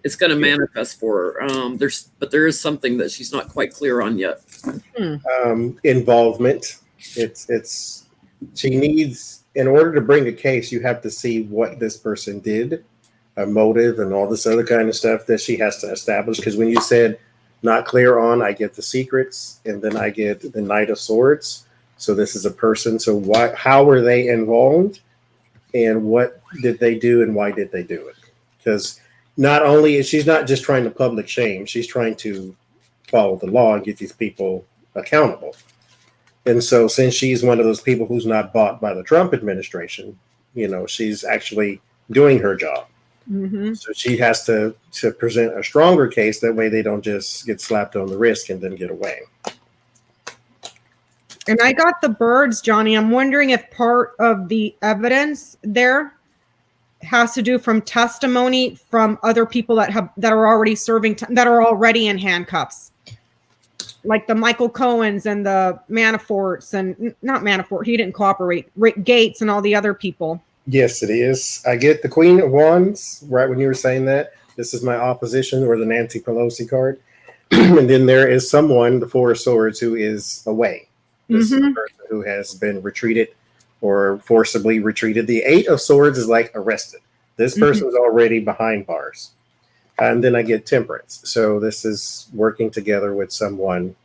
S2: It's going to manifest for her. But there is something that she's not quite clear on yet.
S1: Involvement. She needs, in order to bring a case, you have to see what this person did, a motive, and all this other kind of stuff that she has to establish. Because when you said not clear on, I get the secrets, and then I get the Knight of Swords. So this is a person. So how were they involved, and what did they do, and why did they do it? Because not only is she's not just trying to public shame, she's trying to follow the law and get these people accountable. And so since she's one of those people who's not bought by the Trump administration, she's actually doing her job. Mm-hmm. So she has to present a stronger case. That way they don't just get slapped on the wrist and then get away.
S3: And I got the birds, Johnny. I'm wondering if part of the evidence there has to do from testimony from other people that are already serving, that are already in handcuffs. Like the Michael Cohens and the Manaforts, and not Manafort, he didn't cooperate, Rick Gates and all the other people.
S1: Yes, it is. I get the Queen of Wands right when you were saying that. This is my opposition, or the Nancy Pelosi card. And then there is someone, the Four of Swords, who is away. This is a person who has been retreated or forcibly retreated. The Eight of Swords is like arrested. This person's already behind bars. And then I get Temperance. So this is working together with someone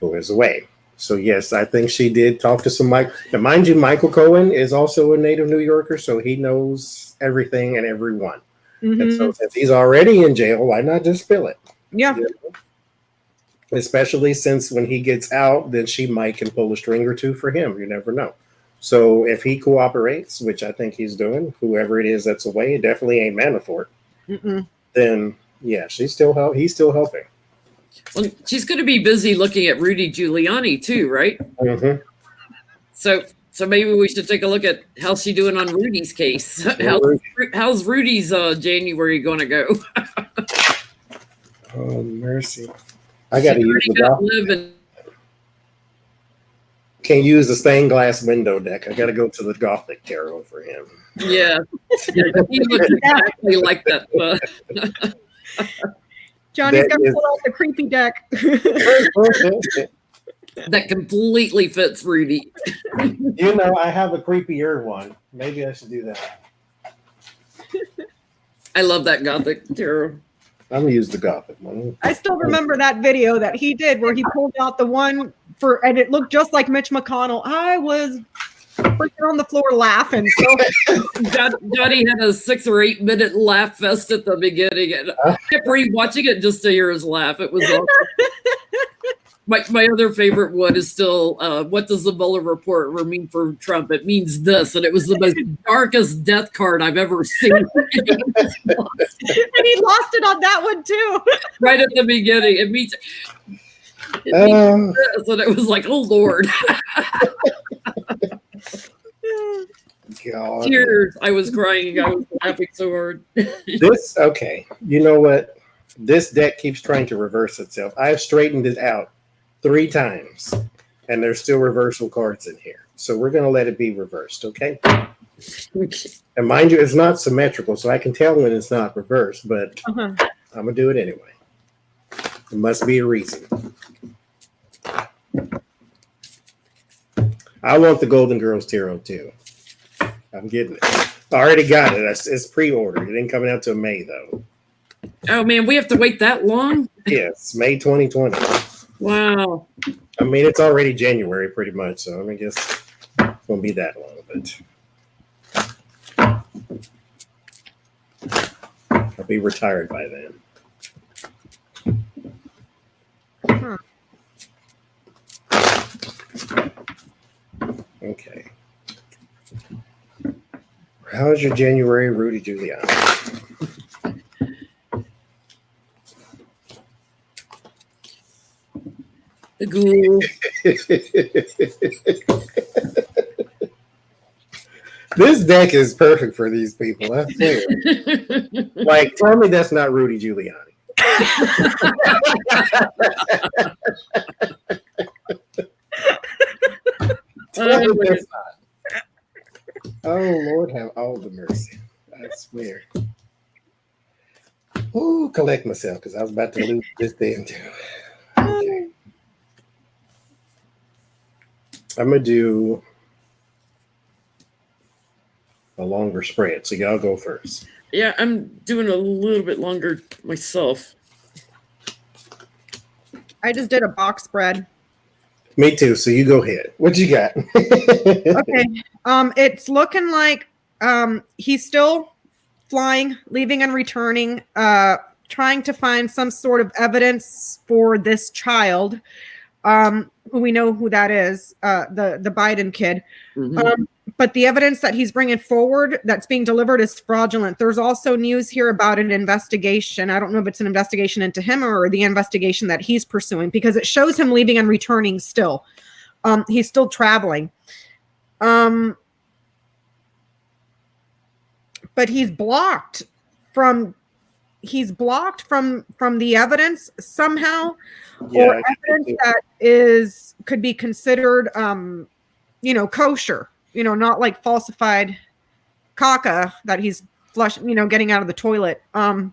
S1: who is away. So yes, I think she did talk to some Mike. Now, mind you, Michael Cohen is also a native New Yorker, so he knows everything and everyone. And so since he's already in jail, why not just spill it?
S3: Yeah.
S1: Especially since when he gets out, then she might can pull a string or two for him. You never know. So if he cooperates, which I think he's doing, whoever it is that's away, it definitely ain't Manafort. Then yeah, he's still helping.
S2: Well, she's going to be busy looking at Rudy Giuliani too, right? So maybe we should take a look at how's she doing on Rudy's case. How's Rudy's January going to go?
S1: Oh mercy! I got to use the Can't use the stained glass window deck. I got to go to the Gothic tarot for him.
S2: Yeah, he looks exactly like that.
S3: Johnny's got to pull out the creepy deck.
S2: That completely fits Rudy.
S1: I have a creepier one. Maybe I should do that.
S2: I love that Gothic tarot.
S1: I'm going to use the Gothic one.
S3: I still remember that video that he did where he pulled out the one and it looked just like Mitch McConnell. I was freaking on the floor laughing. So
S2: Johnny had a 6 or 8 minute laugh fest at the beginning, and I kept rewatching it just to hear his laugh. It was awesome. My other favorite one is still, what does the Mueller report mean for Trump? It means this, and it was the most darkest death card I've ever seen. And
S3: he lost it on that one too.
S2: Right at the beginning, it means this, and it was like, oh Lord.
S1: God.
S2: Tears. I was crying. I was laughing so hard.
S1: Okay. You know what? This deck keeps trying to reverse itself. I've straightened it out 3 times, and there's still reversal cards in here. So we're going to let it be reversed, okay?
S2: Okay.
S1: And mind you, it's not symmetrical, so I can tell when it's not reversed, but I'm going to do it anyway. There must be a reason. I want the Golden Girls Tarot too. I'm getting it. I already got it. It's pre-ordered. It ain't coming out till May, though.
S2: Oh, man, we have to wait that long?
S1: Yes, May 2020.
S2: Wow.
S1: I mean, it's already January pretty much, so I guess it won't be that long, but I'll be retired by then. Okay. How's your January, Rudy Giuliani?
S2: The ghoul.
S1: This deck is perfect for these people. I swear. Like, tell me that's not Rudy Giuliani. Oh, Lord, have all the mercy. I swear. Ooh, collect myself because I was about to lose this damn too. Okay. I'm going to do a longer spread, so y'all go first.
S2: Yeah, I'm doing a little bit longer myself.
S3: I just did a box spread.
S1: Me too, so you go ahead. What you got?
S3: Okay. It's looking like he's still flying, leaving and returning, trying to find some sort of evidence for this child, who we know who that is, the Biden kid.
S2: Mm-hmm.
S3: But the evidence that he's bringing forward that's being delivered is fraudulent. There's also news here about an investigation. I don't know if it's an investigation into him or the investigation that he's pursuing, because it shows him leaving and returning still. He's still traveling. But he's blocked from the evidence somehow, or evidence that could be considered kosher, not like falsified caca that he's getting out of the toilet. And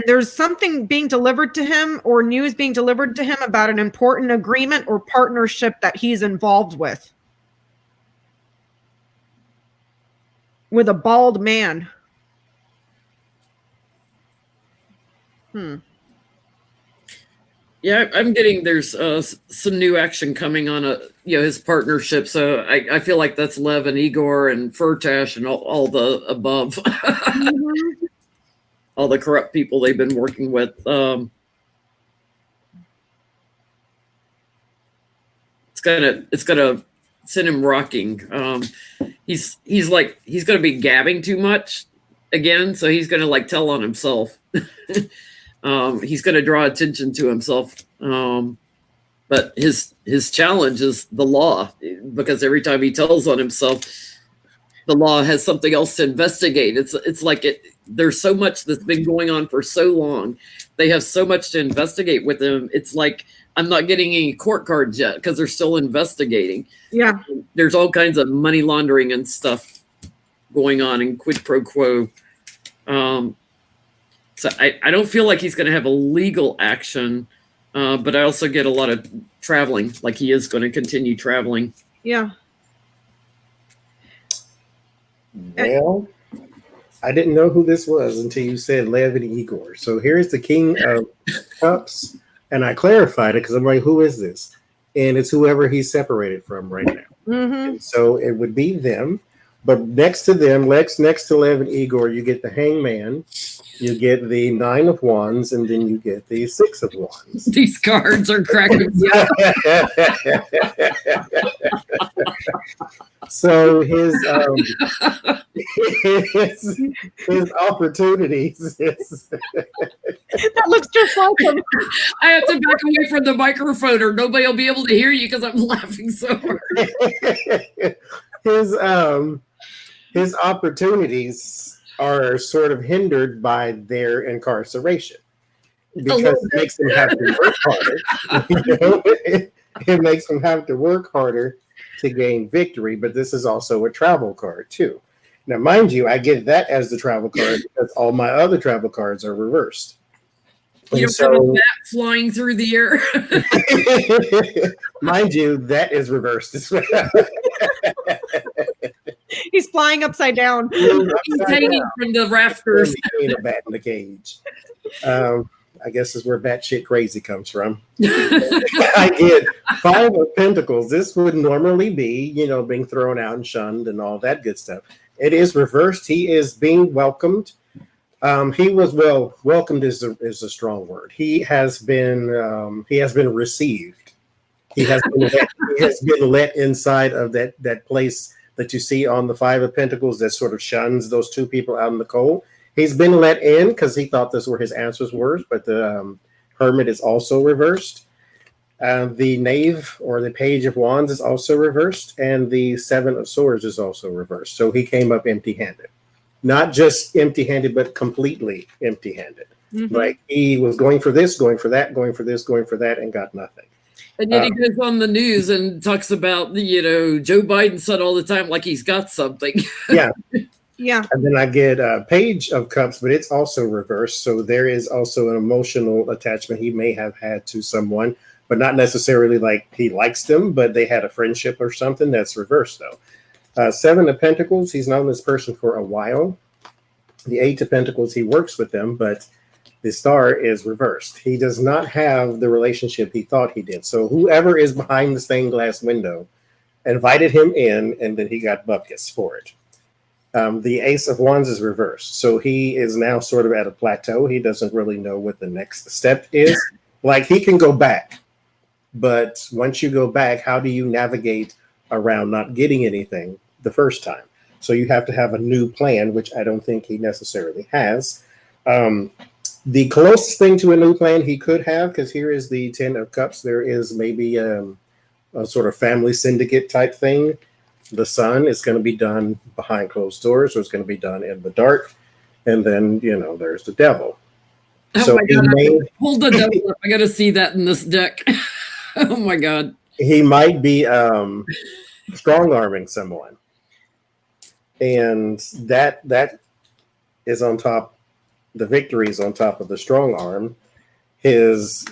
S3: there's something being delivered to him, or news being delivered to him about an important agreement or partnership that he's involved with a bald man.
S2: Yeah, I'm getting there's some new action coming on his partnership. So I feel like that's Lev and Igor and Firtash and all the above,
S3: Mm-hmm.
S2: all the corrupt people they've been working with. It's gonna send him rocking. He's going to be gabbing too much again, so he's going to tell on himself. He's going to draw attention to himself. But his challenge is the law, because every time he tells on himself, the law has something else to investigate. It's like there's so much that's been going on for so long. They have so much to investigate with him. It's like, I'm not getting any court cards yet because they're still investigating.
S3: Yeah.
S2: There's all kinds of money laundering and stuff going on, and quid pro quo. So I don't feel like he's going to have a legal action, but I also get a lot of traveling, like he is going to continue traveling.
S3: Yeah.
S1: Well, I didn't know who this was until you said Lev and Igor. So here's the King of Cups, and I clarified it because I'm like, who is this? and it's whoever he's separated from right now. And so it would be them. But next to them, next to Lev and Igor, you get the Hangman, you get the Nine of Wands, and then you get the Six of Wands.
S2: These cards are cracking me up.
S1: So his opportunities is
S3: That looks just like him.
S2: I have to back away from the microphone or nobody will be able to hear you because I'm laughing so hard.
S1: his opportunities are sort of hindered by their incarceration because it makes them have to work harder. It makes them have to work harder to gain victory, but this is also a travel card too. Now, mind you, I get that as the travel card because all my other travel cards are reversed.
S2: You don't have a bat flying through the air.
S1: Mind you, that is reversed as well.
S3: He's flying upside down.
S2: He's hanging from the rafters.
S1: Ain't a bat in the cage. I guess is where batshit crazy comes from. I get Five of Pentacles. This would normally be, being thrown out and shunned and all that good stuff. It is reversed. He is being welcomed. He was welcomed is a strong word. He has been received. He has been let inside of that place that you see on the Five of Pentacles that sort of shuns those two people out in the cold. He's been let in because he thought this were his answers were, but the Hermit is also reversed. The Knave or the Page of Wands is also reversed, and the Seven of Swords is also reversed. So he came up empty-handed. Not just empty-handed, but completely empty-handed. Like he was going for this, going for that, going for this, going for that, and got nothing.
S2: And then he goes on the news and talks about, Joe Biden said all the time like he's got something.
S1: Yeah.
S3: Yeah.
S1: And then I get a Page of Cups, but it's also reversed. So there is also an emotional attachment he may have had to someone, but not necessarily like he likes them, but they had a friendship or something. That's reversed, though. Seven of Pentacles, he's known this person for a while. The Eight of Pentacles, he works with them, but the Star is reversed. He does not have the relationship he thought he did. So whoever is behind the stained glass window invited him in, and then he got buckets for it. The Ace of Wands is reversed. So he is now sort of at a plateau. He doesn't really know what the next step is. Like he can go back, but once you go back, how do you navigate around not getting anything the first time? So you have to have a new plan, which I don't think he necessarily has. The closest thing to a new plan he could have, because here is the Ten of Cups, there is maybe a sort of family syndicate type thing. The Sun is going to be done behind closed doors, or it's going to be done in the dark. And then, there's the Devil.
S2: Oh
S1: so
S2: my God. Hold the Devil up. I got to see that in this deck. Oh my God.
S1: He might be strong-arming someone. And that is on top. The victory is on top of the strong arm. His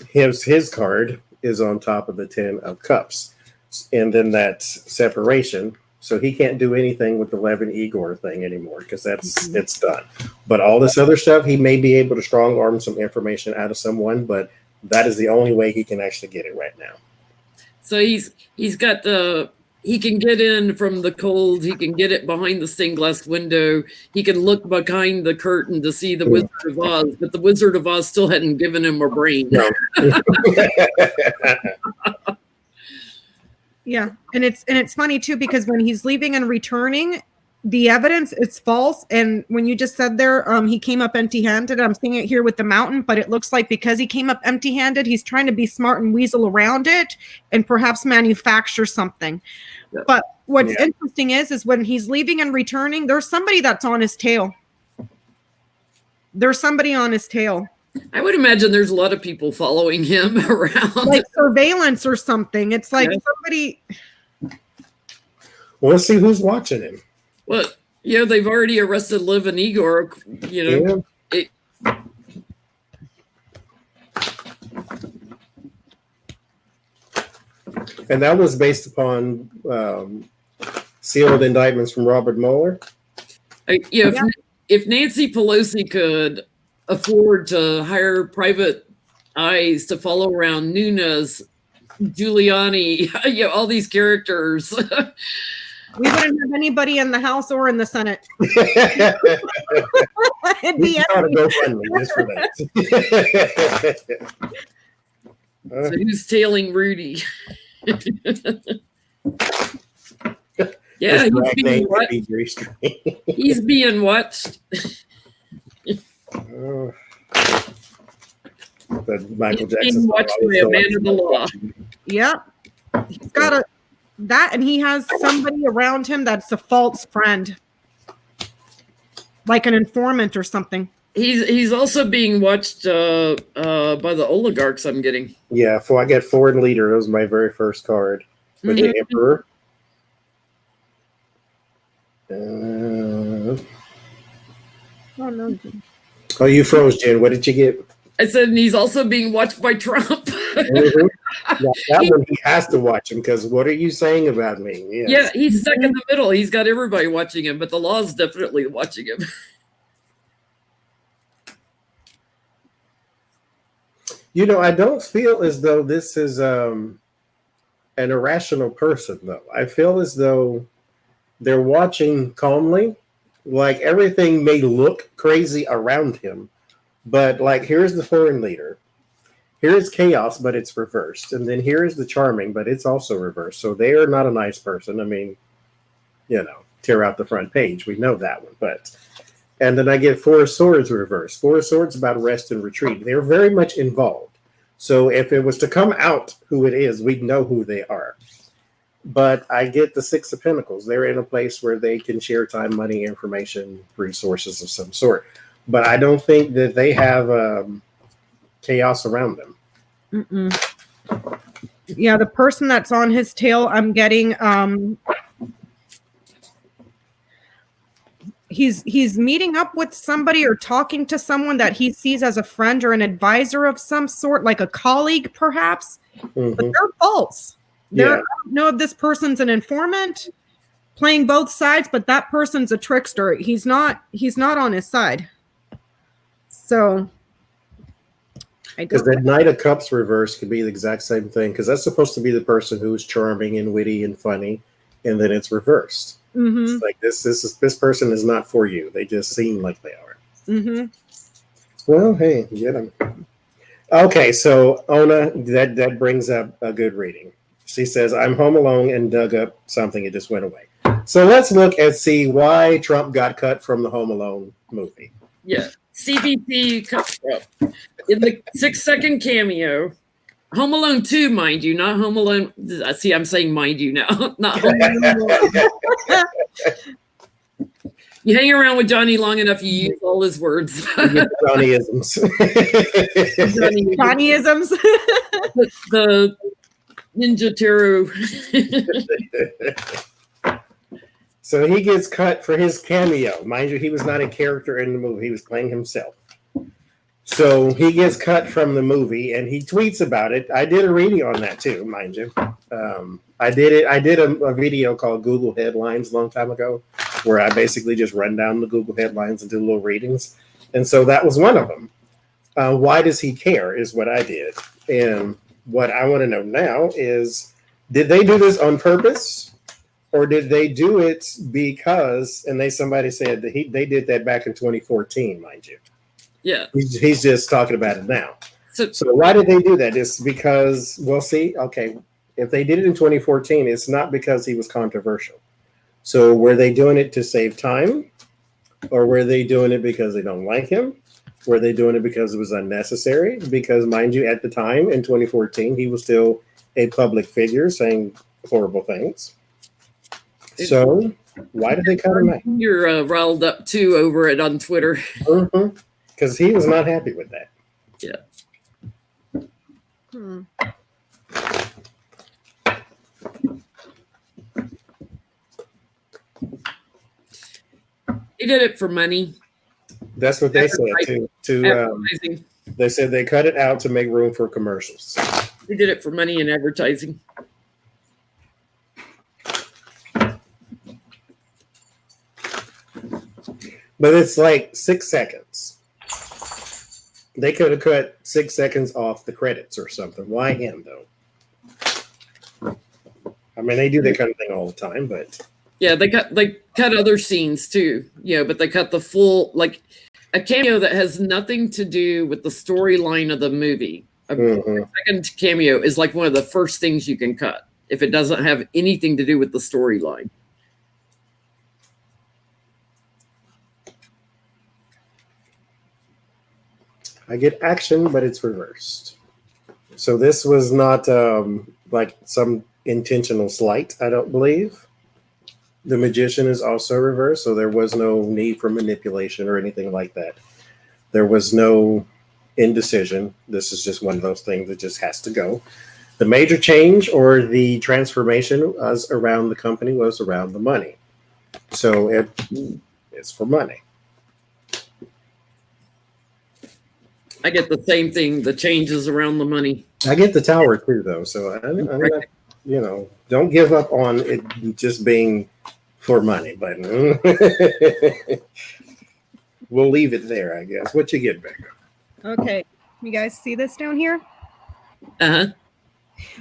S1: card is on top of the Ten of Cups. And then that's separation. So he can't do anything with the Lev and Igor thing anymore because it's done. But all this other stuff, he may be able to strong arm some information out of someone, but that is the only way he can actually get it right now.
S2: So he's got he can get in from the cold. He can get it behind the stained glass window. He can look behind the curtain to see the Wizard of Oz, but the Wizard of Oz still hadn't given him a brain.
S1: No.
S3: Yeah, and it's funny too because when he's leaving and returning, the evidence it's false. And when you just said there, he came up empty-handed. I'm seeing it here with the mountain, but it looks like because he came up empty-handed, he's trying to be smart and weasel around it and perhaps manufacture something. Yeah. But what's interesting is when he's leaving and returning, there's somebody that's on his tail. There's somebody on his tail.
S2: I would imagine there's a lot of people following him around.
S3: Like surveillance or something. It's like somebody.
S1: Well, let's see who's watching him.
S2: Well, they've already arrested Liv and Igor,
S1: Yeah. And that was based upon sealed indictments from Robert Mueller.
S2: If Nancy Pelosi could afford to hire private eyes to follow around Nunes Giuliani, all these characters.
S3: We wouldn't have anybody in the House or in the Senate. It'd
S1: We
S3: be
S1: ought to go fund me just for that.
S2: So who's tailing Rudy? Yeah, he's being watched.
S1: But Michael Jackson
S2: watched by a man of the law.
S3: Yep. He's got that, and he has somebody around him that's a false friend, like an informant or something.
S2: He's also being watched by the oligarchs, I'm getting.
S1: Yeah, I got foreign leader. That was my very first card with the emperor.
S3: Oh no!
S1: Oh, you froze, Jen. What did you get?
S2: I said, and he's also being watched by Trump.
S1: Mm-hmm. Yeah, that one he has to watch him because what are you saying about me? Yes.
S2: Yeah, he's stuck in the middle. He's got everybody watching him, but the law's definitely watching him.
S1: I don't feel as though this is an irrational person, though. I feel as though they're watching calmly, like everything may look crazy around him, but like here's the foreign leader. Here's chaos, but it's reversed. And then here is the charming, but it's also reversed. So they are not a nice person. I mean, tear out the front page. We know that one. And then I get Four of Swords reversed. Four of Swords about rest and retreat. They're very much involved. So if it was to come out who it is, we'd know who they are. But I get the Six of Pentacles. They're in a place where they can share time, money, information, resources of some sort. But I don't think that they have chaos around them.
S3: Mm-mm. Yeah, the person that's on his tail, I'm getting he's meeting up with somebody or talking to someone that he sees as a friend or an advisor of some sort, like a colleague perhaps.
S1: Mm-hmm.
S3: But they're false. I don't know if this person's an informant playing both sides, but that person's a trickster. He's not on his side. So
S1: because that Knight of Cups reverse could be the exact same thing, because that's supposed to be the person who's charming and witty and funny, and then it's reversed.
S3: Mm-hmm.
S1: It's like this person is not for you. They just seem like they are.
S3: Mm-hmm.
S1: Well, hey, get them. Okay, so Ona, that brings up a good reading. She says, "I'm home alone and dug up something. It just went away." So let's look and see why Trump got cut from the Home Alone movie.
S2: Yeah, CBP cut in the 6-second cameo. Home Alone 2, mind you, not Home Alone. See, I'm saying mind you now, not Home Alone. You hang around with Johnny long enough, you use all his words.
S1: Johnnyisms.
S3: Johnnyisms.
S2: The Ninja Tarot.
S1: So he gets cut for his cameo. Mind you, he was not a character in the movie. He was playing himself. So he gets cut from the movie, and he tweets about it. I did a reading on that too, mind you. I did a video called Google Headlines a long time ago, where I basically just run down the Google Headlines and do little readings. And so that was one of them. Why does he care is what I did. And what I want to know now is, did they do this on purpose? Or did they do it because, and somebody said that they did that back in 2014, mind you.
S2: Yeah.
S1: He's just talking about it now.
S2: So
S1: why did they do that? It's because, well, see, okay, if they did it in 2014, it's not because he was controversial. So were they doing it to save time? Or were they doing it because they don't like him? Were they doing it because it was unnecessary? Because, mind you, at the time in 2014, he was still a public figure saying horrible things. So why did they cut him out?
S2: You're riled up too over it on Twitter.
S1: Mm-hmm. Because he was not happy with that.
S2: Yeah. He did it for money.
S1: That's what they said too. They said they cut it out to make room for commercials.
S2: They did it for money and advertising.
S1: But it's like 6 seconds. They could have cut 6 seconds off the credits or something. Why him, though? I mean, they do that kind of thing all the time, but
S2: Yeah, they cut other scenes too, but they cut the full, like a cameo that has nothing to do with the storyline of the movie. A second cameo is like one of the first things you can cut if it doesn't have anything to do with the storyline.
S1: I get action, but it's reversed. So this was not like some intentional slight, I don't believe. The magician is also reversed, so there was no need for manipulation or anything like that. There was no indecision. This is just one of those things that just has to go. The major change or the transformation was around the company was around the money. So it's for money.
S2: I get the same thing. The changes around the money.
S1: I get the tower too, though. So I'm not, don't give up on it just being for money. But we'll leave it there, I guess. What you get, Becca?
S3: Okay, you guys see this down here?
S2: Uh-huh.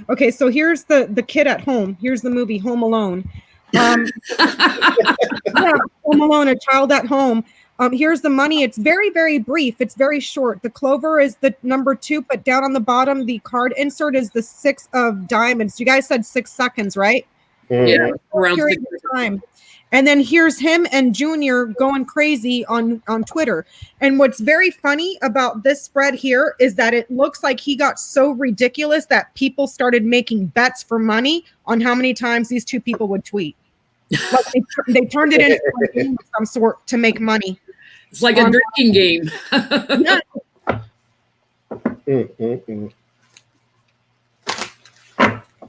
S3: Okay, so here's the kid at home. Here's the movie Home Alone. Yeah, Home Alone, a child at home. Here's the money. It's very, very brief. It's very short. The clover is the number 2, but down on the bottom, the card insert is the 6 of diamonds. You guys said 6 seconds, right?
S2: Yeah, around
S3: Period of time. And then here's him and Junior going crazy on Twitter. And what's very funny about this spread here is that it looks like he got so ridiculous that people started making bets for money on how many times these two people would tweet. Like they turned it into a game of some sort to make money.
S2: It's like a drinking game.
S3: Yeah.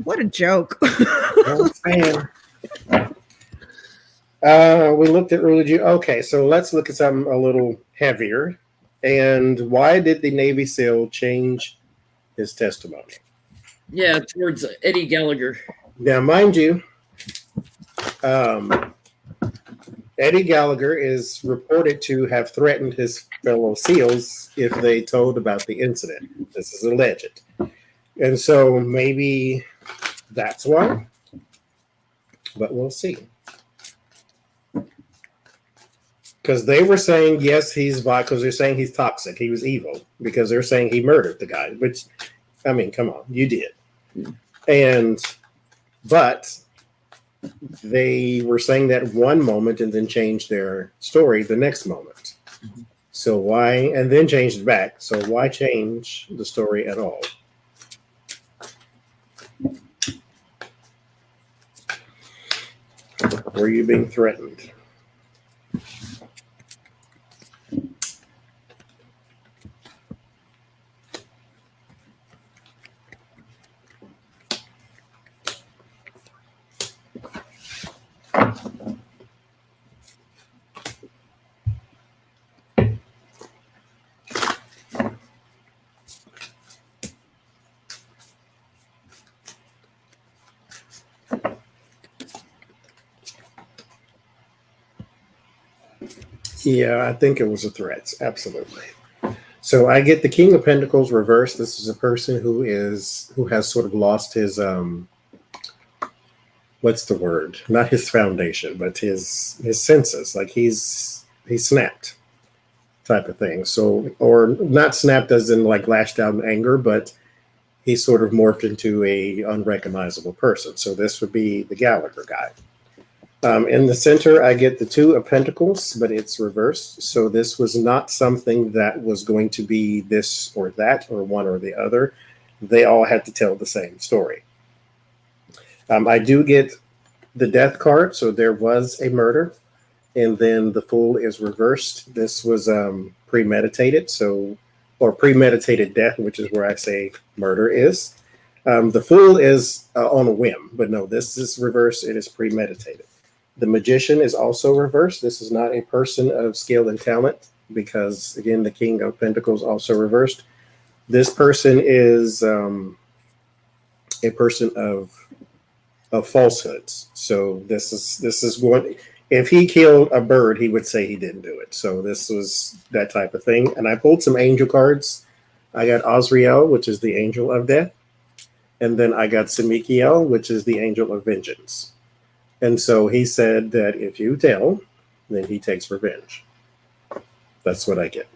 S3: What a joke.
S1: We looked at Rudy Giuliani. Okay, so let's look at something a little heavier. And why did the Navy SEAL change his testimony?
S2: Yeah, towards Eddie Gallagher.
S1: Now, mind you, Eddie Gallagher is reported to have threatened his fellow SEALs if they told about the incident. This is alleged. And so maybe that's why. But we'll see. Because they were saying, yes, he's because they're saying he's toxic. He was evil because they're saying he murdered the guy, which, I mean, come on, you did. But they were saying that one moment and then changed their story the next moment. So why, and then changed it back. So why change the story at all? Were you being threatened? Yeah, I think it was a threat. Absolutely. So I get the King of Pentacles reversed. This is a person who has sort of lost his what's the word? Not his foundation, but his senses. Like he's snapped, type of thing. So, or not snapped as in like lashed out in anger, but he sort of morphed into a unrecognizable person. So this would be the Gallagher guy. In the center, I get the Two of Pentacles, but it's reversed. So this was not something that was going to be this or that or one or the other. They all had to tell the same story. I do get the Death card. So there was a murder. And then the Fool is reversed. This was premeditated. Or premeditated death, which is where I say murder is. The Fool is on a whim. But no, this is reversed. It is premeditated. The Magician is also reversed. This is not a person of skill and talent because, again, the King of Pentacles also reversed. This person is a person of falsehoods. So this is one. If he killed a bird, he would say he didn't do it. So this was that type of thing. And I pulled some angel cards. I got Azrael, which is the angel of death. And then I got Semikiel, which is the angel of vengeance. And so he said that if you tell, then he takes revenge. That's what I get.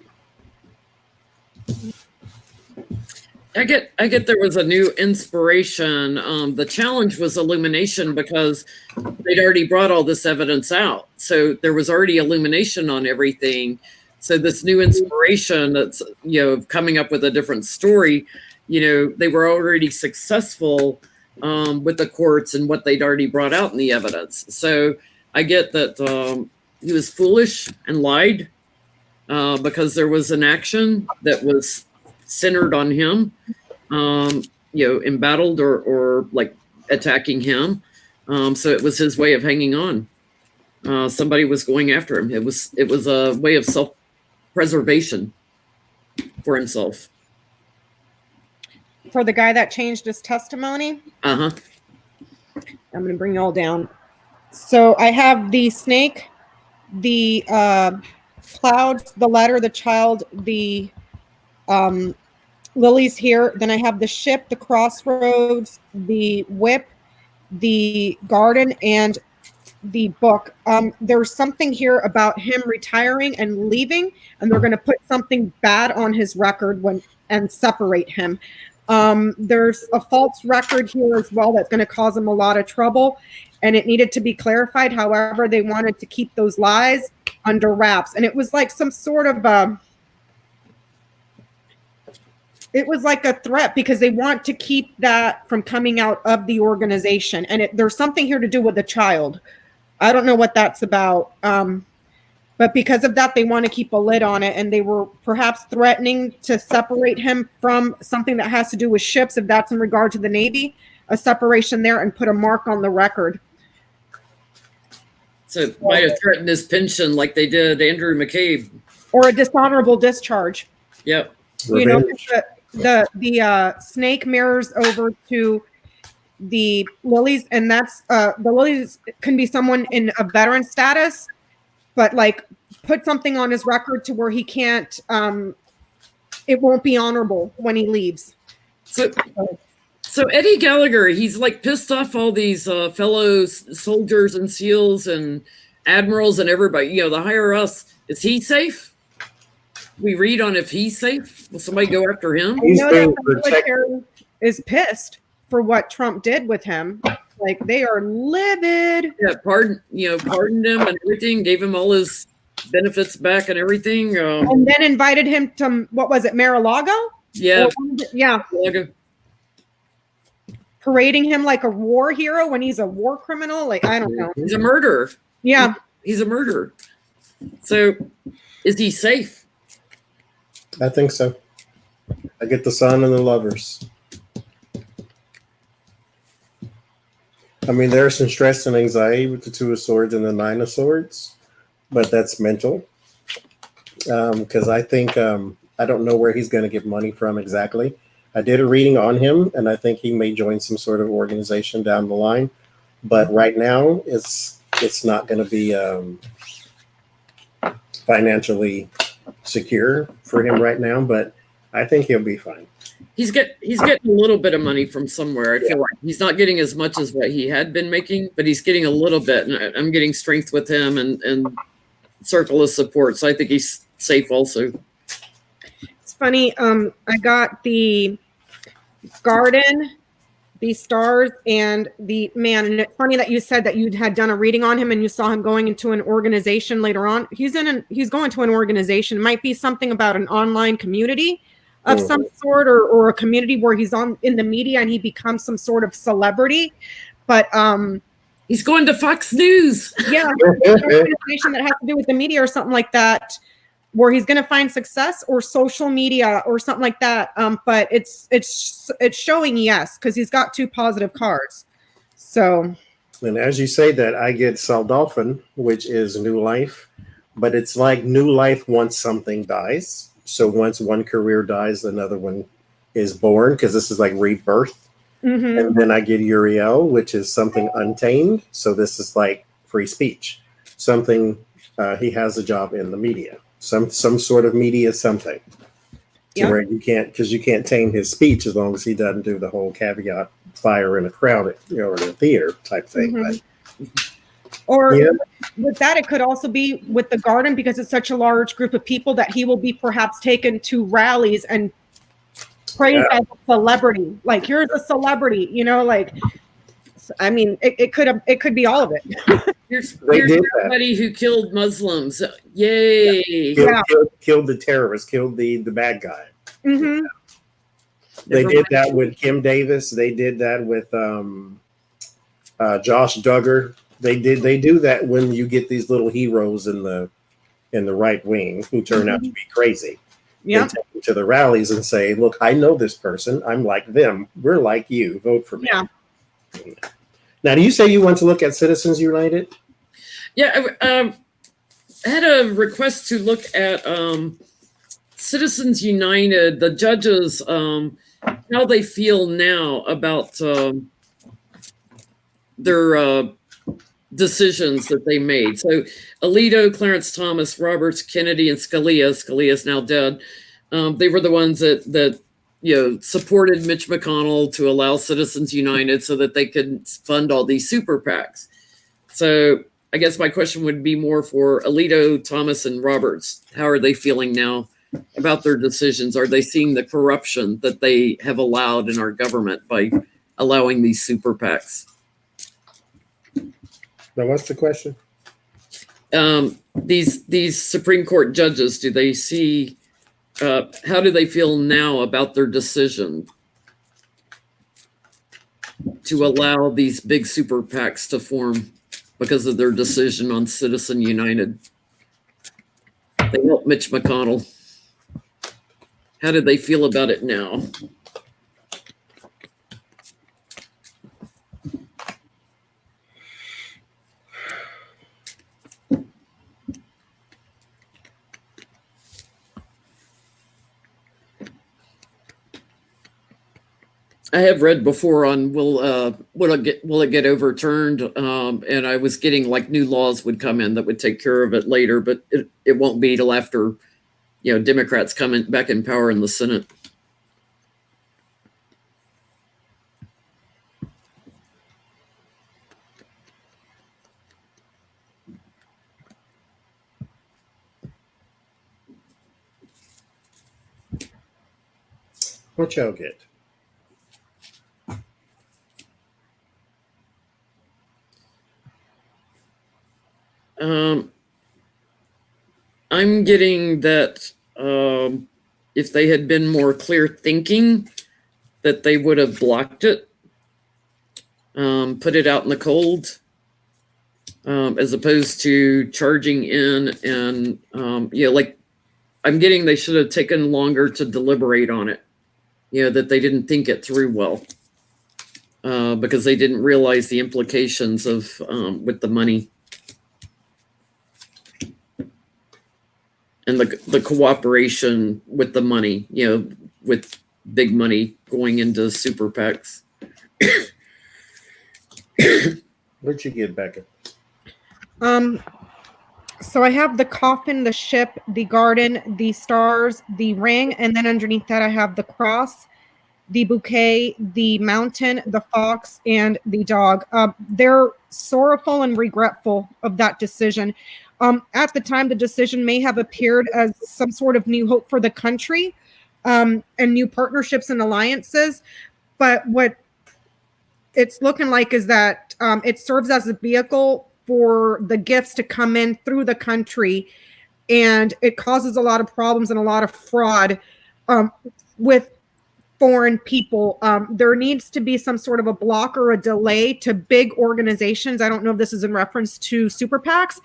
S2: I get there was a new inspiration. The challenge was illumination because they'd already brought all this evidence out. So there was already illumination on everything. So this new inspiration that's, coming up with a different story, they were already successful with the courts and what they'd already brought out in the evidence. So I get that he was foolish and lied because there was an action that was centered on him, embattled or like attacking him. So it was his way of hanging on. Somebody was going after him. It was a way of self-preservation for himself.
S3: For the guy that changed his testimony.
S2: Uh-huh.
S3: I'm going to bring you all down. So I have the snake, the clouds, the ladder, the child, the lilies here. Then I have the ship, the crossroads, the whip, the garden, and the book. There's something here about him retiring and leaving, and they're going to put something bad on his record and separate him. There's a false record here as well that's going to cause him a lot of trouble, and it needed to be clarified. However, they wanted to keep those lies under wraps, and it was like some sort of it was like a threat because they want to keep that from coming out of the organization. And there's something here to do with the child. I don't know what that's about. But because of that, they want to keep a lid on it. And they were perhaps threatening to separate him from something that has to do with ships, if that's in regard to the Navy, a separation there, and put a mark on the record.
S2: So it might have threatened his pension like they did Andrew McCabe.
S3: Or a dishonorable discharge.
S2: Yep.
S3: The snake mirrors over to the lilies, and that's the lilies can be someone in a veteran status, but like put something on his record to where he can't it won't be honorable when he leaves.
S2: So Eddie Gallagher, he's like pissed off all these fellow soldiers and SEALs and admirals and everybody, the higher us. Is he safe? We read on if he's safe. Will somebody go after him?
S3: I know that the military is pissed for what Trump did with him. Like they are livid.
S2: Yeah, pardoned him and everything, gave him all his benefits back and everything.
S3: And then invited him to, what was it, Mar-a-Lago?
S2: Yeah.
S3: Yeah.
S2: Mar-a-Lago.
S3: Parading him like a war hero when he's a war criminal. Like, I don't know.
S2: He's a murderer.
S3: Yeah.
S2: He's a murderer. So is he safe?
S1: I think so. I get the sun and the lovers. I mean, there's some stress and anxiety with the Two of Swords and the Nine of Swords, but that's mental. Because I think, I don't know where he's going to get money from exactly. I did a reading on him, and I think he may join some sort of organization down the line. But right now, it's not going to be financially secure for him right now, but I think he'll be fine.
S2: He's getting a little bit of money from somewhere. I feel like he's not getting as much as what he had been making, but he's getting a little bit. And I'm getting strength with him and circle of support. So I think he's safe also.
S3: It's funny. I got the garden, the stars, and the man. And it's funny that you said that you had done a reading on him and you saw him going into an organization later on. He's going to an organization. It might be something about an online community of some sort, or a community where he's in the media and he becomes some sort of celebrity. But
S2: he's going to Fox News.
S3: Yeah, an organization that has to do with the media or something like that, where he's going to find success, or social media or something like that. But it's showing yes, because he's got two positive cards. So,
S1: and as you say that, I get Saldolphin, which is new life, but it's like new life once something dies. So once one career dies, another one is born, because this is like rebirth. Mm-hmm. And then I get Uriel, which is something untamed. So this is like free speech, something he has a job in the media. Some sort of media something.
S3: Yeah.
S1: Where you can't tame his speech as long as he doesn't do the whole caveat fire in a crowd, in a theater type thing.
S3: Mm-hmm. Or with that, it could also be with the garden, because it's such a large group of people that he will be perhaps taken to rallies and praised as a celebrity. Like, here's a celebrity, I mean, it could be all of it.
S2: Here's everybody who killed Muslims. Yay!
S1: Killed the terrorist, killed the bad guy.
S3: Mm-hmm.
S1: They did that with Kim Davis. They did that with Josh Duggar. They do that when you get these little heroes in the right wing who turn out to be crazy.
S3: Yeah.
S1: They take them to the rallies and say, "Look, I know this person. I'm like them. We're like you. Vote for me."
S3: Yeah.
S1: Now, do you say you want to look at Citizens United?
S2: Yeah, I had a request to look at Citizens United, the judges, how they feel now about their decisions that they made. So Alito, Clarence Thomas, Roberts, Kennedy, and Scalia. Scalia is now dead. They were the ones that supported Mitch McConnell to allow Citizens United so that they could fund all these super PACs. So I guess my question would be more for Alito, Thomas, and Roberts. How are they feeling now about their decisions? Are they seeing the corruption that they have allowed in our government by allowing these super PACs?
S1: Now, what's the question?
S2: These Supreme Court judges, do they see, how do they feel now about their decision to allow these big super PACs to form because of their decision on Citizen United? They helped Mitch McConnell. How do they feel about it now? I have read before on will it get overturned, and I was getting like new laws would come in that would take care of it later, but it won't be till after Democrats come back in power in the Senate.
S1: What y'all get?
S2: I'm getting that if they had been more clear thinking, that they would have blocked it, put it out in the cold, as opposed to charging in and like I'm getting they should have taken longer to deliberate on it. That they didn't think it through well, because they didn't realize the implications of with the money. And the cooperation with the money, with big money going into super PACs.
S1: What'd you get, Becca?
S3: So I have the coffin, the ship, the garden, the stars, the ring, and then underneath that I have the cross, the bouquet, the mountain, the fox, and the dog. They're sorrowful and regretful of that decision. At the time, the decision may have appeared as some sort of new hope for the country, and new partnerships and alliances. But what it's looking like is that it serves as a vehicle for the gifts to come in through the country, and it causes a lot of problems and a lot of fraud with foreign people. There needs to be some sort of a block or a delay to big organizations. I don't know if this is in reference to super PACs,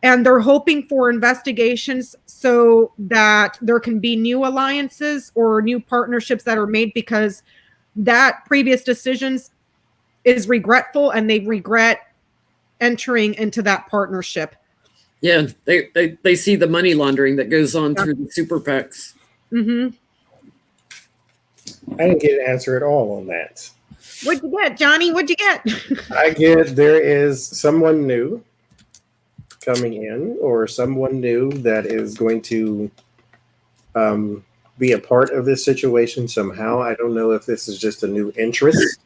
S3: and they're hoping for investigations so that there can be new alliances or new partnerships that are made, because that previous decisions is regretful and they regret entering into that partnership.
S2: Yeah, they see the money laundering that goes on through the super PACs.
S3: Mm-hmm.
S1: I didn't get an answer at all on that.
S3: What'd you get, Johnny? What'd you get?
S1: I get there is someone new coming in, or someone new that is going to be a part of this situation somehow. I don't know if this is just a new interest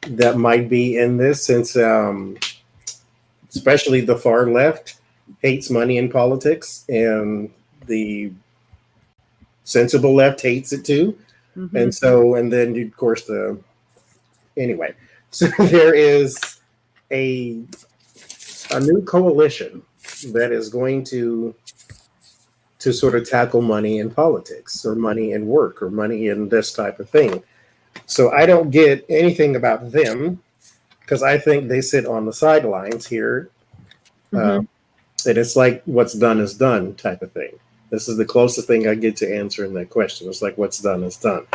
S1: that might be in this, since especially the far left hates money in politics, and the sensible left hates it too.
S3: Mhm.
S1: And so, and then of course anyway, so there is a new coalition that is going to sort of tackle money in politics, or money in work, or money in this type of thing. So I don't get anything about them, because I think they sit on the sidelines here.
S3: Mhm.
S1: And it's like what's done is done type of thing. This is the closest thing I get to answering that question. It's like what's done is done.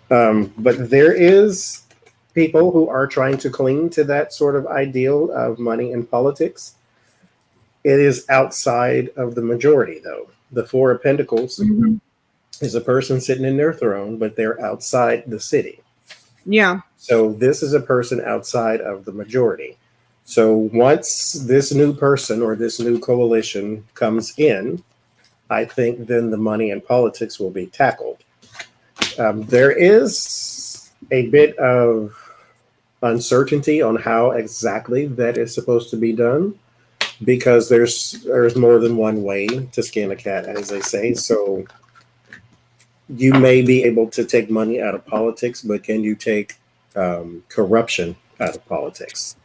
S1: But there is people who are trying to cling to that sort of ideal of money in politics. It is outside of the majority, though. The Four of Pentacles
S3: Mhm.
S1: is a person sitting in their throne, but they're outside the city.
S3: Yeah.
S1: So this is a person outside of the majority. So once this new person or this new coalition comes in, I think then the money in politics will be tackled. There is a bit of uncertainty on how exactly that is supposed to be done, because there's more than one way to skin a cat, as they say. So you may be able to take money out of politics, but can you take corruption out of politics?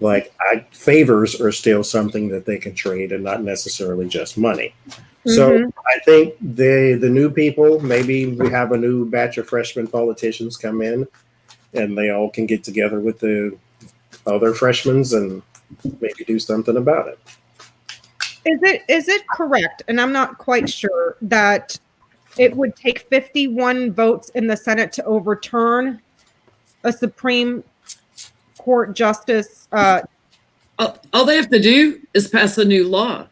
S1: Like, favors are still something that they can trade, and not necessarily just money. So
S3: Mhm.
S1: I think the new people, maybe we have a new batch of freshman politicians come in, and they all can get together with the other freshmen and maybe do something about it.
S3: Is it correct, and I'm not quite sure, that it would take 51 votes in the Senate to overturn a Supreme Court justice?
S2: All they have to do is pass a new law.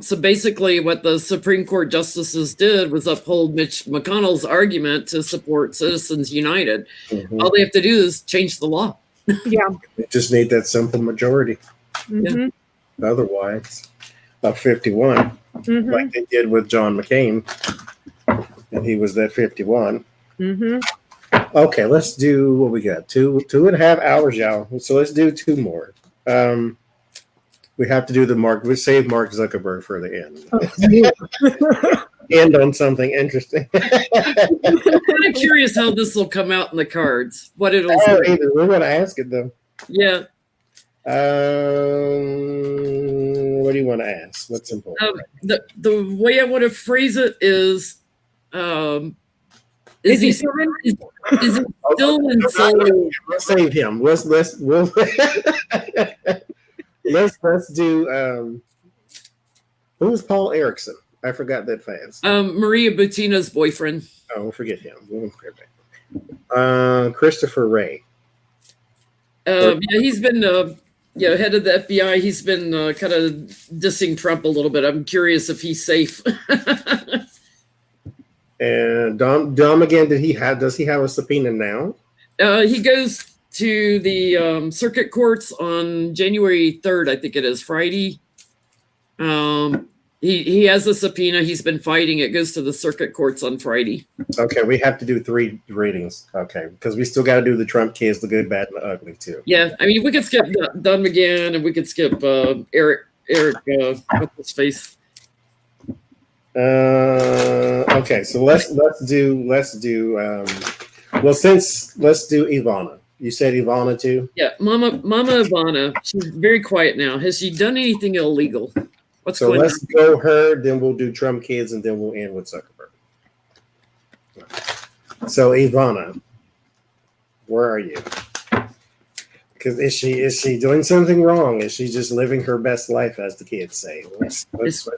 S2: So basically, what the Supreme Court justices did was uphold Mitch McConnell's argument to support Citizens United.
S1: Mhm.
S2: All they have to do is change the law.
S3: Yeah.
S1: They just need that simple majority.
S3: Mhm.
S1: Otherwise, of 51,
S3: Mhm.
S1: like they did with John McCain, and he was that 51.
S3: Mhm.
S1: Okay, let's do what we got. Two and a half hours, y'all. So let's do two more. We have to do we save Mark Zuckerberg for the end. End on something interesting.
S2: I'm kind of curious how this will come out in the cards. What it'll say.
S1: Either. We're going to ask it though.
S2: Yeah.
S1: What do you want to ask? What's important?
S2: The way I want to phrase it is
S3: Is he
S2: he still in soul?
S1: Let's save him. Let's do who's Paul Erickson? I forgot that fast.
S2: Maria Buttina's boyfriend.
S1: Oh, we'll forget him. Christopher Wray.
S2: Yeah, he's been head of the FBI. He's been kind of dissing Trump a little bit. I'm curious if he's safe.
S1: And Dom again, does he have a subpoena now?
S2: He goes to the circuit courts on January 3rd, I think it is, Friday. He has a subpoena. He's been fighting. It goes to the circuit courts on Friday.
S1: Okay, we have to do 3 readings. Okay, because we still got to do the Trump kids, the good, bad, and the ugly too.
S2: Yeah, I mean, we could skip Don McGahn, and we could skip Eric. What's his face?
S1: Okay, so let's do let's do Ivana. You said Ivana too?
S2: Yeah, Mama Ivana. She's very quiet now. Has she done anything illegal? What's going on?
S1: Let's go her, then we'll do Trump kids, and then we'll end with Zuckerberg. So Ivana, where are you? Because is she doing something wrong? Is she just living her best life, as the kids say? What's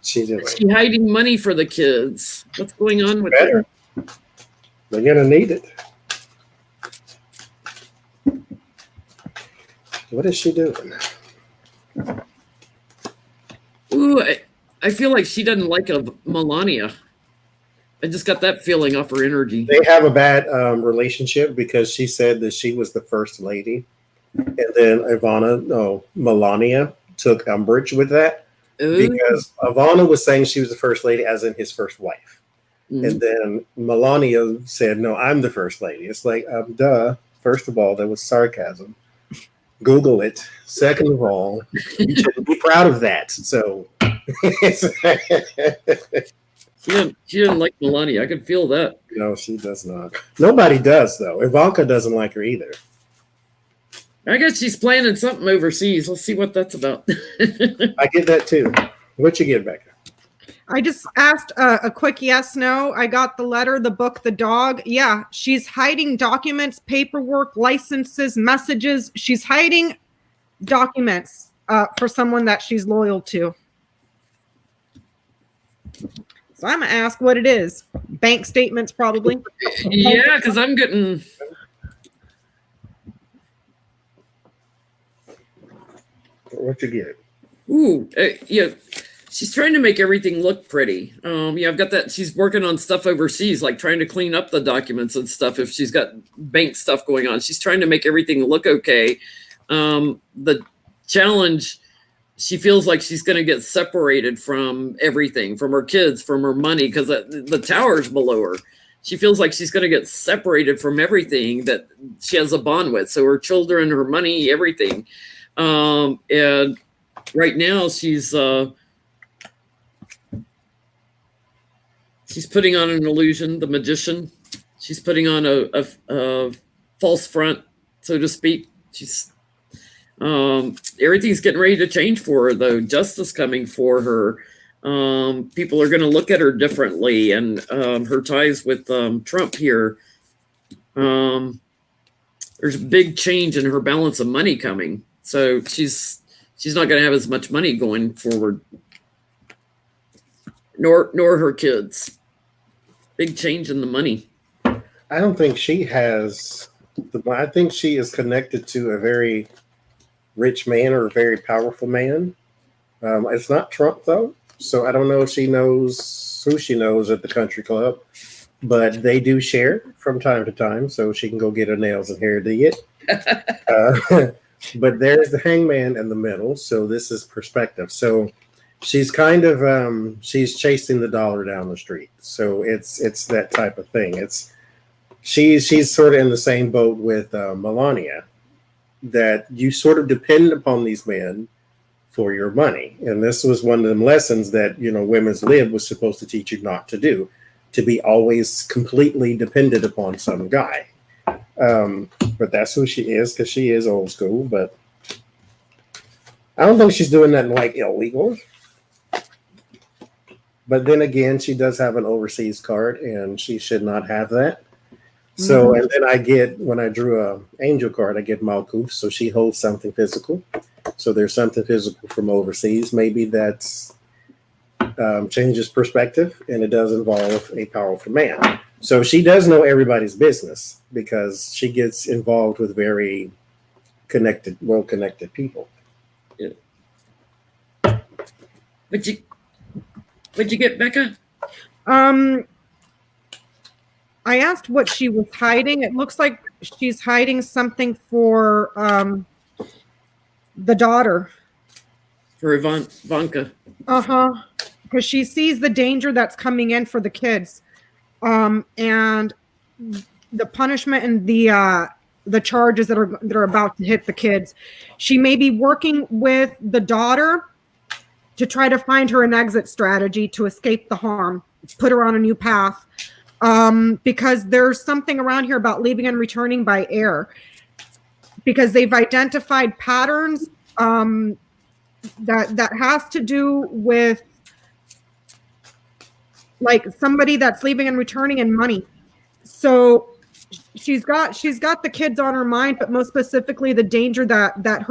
S1: she doing?
S2: Is she hiding money for the kids? What's going on with
S1: Better.
S2: her?
S1: They're gonna need it. What is she doing?
S2: Ooh, I feel like she doesn't like Melania. I just got that feeling off her energy.
S1: They have a bad relationship because she said that she was the first lady. And then Melania took umbrage with that.
S2: Ooh.
S1: Because Ivana was saying she was the first lady, as in his first wife. And then Melania said, "No, I'm the first lady." It's like, duh. First of all, that was sarcasm. Google it. Second of all, you should be proud of that. So
S2: she didn't like Melania. I could feel that.
S1: No, she does not. Nobody does, though. Ivanka doesn't like her either.
S2: I guess she's planning something overseas. Let's see what that's about.
S1: I get that too. What you get, Becca?
S3: I just asked a quick yes, no. I got the letter, the book, the dog. Yeah, she's hiding documents, paperwork, licenses, messages. She's hiding documents for someone that she's loyal to. So I'm going to ask what it is. Bank statements, probably.
S2: Yeah, because I'm getting...
S1: What you get?
S2: Ooh, yeah. She's trying to make everything look pretty. Yeah, I've got that. She's working on stuff overseas, like trying to clean up the documents and stuff. If she's got bank stuff going on, she's trying to make everything look okay. The challenge, she feels like she's going to get separated from everything, from her kids, from her money, because the tower's below her. She feels like she's going to get separated from everything that she has a bond with. So her children, her money, everything. And right now she's putting on an illusion, the magician. She's putting on a false front, so to speak. She's everything's getting ready to change for her, though. Justice coming for her. People are going to look at her differently, and her ties with Trump here. There's a big change in her balance of money coming. So she's not going to have as much money going forward, nor her kids. Big change in the money.
S1: I don't think she has. I think she is connected to a very rich man or a very powerful man. It's not Trump, though. So I don't know if she knows who she knows at the country club, but they do share from time to time, so she can go get her nails and hair did. But there's the hangman in the middle, so this is perspective. So she's kind of she's chasing the dollar down the street. So it's that type of thing. She's sort of in the same boat with Melania, that you sort of depend upon these men for your money. And this was one of them lessons that, Women's Lib was supposed to teach you not to do, to be always completely dependent upon some guy. But that's who she is, because she is old school. But I don't think she's doing nothing like illegal. But then again, she does have an overseas card, and she should not have that. So, and then when I drew a angel card, I get Malkuth, so she holds something physical. So there's something physical from overseas. Maybe that's changes perspective, and it does involve a powerful man. So she does know everybody's business, because she gets involved with very well-connected people.
S2: Yeah. What'd you get, Becca?
S3: I asked what she was hiding. It looks like she's hiding something for the daughter.
S2: For Ivanka.
S3: Because she sees the danger that's coming in for the kids. And the punishment and the charges that are about to hit the kids. She may be working with the daughter to try to find her an exit strategy to escape the harm, put her on a new path. Because there's something around here about leaving and returning by air, because they've identified patterns that has to do with like somebody that's leaving and returning and money. So she's got the kids on her mind, but most specifically the danger that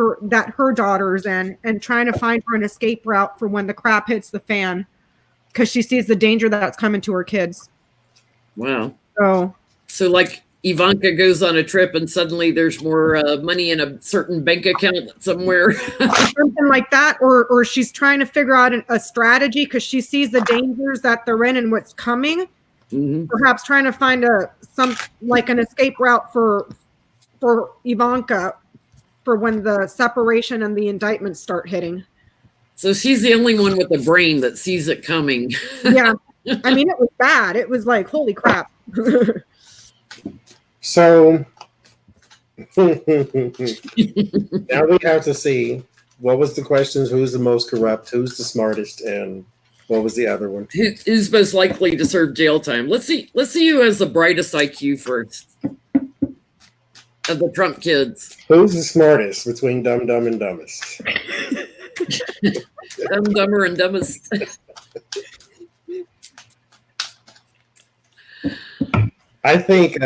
S3: her daughter's in, and trying to find her an escape route for when the crap hits the fan, because she sees the danger that's coming to her kids.
S2: Wow.
S3: So
S2: like Ivanka goes on a trip and suddenly there's more money in a certain bank account somewhere.
S3: Something like that, or she's trying to figure out a strategy because she sees the dangers that they're in and what's coming. Perhaps trying to find an escape route for Ivanka for when the separation and the indictments start hitting.
S2: So she's the only one with the brain that sees it coming.
S3: Yeah. I mean, it was bad. It was like, holy crap.
S1: So now we have to see what was the questions, who's the most corrupt, who's the smartest, and what was the other one?
S2: Who's most likely to serve jail time? Let's see who has the brightest IQ first of the Trump kids.
S1: Who's the smartest between dumb and dumbest?
S2: Dumb, dumber, and dumbest.
S1: I think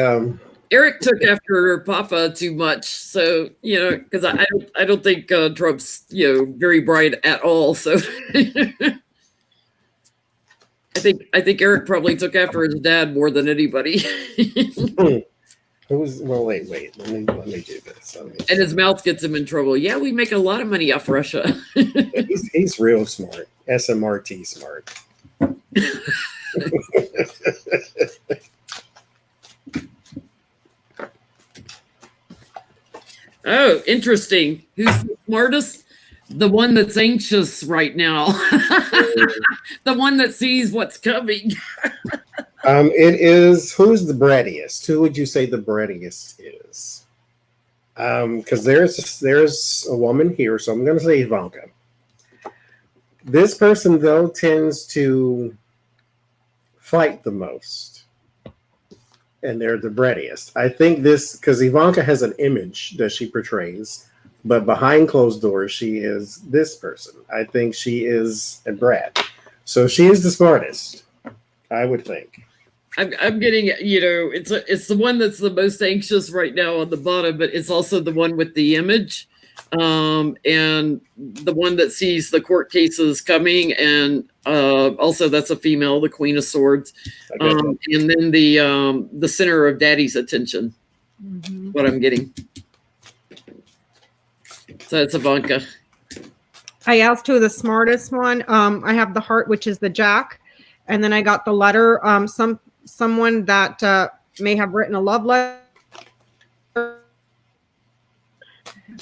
S2: Eric took after Papa too much, so because I don't think Trump's very bright at all. So I think Eric probably took after his dad more than anybody.
S1: Well, wait. Let me do this.
S2: And his mouth gets him in trouble. Yeah, we make a lot of money off Russia.
S1: he's real smart. SMRT smart.
S2: Oh, interesting. Who's the smartest? The one that's anxious right now. The one that sees what's coming.
S1: It is, who's the brattiest? Who would you say the brattiest is? Because there's a woman here, so I'm going to say Ivanka. This person, though, tends to fight the most, and they're the brattiest. I think this, because Ivanka has an image that she portrays, but behind closed doors, she is this person. I think she is a brat. So she is the smartest, I would think.
S2: I'm getting, it's the one that's the most anxious right now on the bottom, but it's also the one with the image, and the one that sees the court cases coming, and also that's a female, the Queen of Swords, and then the center of Daddy's attention. Mm-hmm. What I'm getting. So it's Ivanka.
S3: I asked who the smartest one. I have the heart, which is the Jack, and then I got the letter. Someone that may have written a love letter.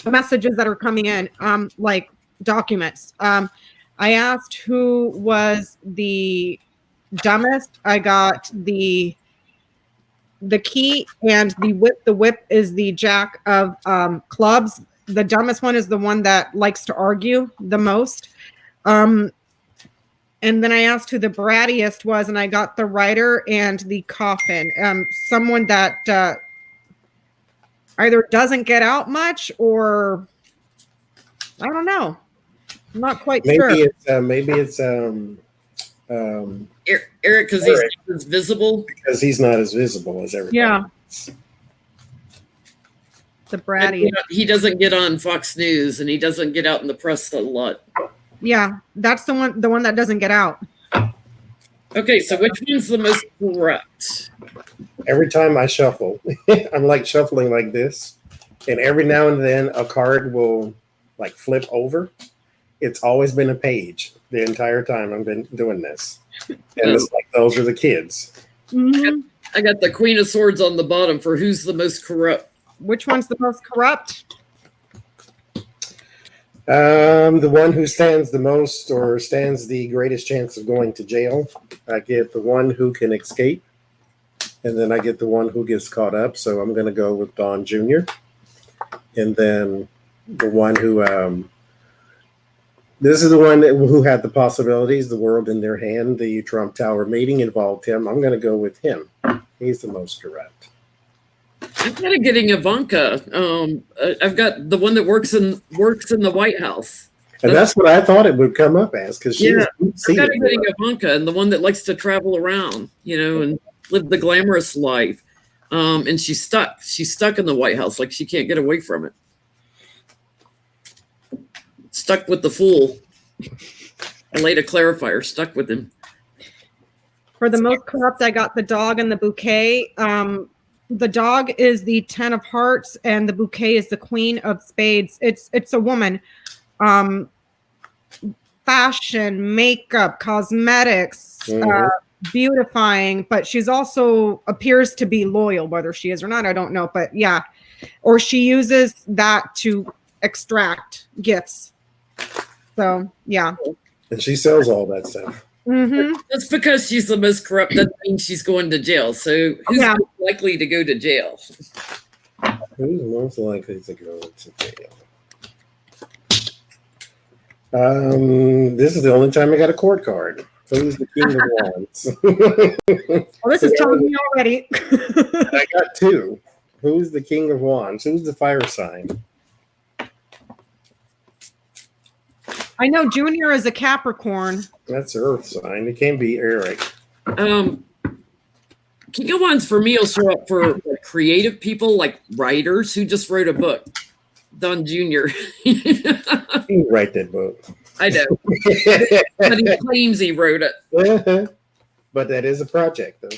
S3: Messages that are coming in, like documents. I asked who was the dumbest. I got the key and the whip. The whip is the Jack of clubs. The dumbest one is the one that likes to argue the most. And then I asked who the brattiest was, and I got the writer and the coffin. Someone that either doesn't get out much, or I don't know. I'm not quite sure.
S1: Maybe it's
S2: Eric, because he's not as visible.
S1: Because he's not as visible as everybody.
S3: Yeah. The bratty.
S2: He doesn't get on Fox News, and he doesn't get out in the press a lot.
S3: Yeah, that's the one that doesn't get out.
S2: Okay, so which one's the most corrupt?
S1: Every time I shuffle, I'm like shuffling like this, and every now and then a card will like flip over. It's always been a page the entire time I've been doing this, and it's like those are the kids.
S3: Mm-hmm.
S2: I got the Queen of Swords on the bottom for who's the most corrupt.
S3: Which one's the most corrupt?
S1: The one who stands the most or stands the greatest chance of going to jail. I get the one who can escape, and then I get the one who gets caught up. So I'm going to go with Don Jr. And then the one who, this is the one who had the possibilities, the world in their hand. The Trump Tower meeting involved him. I'm going to go with him. He's the most corrupt.
S2: I'm kind of getting Ivanka. I've got the one that works in the White House.
S1: And that's what I thought it would come up as, because she's
S2: I'm kind of getting Ivanka, and the one that likes to travel around, and live the glamorous life. And she's stuck. She's stuck in the White House, like she can't get away from it. Stuck with the fool. I laid a clarifier. Stuck with him.
S3: For the most corrupt, I got the dog and the bouquet. The dog is the 10 of hearts, and the bouquet is the Queen of spades. It's a woman. Fashion, makeup, cosmetics, beautifying, but she's also appears to be loyal, whether she is or not, I don't know. But yeah, or she uses that to extract gifts. So yeah.
S1: And she sells all that stuff.
S3: Mm-hmm.
S2: That's because she's the most corrupt. That means she's going to jail. So who's
S3: Yeah.
S2: most likely to go to jail?
S1: Who's most likely to go to jail? This is the only time I got a court card. Who's the king of wands?
S3: Well, this is telling me already.
S1: I got two. Who's the king of wands? Who's the fire sign?
S3: I know Junior is a Capricorn.
S1: That's earth sign. It can't be Eric.
S2: King of Wands for me will show up for like, creative people like writers who just wrote a book. Don Jr.
S1: He didn't write that book.
S2: I know. But he claims he wrote it.
S1: But that is a project, though.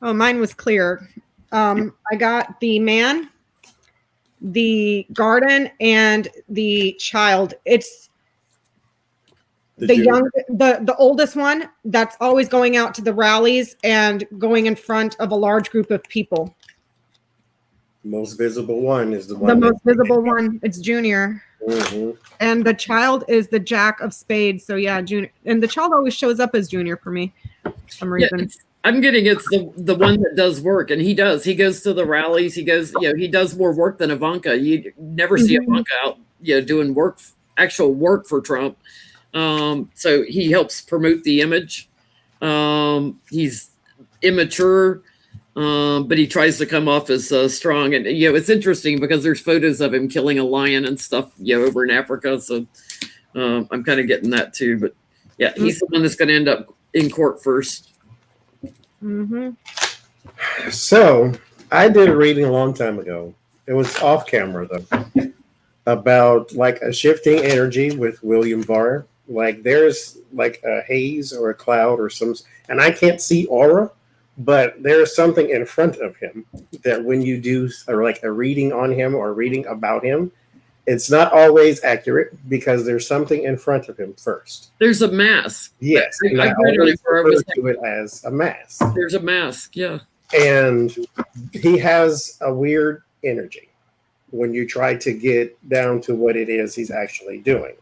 S3: Oh, mine was clear. I got the man, the garden, and the child. It's the oldest one that's always going out to the rallies and going in front of a large group of people.
S1: Most visible one is the one.
S3: The most visible one. It's Junior.
S1: Mm-hmm.
S3: And the child is the Jack of Spades. So yeah, Junior. And the child always shows up as Junior for me for some reason.
S2: Yeah, I'm getting it's the one that does work, and he does. He goes to the rallies. He goes, he does more work than Ivanka. You never see Ivanka out, doing work, actual work for Trump. So he helps promote the image. He's immature, but he tries to come off as strong. And it's interesting because there's photos of him killing a lion and stuff, over in Africa. So I'm kind of getting that too. But yeah, he's the one that's going to end up in court first.
S3: Mm-hmm.
S1: So I did a reading a long time ago. It was off camera though, about like a shifting energy with William Barr. Like there's like a haze or a cloud or some, and I can't see aura, but there's something in front of him that when you do or like a reading on him or reading about him, it's not always accurate because there's something in front of him first.
S2: There's a mask.
S1: Yes,
S2: I
S1: always refer to it as a mask.
S2: There's a mask, yeah.
S1: And he has a weird energy when you try to get down to what it is he's actually doing.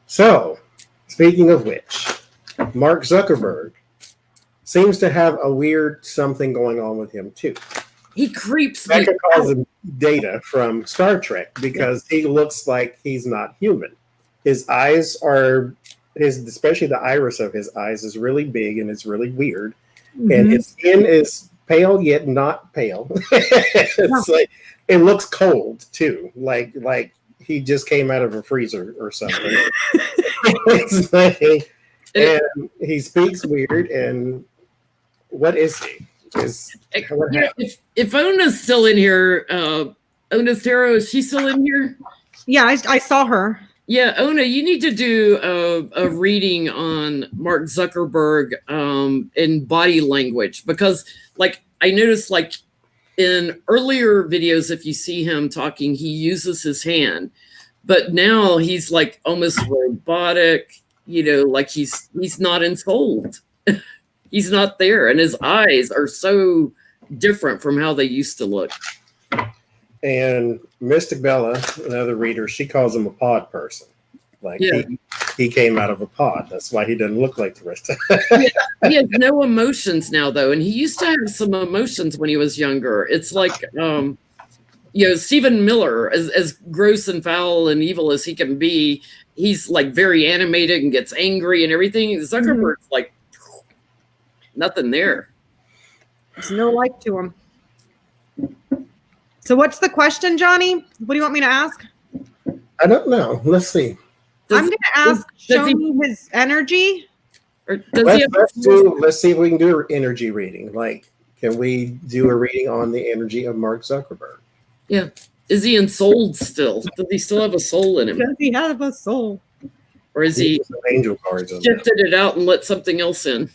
S1: So, speaking of which, Mark Zuckerberg seems to have a weird something going on with him too.
S2: He creeps
S1: That
S2: me
S1: could cause
S2: out.
S1: him data from Star Trek because he looks like he's not human. His eyes are especially the iris of his eyes is really big and it's really weird.
S3: Mm-hmm.
S1: And his skin is pale yet not pale. It's like it looks cold too. Like he just came out of a freezer or something. It's like, and he speaks weird. And what is he?
S2: If Ona's still in here, Ona's Tarot, is she still in here?
S3: Yeah, I saw her.
S2: Yeah, Ona, you need to do a reading on Mark Zuckerberg in body language because, like, I noticed, like, in earlier videos, if you see him talking, he uses his hand, but now he's like almost robotic. Like he's not ensouled. He's not there, and his eyes are so different from how they used to look.
S1: And Mystic Bella, another reader, she calls him a pod person. Like he came out of a pod. That's why he doesn't look like the rest of them.
S2: He has no emotions now, though, and he used to have some emotions when he was younger. It's like, Stephen Miller, as gross and foul and evil as he can be, he's like very animated and gets angry and everything. Zuckerberg's like nothing there.
S3: There's no life to him. So what's the question, Johnny? What do you want me to ask?
S1: I don't know. Let's see.
S3: I'm going to ask, show me his energy.
S2: Or does
S1: let's see if we can do an energy reading. Like, can we do a reading on the energy of Mark Zuckerberg?
S2: Yeah. Is he ensouled still? Does he still have a soul in him?
S3: Does he have a soul?
S2: Or is he
S1: angel cards
S2: shifted it out and let something else in?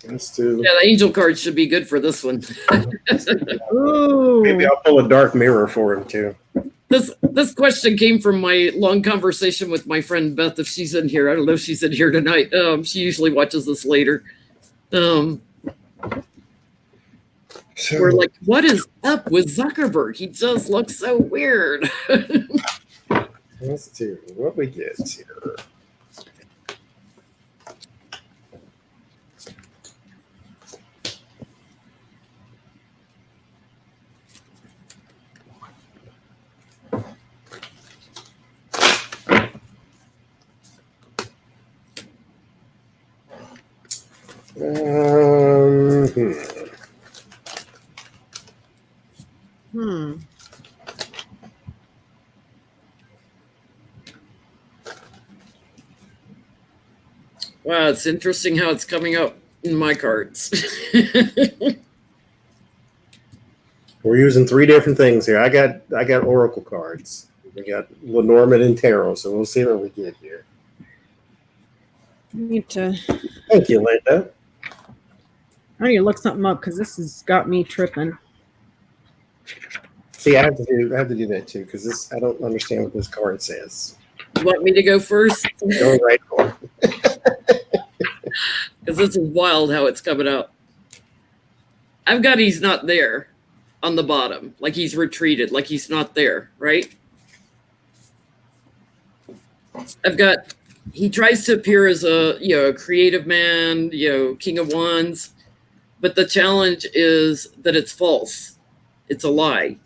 S1: Let's do.
S2: Yeah, the angel card should be good for this one.
S3: Ooh.
S1: Maybe I'll pull a dark mirror for him too.
S2: This question came from my long conversation with my friend Beth. If she's in here, I don't know if she's in here tonight. She usually watches this later. We're like, what is up with Zuckerberg? He just looks so weird.
S1: Let's do what we get here. Hmm.
S2: Wow, it's interesting how it's coming up in my cards.
S1: We're using 3 different things here. I got Oracle cards. We got Lenormand and Tarot, so we'll see what we get here.
S3: I need to
S1: Thank you, Linda.
S3: look something up because this has got me tripping.
S1: See, I have to do that too because I don't understand what this card says.
S2: You want me to go first?
S1: Go right for it.
S2: Because this is wild how it's coming up. I've got he's not there on the bottom, like he's retreated, like he's not there, right? I've got he tries to appear as a creative man, King of Wands, but the challenge is that it's false. It's a lie.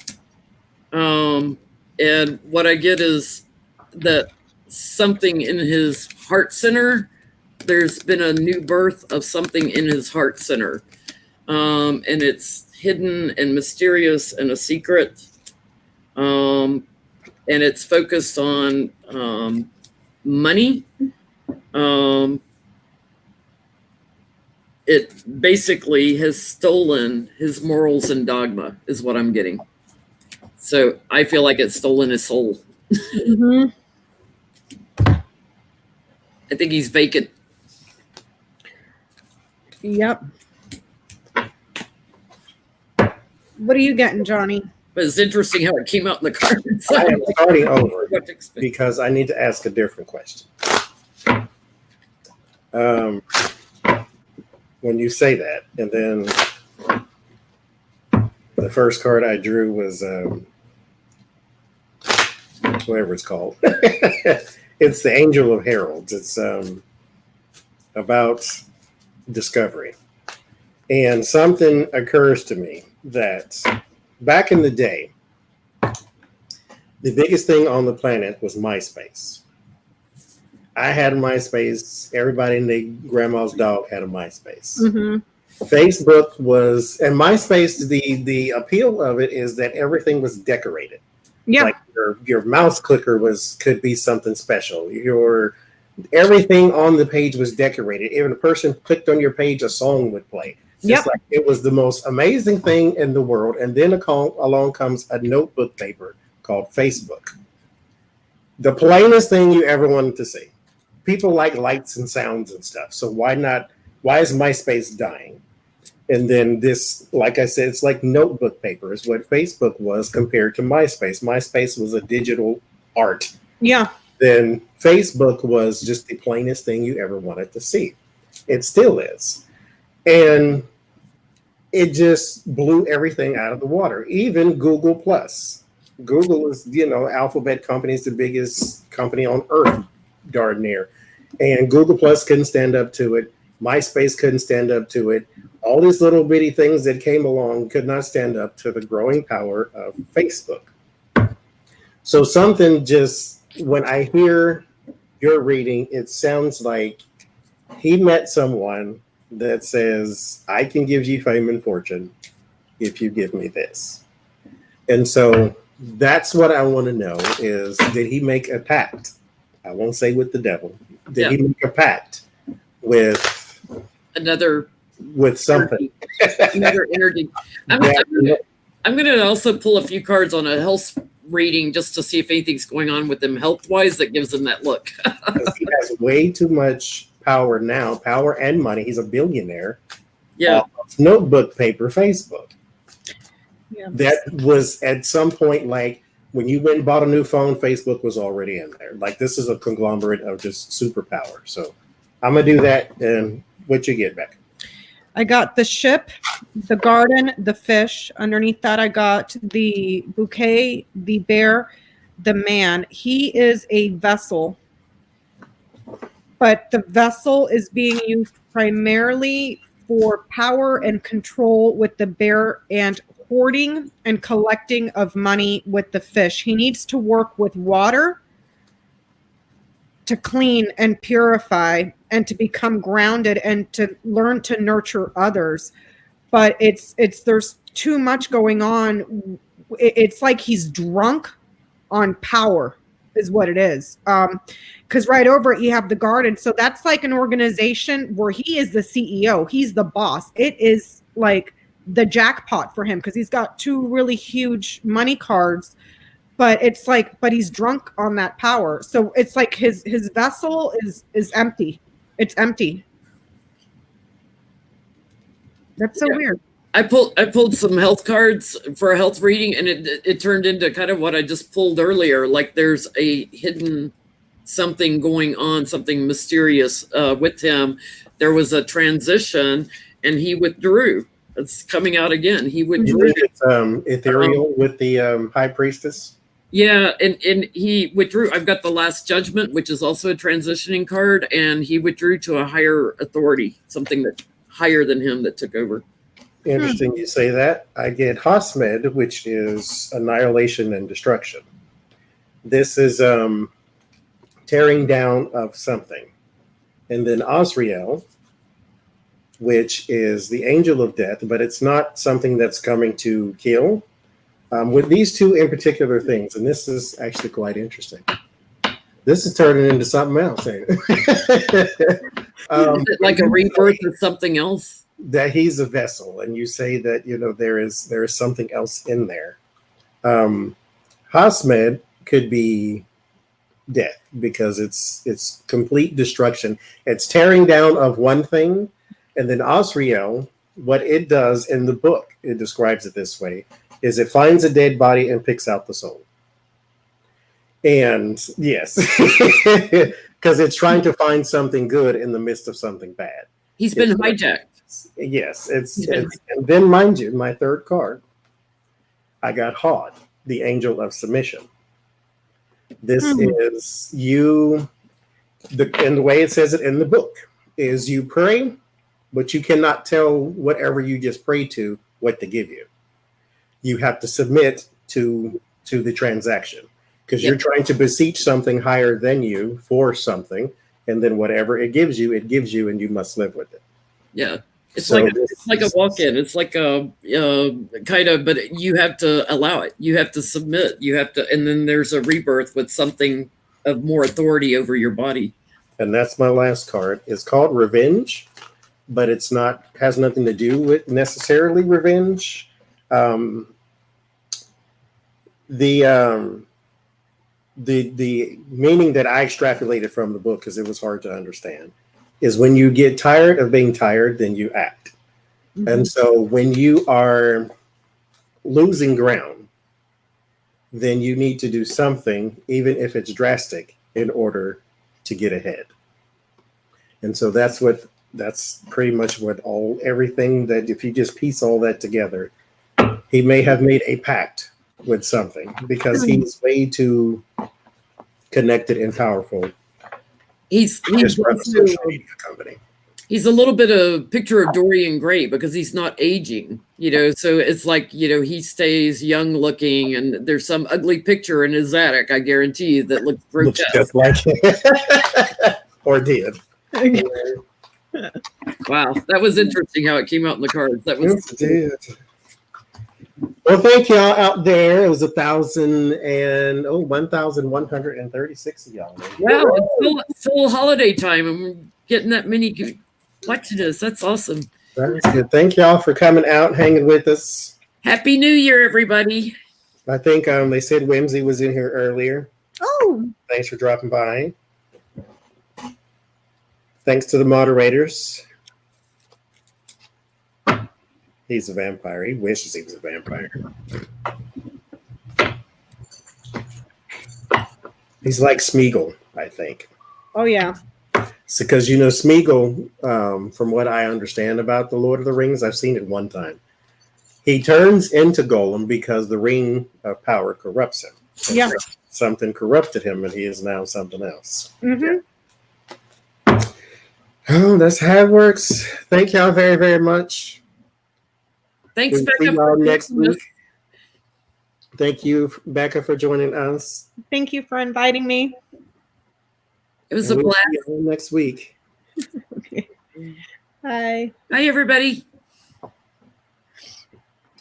S2: And what I get is that something in his heart center, there's been a new birth of something in his heart center. And it's hidden and mysterious and a secret. And it's focused on money. It basically has stolen his morals and dogma, is what I'm getting. So I feel like it's stolen his soul.
S3: Mm-hmm.
S2: I think he's vacant.
S3: Yep. What are you getting, Johnny?
S2: But it's interesting how it came out in the cards.
S1: I am starting over
S2: What to expect.
S1: because I need to ask a different question. When you say that, and then the first card I drew was whatever it's called. It's the Angel of Heralds. It's about discovery. And something occurs to me that back in the day, the biggest thing on the planet was MySpace. I had a MySpace. Everybody and their grandma's dog had a MySpace.
S3: Mm-hmm.
S1: Facebook was, and MySpace, the appeal of it is that everything was decorated.
S3: Yeah.
S1: Like your mouse clicker could be something special. Everything on the page was decorated. If a person clicked on your page, a song would play. Just like it was the most amazing thing in the world. And then along comes a notebook paper called Facebook. The plainest thing you ever wanted to see. People like lights and sounds and stuff. So why is MySpace dying? And then this, like I said, it's like notebook paper is what Facebook was compared to MySpace. MySpace was a digital art.
S3: Yeah.
S1: Then Facebook was just the plainest thing you ever wanted to see. It still is. And it just blew everything out of the water. Even Google Plus. Google is, Alphabet company is the biggest company on earth, darn near. And Google Plus couldn't stand up to it. MySpace couldn't stand up to it. All these little bitty things that came along could not stand up to the growing power of Facebook. So something just, when I hear your reading, it sounds like he met someone that says, I can give you fame and fortune if you give me this. And so that's what I want to know is, did he make a pact? I won't say with the devil. Did he make a pact with something?
S2: Another energy. I'm going to also pull a few cards on a health reading just to see if anything's going on with him health-wise that gives him that look.
S1: He has way too much power now, power and money. He's a billionaire.
S2: Yeah.
S1: Notebook paper, Facebook.
S3: Yeah.
S1: That was at some point, like when you went and bought a new phone, Facebook was already in there. Like this is a conglomerate of just superpower. So I'm going to do that. And what you get back?
S3: I got the ship, the garden, the fish. Underneath that, I got the bouquet, the bear, the man. He is a vessel, but the vessel is being used primarily for power and control with the bear and hoarding and collecting of money with the fish. He needs to work with water to clean and purify and to become grounded and to learn to nurture others. But it's there's too much going on. It's like he's drunk on power is what it is. Because right over it, you have the garden. So that's like an organization where he is the CEO. He's the boss. It is like the jackpot for him because he's got two really huge money cards. But it's like, but he's drunk on that power. So it's like his vessel is empty. It's empty. That's so weird.
S2: I pulled some health cards for a health reading, and it turned into kind of what I just pulled earlier. Like there's a hidden something going on, something mysterious with him. There was a transition, and he withdrew. It's coming out again. He withdrew.
S1: It's ethereal with the high priestess.
S2: Yeah, and he withdrew. I've got the Last Judgment, which is also a transitioning card, and he withdrew to a higher authority, something that higher than him that took over.
S1: Interesting you say that. I get Hosmed, which is annihilation and destruction. This is tearing down of something. And then Osriel, which is the angel of death, but it's not something that's coming to kill. With these two in particular things, and this is actually quite interesting. This is turning into something else. Ain't it?
S2: Is it like a rebirth of something else?
S1: That he's a vessel, and you say that there is something else in there. Hosmed could be death because it's complete destruction. It's tearing down of one thing, and then Osriel, what it does in the book, it describes it this way, is it finds a dead body and picks out the soul. And yes, because it's trying to find something good in the midst of something bad.
S2: He's been hijacked.
S1: Yes, and then mind you, my third card, I got Hod, the angel of submission. This is you, and the way it says it in the book is you pray, but you cannot tell whatever you just pray to what to give you. You have to submit to the transaction because you're trying to beseech something higher than you for something, and then whatever it gives you, and you must live with it.
S2: Yeah. It's like a walk-in. It's like a kind of, but you have to allow it. You have to submit. You have to, and then there's a rebirth with something of more authority over your body.
S1: And that's my last card. It's called Revenge, but has nothing to do with necessarily revenge. The meaning that I extrapolated from the book, because it was hard to understand, is when you get tired of being tired, then you act. Mm-hmm. And so when you are losing ground, then you need to do something, even if it's drastic, in order to get ahead. And so that's pretty much everything that if you just piece all that together, he may have made a pact with something because he's way too connected and powerful. He's a
S2: little bit of picture of Dorian Gray because he's not aging, so it's like, he stays young looking, and there's some ugly picture in his attic, I guarantee you, that looks grotesque.
S1: Just like or did.
S2: Wow, that was interesting how it came out in the cards. That was
S1: did. Well, thank y'all out there. It was 1,136 of y'all.
S2: Wow, it's still holiday time, and we're getting that many collections. That's awesome.
S1: That's good. Thank y'all for coming out, hanging with us.
S2: Happy New Year, everybody.
S1: I think they said Whimsy was in here earlier.
S3: Oh,
S1: thanks for dropping by. Thanks to the moderators. He's a vampire. He wishes he was a vampire. He's like Smeagol, I think.
S3: Oh, yeah.
S1: So, because, Smeagol, from what I understand about the Lord of the Rings, I've seen it one time. He turns into Gollum because the ring of power corrupts him.
S3: Yeah.
S1: something corrupted him and he is now something else.
S3: Mm-hmm.
S1: Oh, that's how it works. Thank y'all very, very much.
S2: Thanks,
S1: We'll
S2: Becca.
S1: see y'all
S2: for
S1: next
S2: joining us.
S1: week. Thank you, Becca, for joining us.
S3: Thank you for inviting me.
S2: It was
S1: And
S2: a
S1: we'll
S2: blast.
S1: see y'all next week.
S3: Okay. Bye.
S2: Hi, everybody.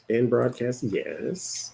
S1: In broadcast, yes.